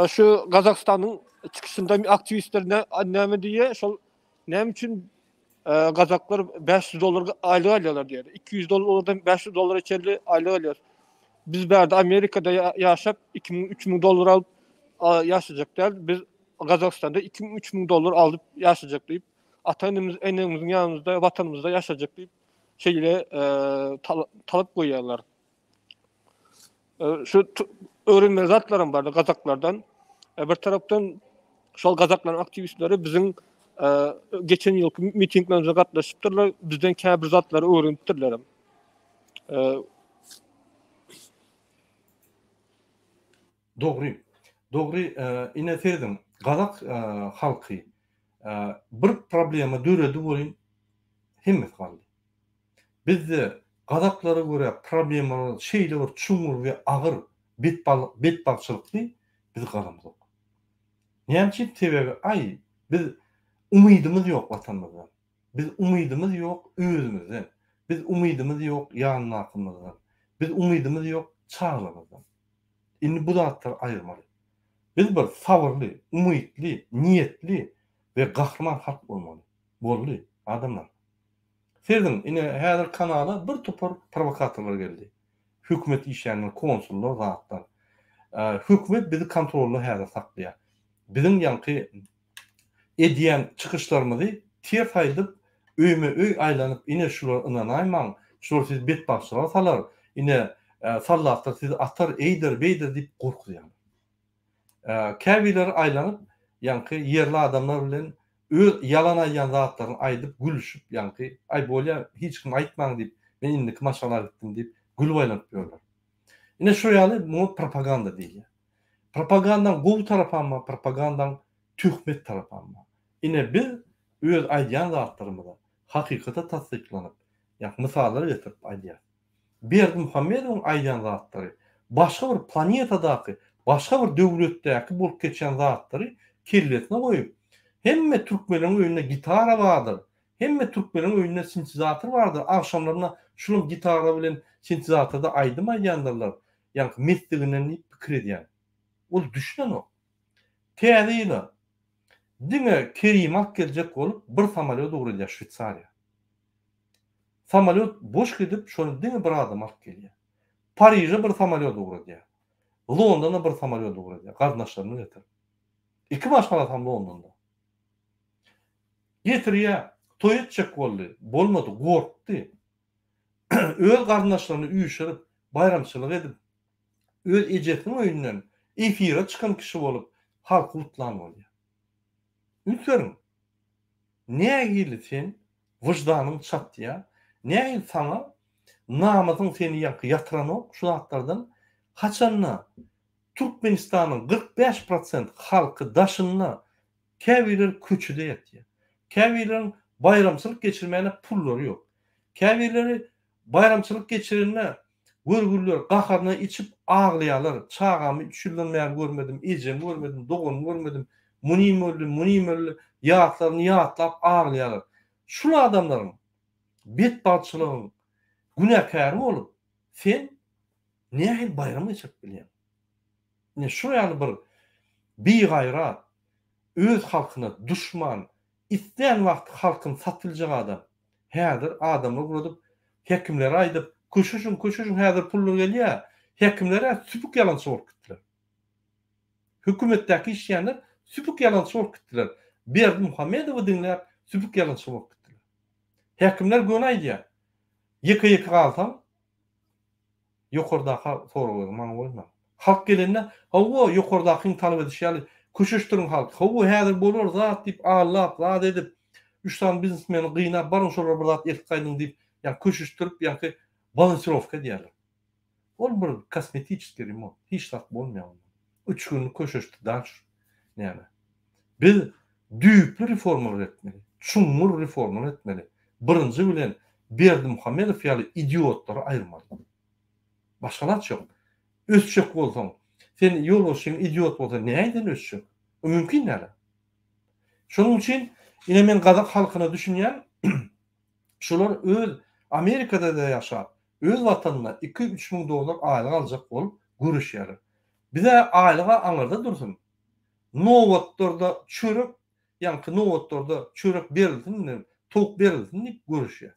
şu Kazakstan'ın çıkışında aktivistlerine anneme diye şol nem için Kazaklar $500 aylık alıyorlar diyor. $200'dan $500 içerli aylık alıyor. Biz berde Amerika'da yaşap $2,000-3,000 alıp yaşayacaklar. Biz Kazakistan'da $2,000-3,000 alıp yaşayacak deyip atanımız ennemizin yanımızda vatanımızda yaşayacak deyip şeyle talep koyuyorlar. Şu öğrenme zatlarım vardı Kazaklardan. Bir taraftan şol Kazakların aktivistleri bizim geçen yılki mitinglerimize katlaşıptırlar. Bizden käbir zatları öğrenipdirler. Dogry, ine ferdim. Kazak halky bir problema döredi bolyn hemmet kaldy. Bizde Kazaklara göre problemalar şeýle bir çuňur we agyr betbalçylykly biz galamyz yok. Näçe sebäbi biz umydymyz ýok watanymyzdan. Biz umydymyz ýok özümizden. Biz umydymyz ýok ýanlakymyzdan. Biz umydymyz ýok çağlarymyzdan. Indi bu zatlar aýyrmaly. Biz bir sabırly, umytly, niýetli we gahryman halk bolmaly. Boldy adamlar. Serdim, ine häzir kanala bir topar provokatorlar geldi. Hökümet işlerinin konsullar zatlar. Hökümet bizi kontrolly häzir saklaýar. Bizim ýanky ediyen çıkışlarımızı ters aydyp öýme-öý aýlanyp ine şular ynanaýmaň, şular siz betbaşçylar salar, ine sallatlar siz atar eýdir, beýdir diýip gorkudýar. Käbiler aýlanyp ýanky yerli adamlar bilen öz yalan aýan zatlaryny aýdyp gülüşüp ýanky ay bolýa hiç kim aýtmaň diýip men indiki maşgalar etdim diýip gülüp aýlanyp ýörler. Ine şu ýaly bu propaganda diýilýär. Propagandaň gowy tarapama, propagandaň töhmet tarapama. Ine biz öz aýdýan zatlarymyza hakykata tasdiklanyp, ýa mysallar getirip aýdýar. Berdimuhammedowyň aýdýan zatlary başga bir planetadaky, başga bir döwletdäki bolup geçen zatlary kellesine goýup, hemme türkmeniň öýünde gitara bardyr, hemme türkmeniň öýünde sintezator bardyr. Akşamlaryna şunuň gitara bilen sintezatorda aýdym aýdýandylar. Ýa mesdiginden pikir edýär. Ol düşünen o. Täzeyle diňe Kerim ak geljek bolup bir samolyot ugrulýar Şwitsariýa. Samolyot boş gidip şonu diňe bir adam alyp gelýär. Paryja bir samolyot ugrulýar. Londona bir samolyot ugrulýar. Garnaşlaryny getirip. Iki başgalar tam Londonda. Getirýär, toý etjek boldy. Bolmady, gorkdy. Öz garnaşlaryny üýşirip, bayramçylyk edip, öz ejetiniň öýünden efire çıkan kişi bolup halk utlan bolýar. Ülkerim, nägili sen wyjdanyň çatýa, nägili sana namasyň seni ýatyran ok, şu zatlardan haçanna Türkmenistanyň 45% halky daşynna käbiler köçüde ýatýar. Käbilerin bayramçylyk geçirmäne pullary ýok. Käbileri bayramçylyk geçirenler görgüller gaharna içip ağlayalar. Çağamı 3 ýyldan bäri görmedim, ejem görmedim, dogun görmedim. Munim öldü, ýatlaryny ýatlap ağlayalar. Şu adamlaryň betbalçylygyň günäkary bolup, sen nähil bayram geçip bilýän? Ne şu ýaly bir beýgaýrat, öz halkyna düşman, isleýän wagt halkyny satyljak adam. Häzir adamlar gurup, hekimler aýdyp, köşüşün häzir pullar gelýär. Hekimlere süpük yalançy bolup gitdiler. Hökümetdäki işleýänler süpük yalançy bolup gitdiler. Berdimuhammedowy diňläp süpük yalançy bolup gitdiler. Hekimler göň aýdýar. Yeke kalsam ýokardaky soragy maňa bolma. Halk gelende hawa ýokardakyň talap edişýäli köşüşdürün halk. Hawa häzir bolar zat diýip Allah zat edip 3 tane biznesmeni gynap barın şolar bir zat eltip gaýdyn diýip ýa köşüşdürip ýa-ki balansировка diýerler. Ol bir kosmetiçiski remont. Hiç zat bolmaýar. 3 gün köşüşdi daş. Näme? Biz düýpli reformalar etmeli. Çuňur reformalar etmeli. Birinji bilen Berdimuhammedow ýaly idiotlary aýyrmaly. Başgalar ýok. Ösçek bolsaň, sen ýol bolsaň idiot bolsaň näden ösçek? Mümkin näle? Şonuň üçin ine men gazak halkyna düşünýän şolar öz Amerikada da ýaşap, öz watanyna 2-3 müň dolar aýlyk aljak bolup görüşýär. Bize aýlyga aňyrda dursun. Nowatlarda çörek, ýa-ni Nowatlarda çörek berilsin, tok berilsin diýip görüşýär.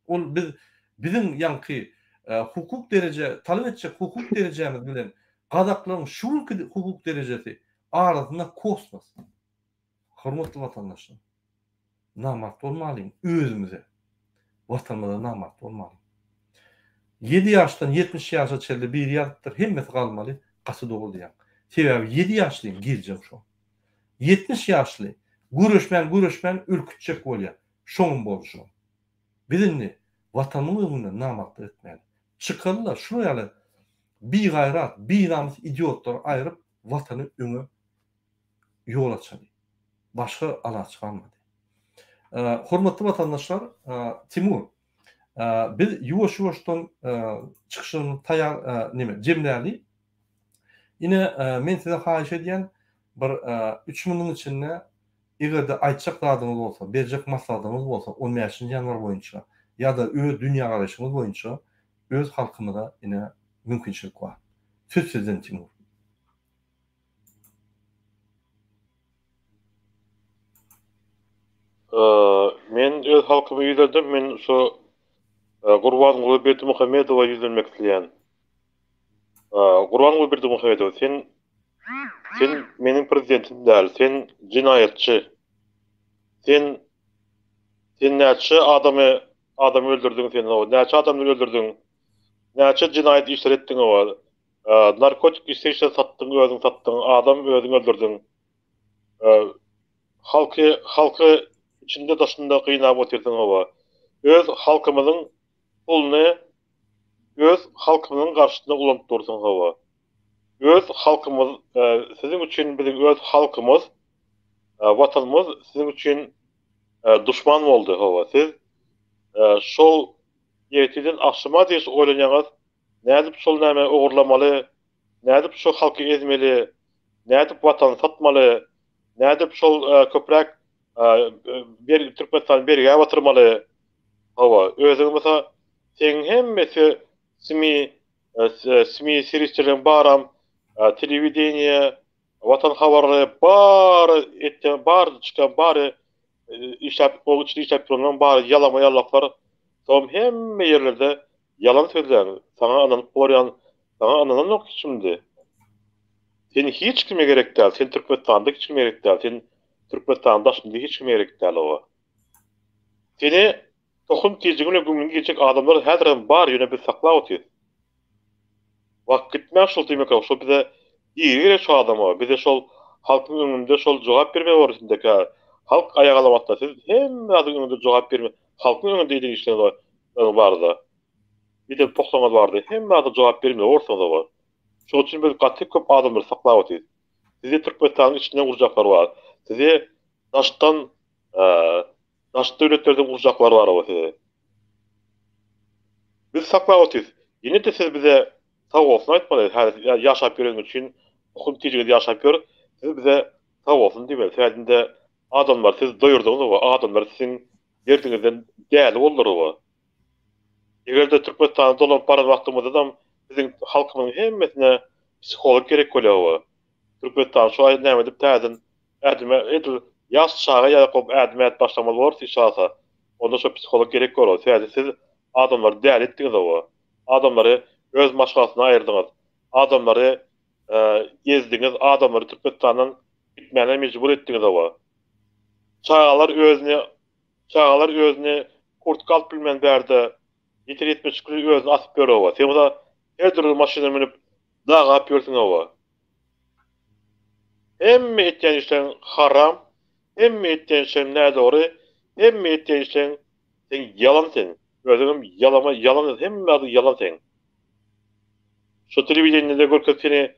Ol bizim ýa-ni hukuk derece talep edecek hukuk derecemiz bilen gazaklaryň şu hukuk derecesi arasynda kosmos. Hormatly watandaşlar. Namart bolmaly özümize. Watanymyza namart bolmaly. 7 ýaşdan 70 ýaşa çeldi bir ýatdyr hemmesi galmaly gasy dogulýar. Sebäbi 7 ýaşlyň giljek şo. 70 ýaşly görüşmän ürkütjek bolýar. Şoň bolşy. Bilinni watanymyzyň namart etmeli. Çıkarlar şunu yani bir gayrat, bir namus idiotlar ayrıp vatanı öňe yol açaly. Başka ala çıkarmadı. Hormatly vatandaşlar, Timur, biz ýuwaş-ýuwaşdan çıkışyny taýar jemläli. Ine men size haýyş edýän bir 3 müniň içinde egerde aýtjak zadyňyz bolsa, berjek maslahatyňyz bolsa, 15 ýanwar boýunça ýa-da öz dünýä garaşyňyz boýunça öz halkymyza ine mümkinçilik var. Söz sizden Timur. Men öz halkymy ýüzlendim. Men şu Gurban Berdimuhammedowa ýüzlenmek isleýän. Gurban Berdimuhammedow, sen meniň prezidentim däl, sen jinayetçi. Sen näçe adam öldürdüň sen, näçe adamly öldürdüň? Näçe jinayet işler etdiň o? Narkotik işler satdyň, özüň satdyň, adam özüň öldürdüň. Halky içinde daşynda gynap oturdyň o. Öz halkymyzyň puluny öz halkymyzyň garşysynda ulantyp durdyň o. Öz halkymyz siziň üçin biziň öz halkymyz, watanymyz siziň üçin düşman boldy o. Siz şol ýetiden aşyma diýip oýlanýaňyz, nädip şol näme ogurlamaly, nädip şol halky ezmeli, nädip watan satmaly, nädip şol köprek bir Türkmenistan berige batyrmaly. Hawa özüň mesela sen hemmesi simi servislerin baram, televideniýe, watan habarly bar çykan bary işläp duran bary ýalama-ýallaklar tom hemme ýerlerde yalan sözler. Sana ananyp bolýan, sana ananok şimdi. Sen hiç kime gerek däl, sen Türkmenistanda hiç kime gerek däl, sen Türkmenistanda şimdi hiç kime gerek däl o. Seni tohum tejigine gümrüň geçek adamlar häzir bar ýöne bir saklap otyr. Wagt gitmän şol demek o, şol bize ýere şu adama, bize şol halkyň öňünde şol jogap berme barysynda halk ayagalamaqda siz hemme adyň öňünde jogap berme. Halkyň öňünde diýdiň işler barda. Bir de poxlaňyz bardy. Hemme ady jogap berme ortada bar. Şol üçin biz gaty köp adamlar saklap otyr. Sizi Türkmenistanyň içinde urjaklar bar. Sizi daşdan daş döwletlerden urjaklar bar o sizi. Biz saklap otyr. Ýene de siz bize sag bolsun aýtmaly. Ýaşap ýören üçin okum tejigide ýaşap ýör. Siz bize sag bolsun diýmeli. Täzinde adamlar siz doýurdyňyz o, adamlar siziň ýerdiňizden däli bollar o. Egerde Türkmenistanda dolan paran wagtymyzda da biziň halkymyň hemmesine psikolog gerek bolýar o. Türkmenistan şu aýda näme dip täzen ädime edil ýaş çaga ýalyp ädime başlamaly bolsa şahsa. Onda şu psikolog gerek bolýar. Täze siz adamlar däl etdiňiz o. Adamlary öz maşgalyna aýyrdyňyz. Adamlary gezdiňiz, adamlary Türkmenistandan gitmäne mejbur etdiňiz o. Çağalar özüni kurtkalt bilmän bärde 70 kilo özünü atıp berýär owa. Sen bu her türlü maşyna minip dağa apýarsyň owa. Hemme etýän işleň haram, hemme etýän işleň nädori, hemme etýän işleň sen yalan sen. Özüňem yalan hemme ady yalan sen. Şu telewizionyada görkezip seni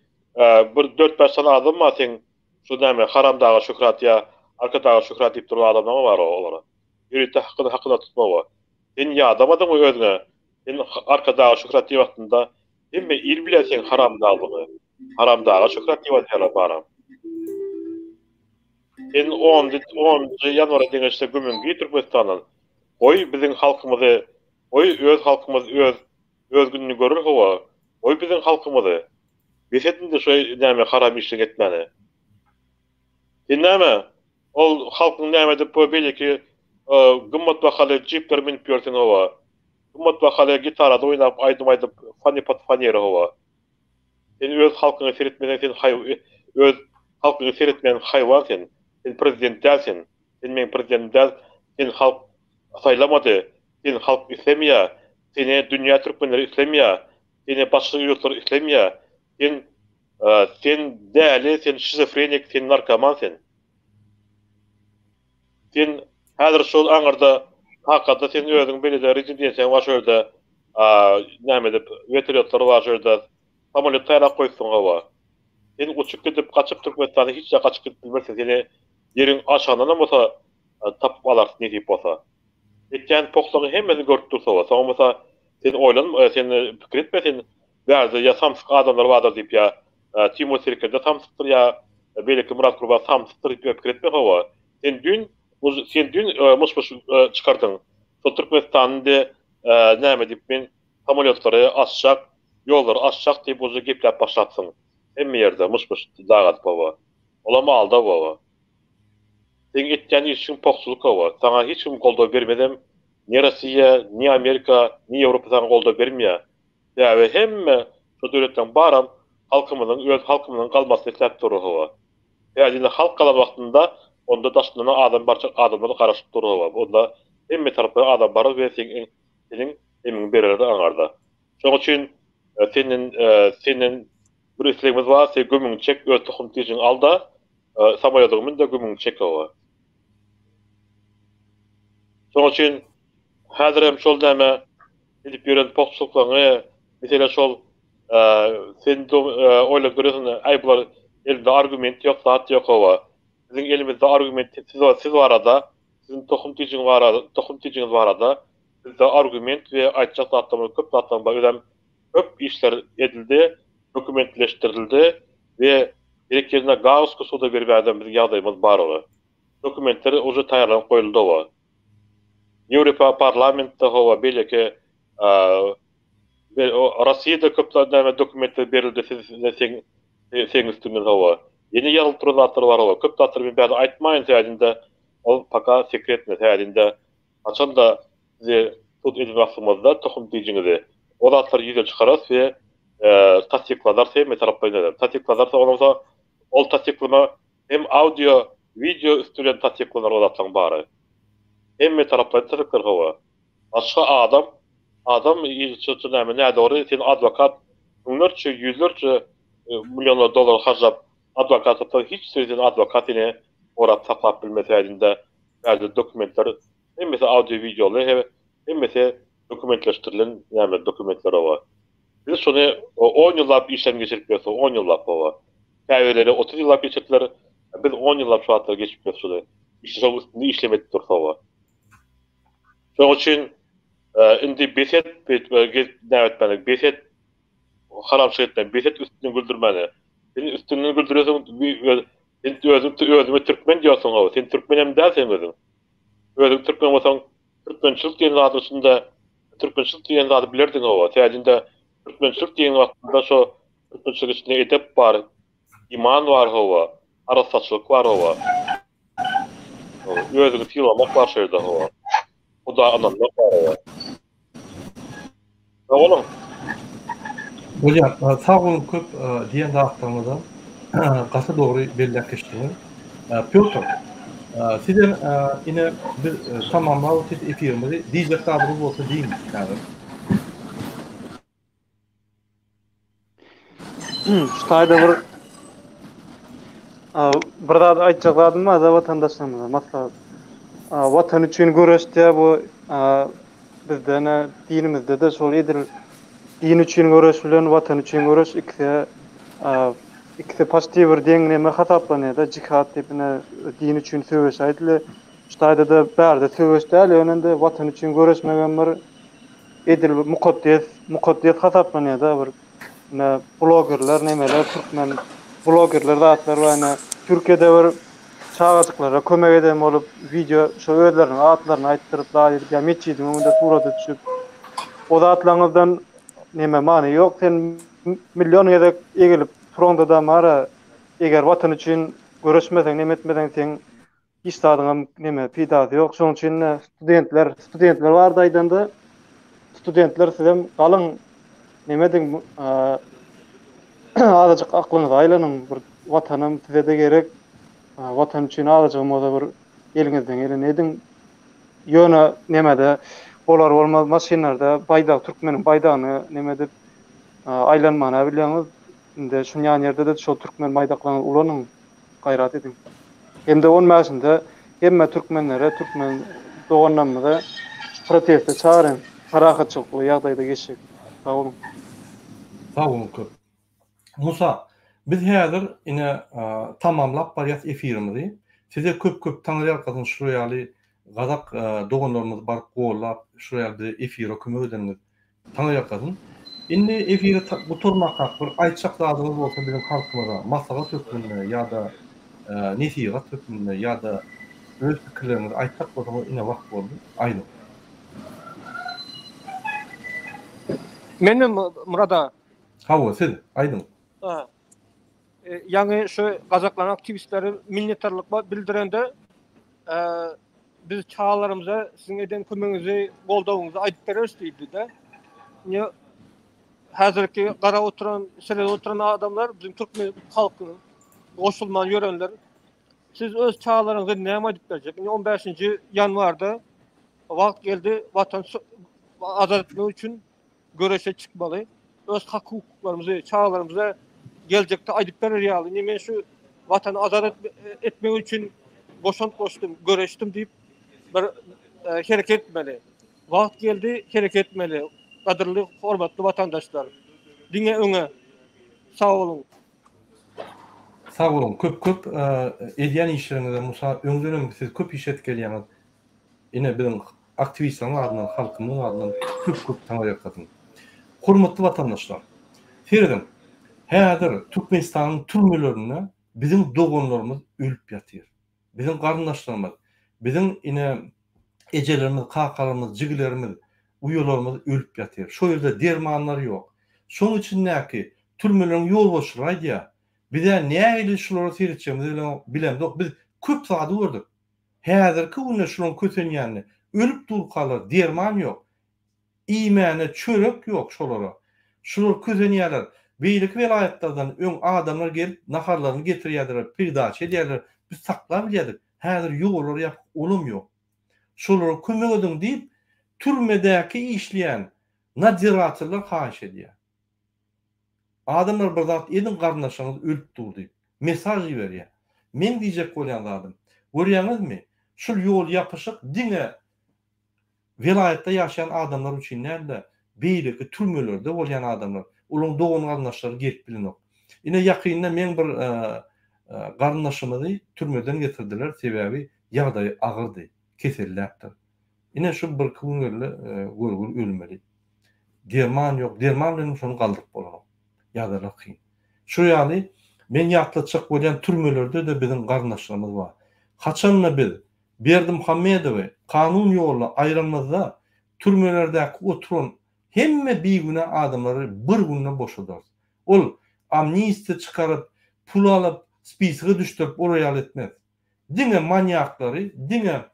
bir 4-5 sana adam ma sen şu näme haram dağa şükrat ya arka dağa şükrat diýip duran adamlar bar olara. Ýürüte hakyna tutmawa. Sen ya adamadyň özüňe. Sen arka dağa şükrat diýip wagtynda hemme il bilen haram dağı. Haram dağa şükrat diýip atýarlar baram. Sen 10 ýanwara deňeşde gömüňi Türkmenistanyň oy biziň halkymyzy, oy öz halkymyz öz gününi görür howa. Oy biziň halkymyzy besetinde şoý näme haram işlik etmeli. Sen näme? Ol halkyň näme diýip belki gymmat bahaly jipler minip ýörseň howa. Gymmat bahaly gitarada oýnap aýdym fanyer howa. Sen öz halkyňy seretmeden sen öz halkyňy seretmeden haýwan sen. Sen prezident dälsin. Sen men prezident däl. Sen halk saýlamady. Sen halk islemýär. Seni dünýä türkmenleri islemýär. Seni başga ýurtlar islemýär. Sen däli, sen şizofrenik, sen narkoman sen. Sen häzir şol aňyrda hakykatda sen özüň belede rezidensiýaň başarda näme dip vertolyotlar başarda samolyot taýrak goýsaň hawa. Sen uçup gidip kaçıp Türkmenistan'a hiç de kaçıp gidip bilmezsen seni yerin aşağına bolsa tapıp alarsın ne deyip bolsa. Etken poklagy hemmesi görüp dursa bolsa, olmasa sen oylan, sen pikir etme sen bäzi ya samsyk adamlar bardyr diýip ya Timur Serkerde samsykdyr ya belki Murat Kurban samsykdyr diýip pikir etme hawa. Sen dün muş çıkardyň. Şol Türkmenistanyň näme diýip men samolyotları açjak, ýolları açjak diýip ozu gepläp başlatsyň. Hemme ýerde muş dagat baba. Olama alda baba. Sen etken işin poksuluk baba. Sana hiç kim golda bermedem. Ni Russiya, ni Amerika, ni Ýewropa sana golda bermeýär. Ýa-da hemme şu döwletden baram halkymyzyň öz halkymyzyň galmasyny isläp durýar baba. Ýa-da halk galan wagtynda onda daşlanan adam barça adamlar garaşyp durýar baba. Onda hemme tarapda adam bar we senin emin bererdi aňarda. Şoň üçin senin bir islegimiz var, sen gömüňi çek, öz tohum tijin alda, samoýatyň da gömüňi çek owa. Şoň üçin häzir hem şol näme edip ýören poksuklaryny, mesela şol sen oýlap görýärsiň, aý bular elinde argument ýok, zat ýok owa. Biziň elimizde argument siz barada, sizin tohum tijiniz barada, bizde argument we aýtjak zatlar köp zatlar bar. Köp işler edildi. Dokumentleştirildi ve gerek yerine gaz kusuda bir adam bir ýagdaýymyz bar ola. Dokumentler oje taýarlanıp goýuldy owa. Ýewropa parlamentde howa belki Russiýada köplerden dokumentler berildi sen üstünden howa. Yeni ýalypdyrylatlar bar owa. Köp zatlar men bäzi aýtmaýyn täzinde ol paka sekretne täzinde açanda size tut edilmekmizde tohum tijinizi. O zatlar ýüze çykaras we tasdikladar sevme tarapdan eder. Tasdikladar olmasa ol tasdiklama hem audio, video üstünden tasdiklanar olatsan bari. Hemme tarapdan tasdiklar hawa. Başga adam ýyçyny näme sen advokat yüzlerce milyonlar dolar harjap advokatda hiç sözün advokatyny orap saklap bilmesärinde bäzi dokumentler hemmesi audio videolar hemmesi dokumentleşdirilen näme dokumentler hawa. Biz şonu 10 ýyllap işlem geçirip ýörse 10 ýyllap baba. Täzeleri 30 ýyllap geçirdiler. Biz 10 ýyllap şu atlar geçip ýörse. İşte şol üstünde işlemek dursa baba. Şoň üçin indi beset näwetmelik beset haram şeýetden beset üstüne güldürmeli. Sen üstüne güldürýärsiň sen özüňi türkmen diýersiň baba. Sen türkmenem dälsen özüň. Özüň türkmen bolsaň türkmençilik diýen zadysynda türkmençilik diýen zady bilerdiň baba. Täzinde Türkmençilik diýen wagtda şo Türkmençilik içinde edep bar, iman bar howa, arasatçylyk bar howa. Özüňi tiýlamak bar şeýde howa. Bu da anlamak bar howa. Oğlum. Hocam, sağ olun köp diýen dagtymyzdan gasy dogry belläp geçdiňiz. Piotr, sizden ine bir tamamlaw efirimizi diýjek tabyry bolsa diýin. Ştaýda bir zat aýtjagladym da vatandaşlarymyza maslahat. Watan üçin göreşde bu bizden dinimizde de şol edil. Din üçin göreş bilen watan üçin göreş ikisi pozitiv bir deňleme hataplanýar da jihad diýipne din üçin söwüş aýdyly. Ştaýda da bärde söwüş däl, ýönünde watan üçin göreşmegen bir edil mukaddes hataplanýar da bir blogerler nemeler türkmen blogerler zatlar we Türkiýede bir çağatyklara kömek eden bolup video şu özleriniň atlaryny aýtdyryp daýyr meçidin öňünde surata düşüp o zatlaryňdan neme many ýok, sen milyon ýerek egilip turonda da mara eger watan üçin göreşmeseň neme etmeden sen hiç tadyňam neme pidaty ýok. Şoň üçin studentler bar daýdanda studentler sizem galyň nemediň azajyk aklyňyza aýlanyň bir watanam size de gerek. Watan üçin alajagym oda bir eliňizden gelen ediň. Ýöne nemede olar bolmaz maşinlarda baýda türkmeniň baýdagyny neme dip aýlanmana bilýäňiz. Inde şu ýerde de şol türkmen baýdaklaryny ulanyň gaýrat ediň. Hemde on mäşinde hemme türkmenlere türkmen doganlarymyza proteste çağıryn. Harahatçylyk ýagdaýda geçek. Sağ olun. Sağ olun köp. Musa, biz häzir ine tamamlap barýas efirimizi. Size köp taňry arkadan şurýaly gazak doganlarymyz bar gollap şurýaly bir efire kömek edenler taňry arkadan. Indi efire buturmak hakdyr. Aýtjak zadyňyz bolsa bizim halkymyza maslahat hökmünde ýa-da nesihat hökmünde ýa-da öz pikirlerinizi aýtjak bolsa ine wagt boldy. Aýdyň. Menem Murada. Hawa siz aýdyň. Yani şu Kazaklan aktivistleri minnettarlyk bildirende biz çağlarımıza sizin eden kömeğinizi, goldawyňyzy aýdyp bereriz diýdi de. Ne hazırki gara oturan, serede oturan adamlar bizim Türkmen halkynyň goşulman ýörenler. Siz öz çağlarınıza näme aýdyp berjek? 15 ýanwarda wagt geldi watan azatlyk üçin göreşe çıkmaly. Öz hak hukuklarımızı, çağlarımıza gelecekte aýdyp berer ýaly. Men şu watany azat etmek üçin boşantyp göreşdim diýip bir hereket etmeli. Wagt geldi, hereket etmeli. Gadyrly, hormatly watandaşlar. Diňe öňe. Sağ olun. Sağ olun. Köp edýän işleriňizde Musa öňden siz köp iş etgelýäňiz. Ine biziň aktivistleriň adyndan, halkymyň adyndan köp taňry ýakatyn. Hormatly watandaşlar. Ferdim, häzir Türkmenistanyň türmelerinde bizim doganlarymyz ölüp ýatyr. Bizim garyndaşlarymyz, bizim ine ejelerimiz, kakalarymyz, jigilerimiz, uýalarymyz ölüp ýatyr. Şo ýerde dermanlar ýok. Şoň üçin näki türmeleriň ýol boşlaýdy ýa. Bize näme şolary seretjegimizi bilemdik. Biz köp sady gördük. Häzirki güne şolary kösenýänni ölüp durup galar, derman ýok. İmene çörek yok şolara. Şolar közenýärler. Beýlik welaýatlardan öň adamlar gelip naharlaryny getirýärler, pirdaç edýärler. Biz saklap bilýärdik. Häzir ýollar ýap, olum ýok. Şolara kömek edin diýip türmedäki işleýän nadiratorlar haýyş edýär. Adamlar bir zat edin garnaşyňyz ölüp durdy diýip mesaj berýär. Men diýjek bolýan adam. Görýäňizmi? Şu ýol ýapyşyk diňe Vilayetde yaşayan adamlar üçin näde? Beýleki türmelerde bolýan adamlar. Olaryň dogan garnaşlary gelip bilinok. Ine ýakynda men bir garnaşymyzy türmeden getirdiler. Sebäbi ýagdaý agyrdy, keselläpdir. Ine şu bir güňürli görgül ölmeli. Derman ýok, derman bilen şonu galdyryp bolar. Ýagdaýlar kyn. Şu ýaly men ýatlaçak bolýan türmelerde de biziň garnaşlarymyz bar. Haçanla biz Berdi Muhammedowy kanun ýoluna aýranmazda türmelerdäki oturan hemme biýgüne adamlary bir günden boşadar. Ol amnistiýa çykaryp, pul alyp, spisiga düşürip oraya etmez. Diňe manyaklary, diňe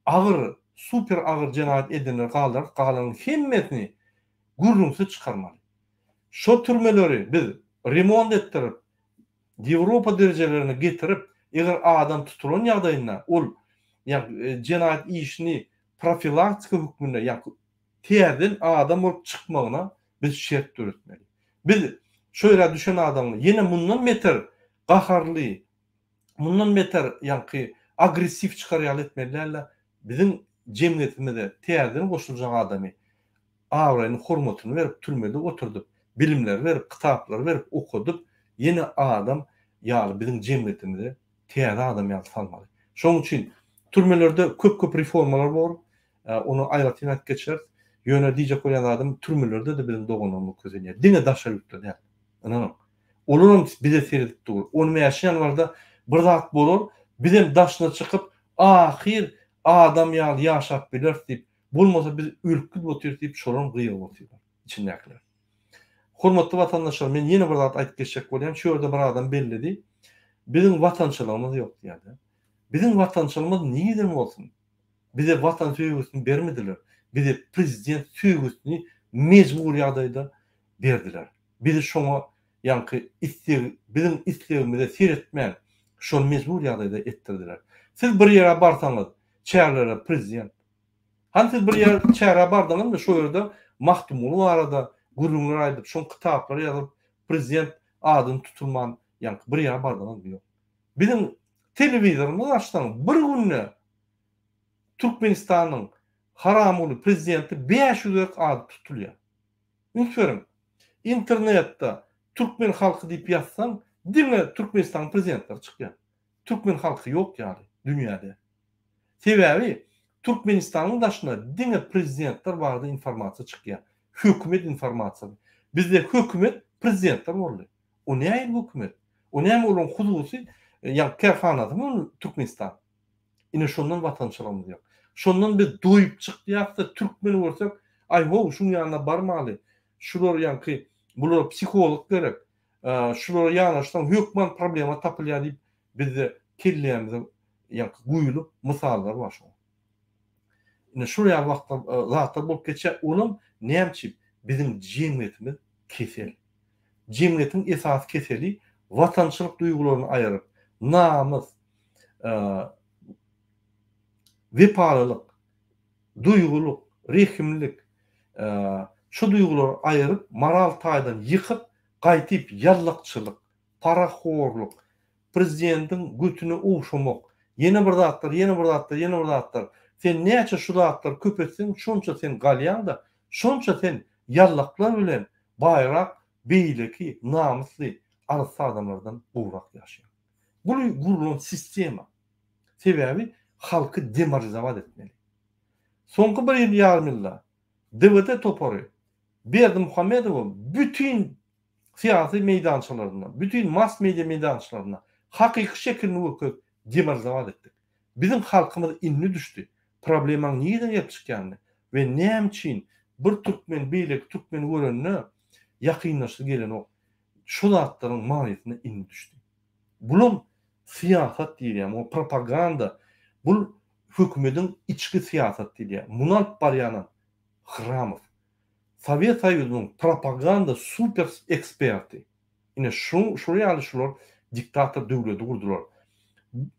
agyr, super agyr jenaýat edenler galan hemmesini gurrunsa çykarmaly. Şo türmeleri biz remont etdirip, Ýewropa derejelerine getirip, eger adam tutulan ýagdaýynda ol jenaýat işini profilaktika hükmünde ýa-da täzeden adam bolup çykmagyna biz şert öretmeli. Biz şöyle düşen adamı yine bundan beter gaharlı, bundan beter yankı agresif çıkarıyal etmelilerle bizim cemiyetimizde teğerdini koşulacak adamı avrayını hormatını verip türmede oturdup bilimler verip kitaplar verip okudup yine adam yani bizim cemiyetimizde teğerde adam yani salmalı. Şonun için türmelerde köp reformalar var. Onu ayrıca geçer. Yöne diyecek olan adam türmelerde de bizim doğanımı közeniyor. Dine daşalıkta yani. Anladın? Onun bize seyredip durur. Onu yaşayan var da bir zat bolur. Bizim daşına çıkıp ahir adam yani yaşap bilir deyip bulmasa biz ülkü oturup deyip şolun gıyıl oturuyorlar. İçindekiler. Hormatly vatandaşlar, men yine bir zat aytıp geçecek bolayım. Şu orada bir adam belledi. Bizim vatançılığımız yok yani. Bizim vatançılığımız niye olsun? Bize vatan söýgüsini bermediler. Bize prezident söýgüsini mecbur ýagdaýda berdiler. Bizi şoňa ýanky bizim islegimize seyretmän şonu mecbur ýagdaýda etdirdiler. Siz bir ýere barsaňyz, çäherlere prezident. Han siz bir ýere çähere bardaňyzmy şo ýerde mahtumly arada gurulmalar aýdyp, şoň kitaplara ýazyp prezident adyny tutulman ýanky bir ýere bardaňyz ýok. Bizim telewizorymyz açsaň bir günne Türkmenistanyň haramly prezidenti 500 ad tutulýar. Ünsürüm. İnternetde Türkmen halkı diýip ýazsaň, diňe Türkmenistan prezidentleri çykýar. Türkmen halkı ýok ýaly dünýäde. Sebebi Türkmenistanyň daşyna diňe prezidentler barada informasiýa çykýar. Hökümet informasiýasy. Bizde hökümet prezidentler boldy. O näme hökümet? O näme olan huzusy ýa kerhanadymy Türkmenistan. Ine şondan vatançylygymyz ýok. Şondan biz doýup çykdyýakda türkmeni görsek, ay ho, şuň ýanyna barmaly. Şular ýanky bular psikolog gerek. Şular ýanaşdan hökmen problema tapylýar diýip bizde kelleýämiz ýanky guýulyp mysallar bar şo. Ine şu ýa wagtda zatlar bolup geçe, onuň näçip bizim jemgyýetimiz kesel. Jemgyýetiň esas keseli vatançylyk duýgularyny aýaryp, namys, vepalylyk, duýguluk, rehimlik, şu duýgulary aýaryp, moral taýdan ýykyp, gaýtyp ýallakçylyk, paraxorluk, prezidentiň götüne uşamak, ýene bir zatlar, sen näçe şu zatlar köp etsen, şonça sen galýanda, şonça sen ýallaklar bilen baýrak, beýleki, namysly, arsa adamlardan gowrak ýaşaýar. Bu gurulan sistema. Sebebi halkı demoralizowat etmeli. Soňky bir ýyl ýarym ýylda DWT topary Berdimuhammedow bütün siyasi meydançylaryna, bütün mass media meydançylaryna hakyky şekilde öküp demoralizowat etdik. Bizim halkymyz inni düşdi. Problemaň niýeden gelip çykýany we näme üçin bir türkmen beýlek türkmen görenine ýakynlaşy gelen o şu zatlaryň maňysyna inni düşdi. Bulun siyasat diýýär, o propaganda, bu hökümetiň içki siyasat diýär. Munal barýany Hramow, Sovet Soýuzynyň propaganda super eksperti. Ine şuraya şular diktator döwleti gurdular.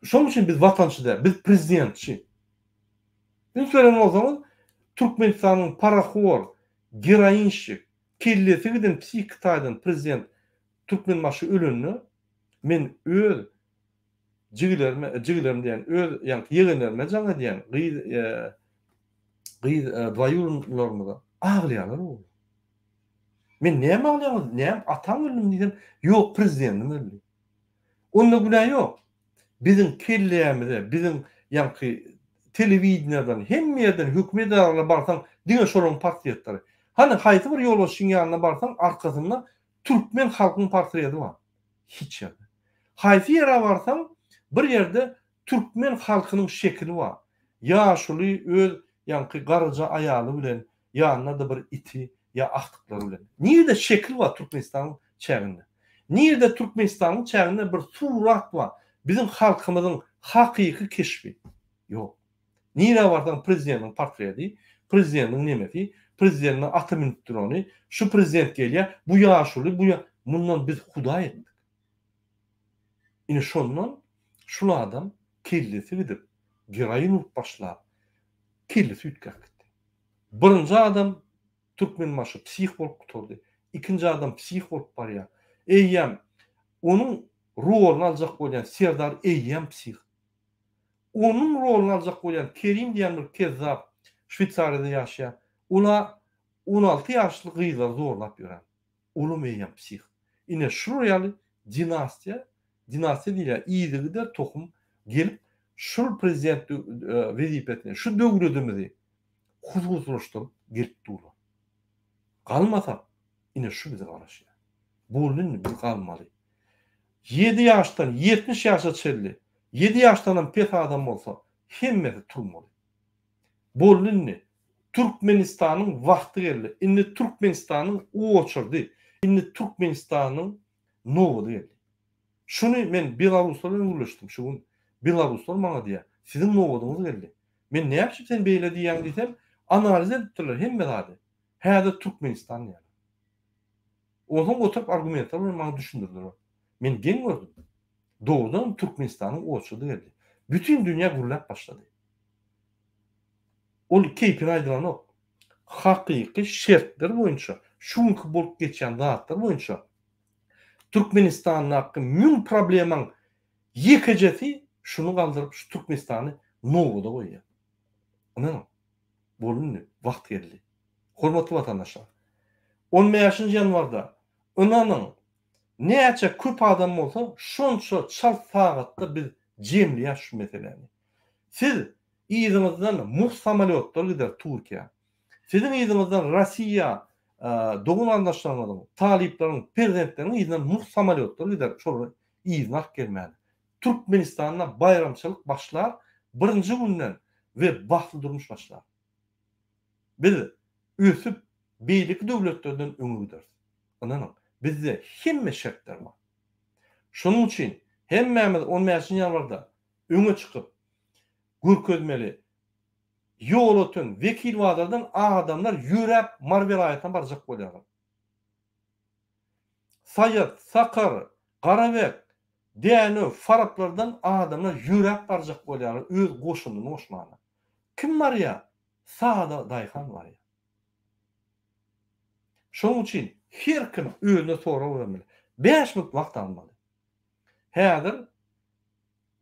Şoň üçin biz vatançylar, biz prezidentçi. Ben söylenen o zaman Türkmenistanyň paraxor, geroinşik, kellesi giden psihiktaýdan prezident Türkmen başı ölenini men öz jigilerim diýen, öz ýa-ni ýegenlerime jaňa diýen, dwaýurlarymyza aglaýarlar o. Men näme aglaýarym? Näme ataň öldüm diýen, ýok prezidentim öldü. Onda günah ýok. Bizim kelleýämize, bizim ýa-ni telewiziýadan, hemme ýerden hökümet adalarına barsaň, diňe şolaryň partiýetlary. Hani haýsy bir ýolbaşçyň ýanyna barsaň, arkasynda Türkmen halkynyň portreti bar. Hiç ýerde. Haýsy ýere barsaň, bir ýerde Türkmen halkynyň şekli bar. Ýaşuly öz ýanky garja aýaly bilen, ýanyna da bir iti ýa aktyklary bilen. Niýede şekil bar Türkmenistanyň çäginde? Niýede Türkmenistanyň çäginde bir surat bar? Bizim halkymyzyň hakyky keşfi. Ýok. Niýe barsaň prezidentiň portreti, prezidentiň nemesi, prezidentiň aty drony, şu prezident gelýär, bu ýaşuly, bundan biz huda etdik. Ine şondan şu adam kellesi gidip geraýyn urup başlap kellesi ütkek gitdi. Birinji adam Türkmen maşy psih bolup gutuldy. Ikinji adam psih bolup barýar. Eýýem onun rolunu aljak bolýan Serdar Eýýem psih. Onun rolunu aljak bolýan Kerim diýen bir kezzap Şwitsariýada ýaşaýan. Ona 16 ýaşly gyzlar zorlap ýören. Ulum Eýýem psih. Ine şu ýaly dinastiýa diýilýär. Ýygy der tohum gelip şu prezident wezipetine, şu döwletimizi huzurlaşdyryp gelip durýar. Galmasa ine şu bizi garaşýar. Bolun bir galmaly. 7 ýaşdan 70 ýaşa çelli. 7 ýaşdan pek adam bolsa hemmesi turmaly. Bolun Türkmenistanyň wagty geldi. Indi Türkmenistanyň oçurdy. Indi Türkmenistanyň nowudy geldi. Şunu men Belarusla öňleşdim. Şu Belaruslar maňa diýär. Sizin nowudyňyz geldi. Men näçe sen beýle diýen diýsem, analiz etdiler hemme zady. Häze Türkmenistan ýa. Oňa oturup argumentler bilen maňa düşündirdiler. Men gen gördüm. Doğrudan Türkmenistanyň oçurdy geldi. Bütün dünýä gurlap başlady. Ol keypini aýdyran ok. Hakyky şertler boýunça, şuňky bolup geçen zatlar boýunça Türkmenistanyň hakkı mün problemaň ýekejesi şunu galdyryp şu Türkmenistany nowuda goýýar. Ana bolundy wagt geldi. Hormatly watandaşlar. 15 ýanwarda onanyň näçe köp adam bolsa şonça çal sagatda biz jemliýär şu meseleni. Siz ýygyňyzdan Muh samolyotlar gider Türkiýe. Sizin ýygyňyzdan Rossiýa Doğu andaşlarının, taliplerin, prezidentlerin ýygyňdan Muh samolyotlar gider. Şol ýygyňak gelmäli. Türkmenistanyna bayramçylyk başlar 1-nji günden we bahsy durmuş başlar. Biz ösüp beýlik döwletlerden öňe gideriz. Ananyň bizde hemme şertler var. Şonuň üçin hemmemiz 15 ýanwarda öňe çykyp görkezmeli ýol ötün vekil wadadan adamlar ýürep Marwelaýatyna barjak bolýar. Sayat, Sakar, Garabek, Däne, Faraplardan adamlar ýürep barjak bolýar öz goşunyny oşmana. Kim bar ýa? Sada daýhan bar ýa. Şonuň üçin her kim özüne soraw bermeli. 5 minut wagt almaly. Häzir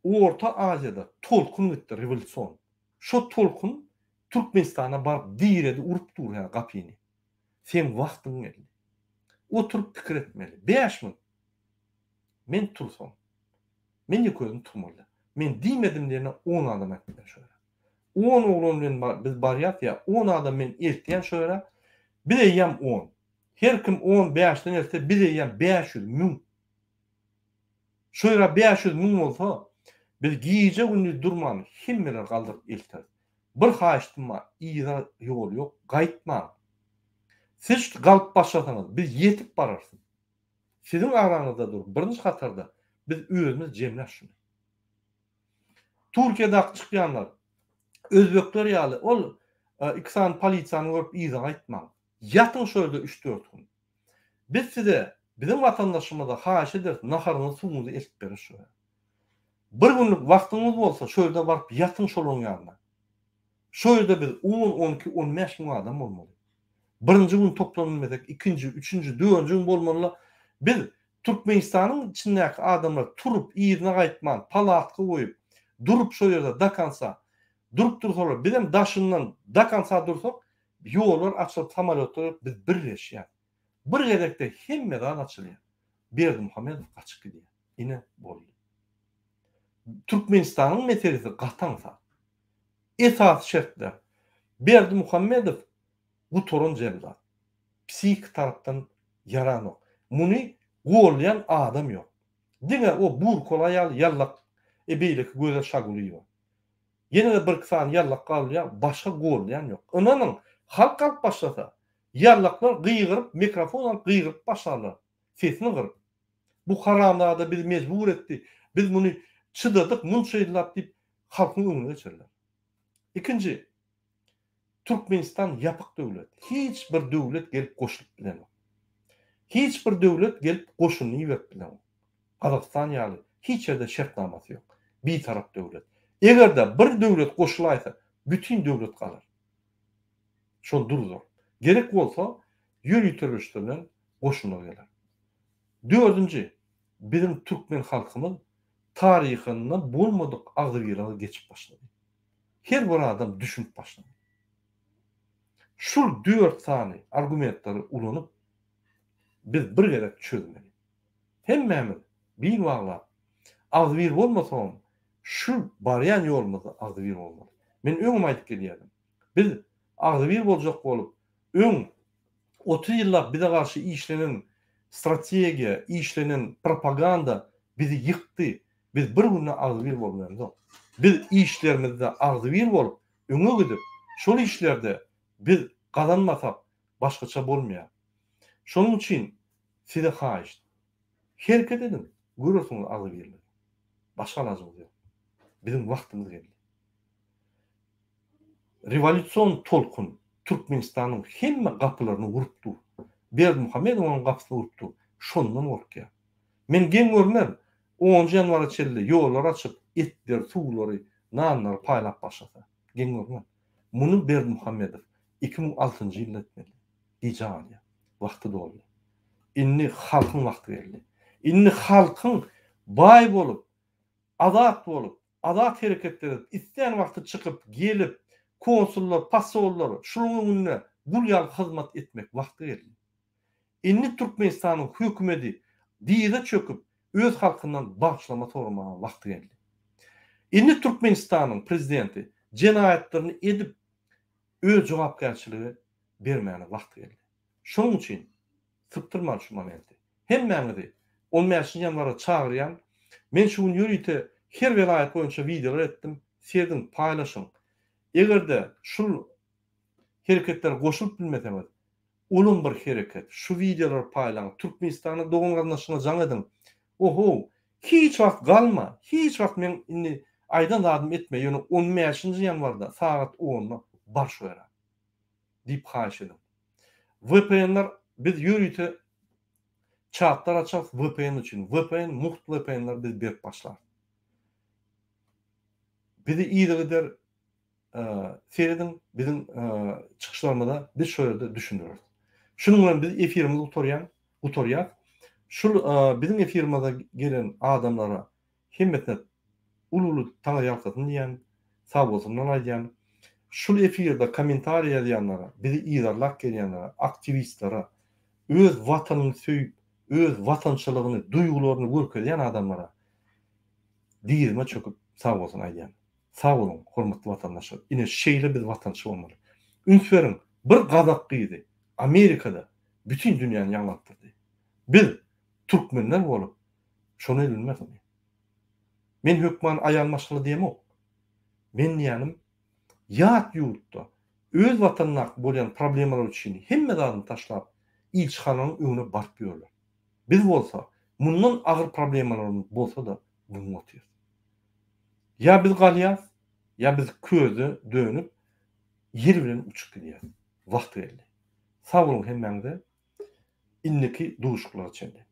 Orta Aziýada tolkun gitdi revolýusiýon. Şo tolkun Türkmenistana baryp diredi urup durýar gapyny. Sen wagtyň geldi. Oturup pikir etmeli. 5 minut. Men tursam. Men ýöközüm turmaly. Men diýmedim diýene 10 adam etdiler şöyle. 10 oglum bilen biz barýat ýa 10 adam men ertýän şöyle. Bir eýem 10. Her kim 10 5-den etse bir eýem 500 000. Şöyle 500 000 bolsa biz giýje günni durman hemmeler galdyryp elter. Bir haýyşdym bar, ýa ýol ýok, gaýtma. Siz galyp başlasaňyz, biz ýetip bararsyň. Sizin araňyzda dur, birinji hatarda biz özümiz jemläşýär. Türkiýede çykýanlar, özbekler ýaly, ol iksan polisiýany görüp ýa gaýtma. Ýatyň şöyle 3-4 gün. Biz size, bizim watandaşymyza haýyş ederiz, naharyňyzy suwuňyzy eltip berýär. Bir günlük wagtyňyz bolsa, şöyle baryp ýatyň şolaň ýalyna. Şöyle biz 10-12-15 bin adam bolmaly. Birinji gün toplanylmasak, ikinji, üçüncü, dördüncü gün bolmaly. Biz Türkmenistanyň içindäki adamlar turup ýerine gaýtman, palatky goýup, durup şo ýerde dakansa, durup dursalar, biz hem daşyndan dakansa dursak, ýollar açyp samolyotlar biz birleşýär. Bir gerekde hemmeden açylýar. Berdimuhammedow gaçyp gidýär. Ine boldy. Türkmenistanyň meselesi gatansa, esas şertler. Berdimuhammedow bu torun jemda. Psik tarapdan yaranok. Muny gollayan adam ýok. Diňe o bur kolaýal ýallak ebeýlik göze şaguly ýok. Ýene de bir kısan ýallak galýar, başga gollayan ýok. Onanyň halk başlasa, ýallaklar gyýgyryp mikrofonla gyýgyryp başlarlar. Sesini gyryp. Bu haramlarda biz mecbur etdi. Biz muny çydadyk, munçaýlap diýip halkyň öňüne geçirler. İkinci, Türkmenistan yapık döwlet. Hiç bir döwlet gelip goşulyp bilen. Hiç bir döwlet gelip goşunyny ýüzüp bilen. Kazakistan ýaly hiç ýerde şertnamasy ýok. Bir tarap döwlet. Egerde bir döwlet goşulaýsa, bütün döwlet galar. Şol durzor. Gerek bolsa ýürütülüşden goşunyna geler. Dördüncü, bizim Türkmen halkımız tarihinde bolmadık agzybirliğe geçip başladı. Her bir adam düşünüp başladı. Şu 4 tane argumentleri ulanıp biz bir gerek çözmeli. Hemmemiz bir wagtlar agzybir bolmasam şu baryan yolumuzda agzybir bolmaly. Men öňüm aýdyp gelýärdim. Biz agzybir boljak bolup öň 30 ýyllap bize garşy işlenen strategiýa, işlenen propaganda bizi yıktı. Biz bir günde agzybir bolmaýarys. Biz işlerimizde agzybir bolup öňe gidip şol işlerde biz kazanmasak başgaça bolmaýar. Şonuň üçin size haýyş. Hereket edin. Görürsüňiz agzybirlik. Başga lazymyz ýok. Bizim wagtymyz geldi. Revolüsiýon tolkun Türkmenistanyň hemme gapylaryny urupdy. Berdimuhammedowyň gapysyny urupdy. Şondan gorkýar. Men geň görmem 10 janwara çelle ýollar açyp etler, suwlary, nanlar paýlap başlasa. Geň görmem. Muny Berdimuhammedow 2006-njy ýylda etmeli. Diýjäňär. Wagty doldy. Inni halkyň wagty geldi. Inni halkyň baý bolup, azat bolup, azat hereketleri isleýän wagty çykyp, gelip, konsullar, pasollar, şunun önüne bul ýal hyzmat etmek wagty geldi. Inni Türkmenistanyň hökümeti diýde çöküp, öz halkyndan bagşlama sormagy wagty geldi. Inni Türkmenistanyň prezidenti jenaýatlaryny edip, öz jogapkärçiligi bermäni wagty geldi. Şonuň üçin sıptırma şu momenti. Hemmemizi 15 ýanwara çagyrýan, men şu ýürüýte her welaýat boýunça videolar etdim, sizin paýlaşyň. Egerde şu hereketler goşulyp bilmeseňiz, ulun bir hereket, şu videolar paýlaň, Türkmenistanyň dogan garnaşyna jaň edin. Oho, hiç wagt galma, hiç wagt men inni aýdan adym etme, ýöne 15-nji ýanwarda saat 10-da baş berer. Dip haýyş edin. VPN'ler biz ýürüýte chatlar açak VPN üçin. VPN muht VPN'ler biz berip başlar. Bizi iýdiler seyredin bizim çıkışlarımızda biz şöyle düşünürüz. Şunun bilen biz efirimizi utorýar. Şu bizim efirimize gelen adamlara himmetine ululu taňa ýalkytyn diýen, sag bolsunlar diýen. Şu efirde kommentariýa ýazýanlara, bizi iýdarlak gelýänlere, aktivistlere, öz watanyny söýüp, öz watançylygyny, duýgularyny görkezýän adamlara diýilme çöküp sag bolsun aýdýan. Sağ olun, hormatly vatandaşlar. Ine şeýle biz watançy bolmaly. Ünsverin bir gazak gyýdy. Amerikada bütün dünýäni ýanglatdyrdy. Biz türkmenler bolup şonu bilmezmi? Men hökman aýanmaşyly diýemok. Men ýanym ýat ýurtda öz watanyna bolýan problemalar üçin hemme zadyny taşlap ilçhanyň öňüne barp ýörler. Biz bolsa mundan agyr problemalarymyz bolsa da bunu otýar. Ya biz galýas, ya biz közü dönüp yer bilen uçup gidýär. Wagt geldi. Sag bolun hemmeňize inniki duşuklar çende.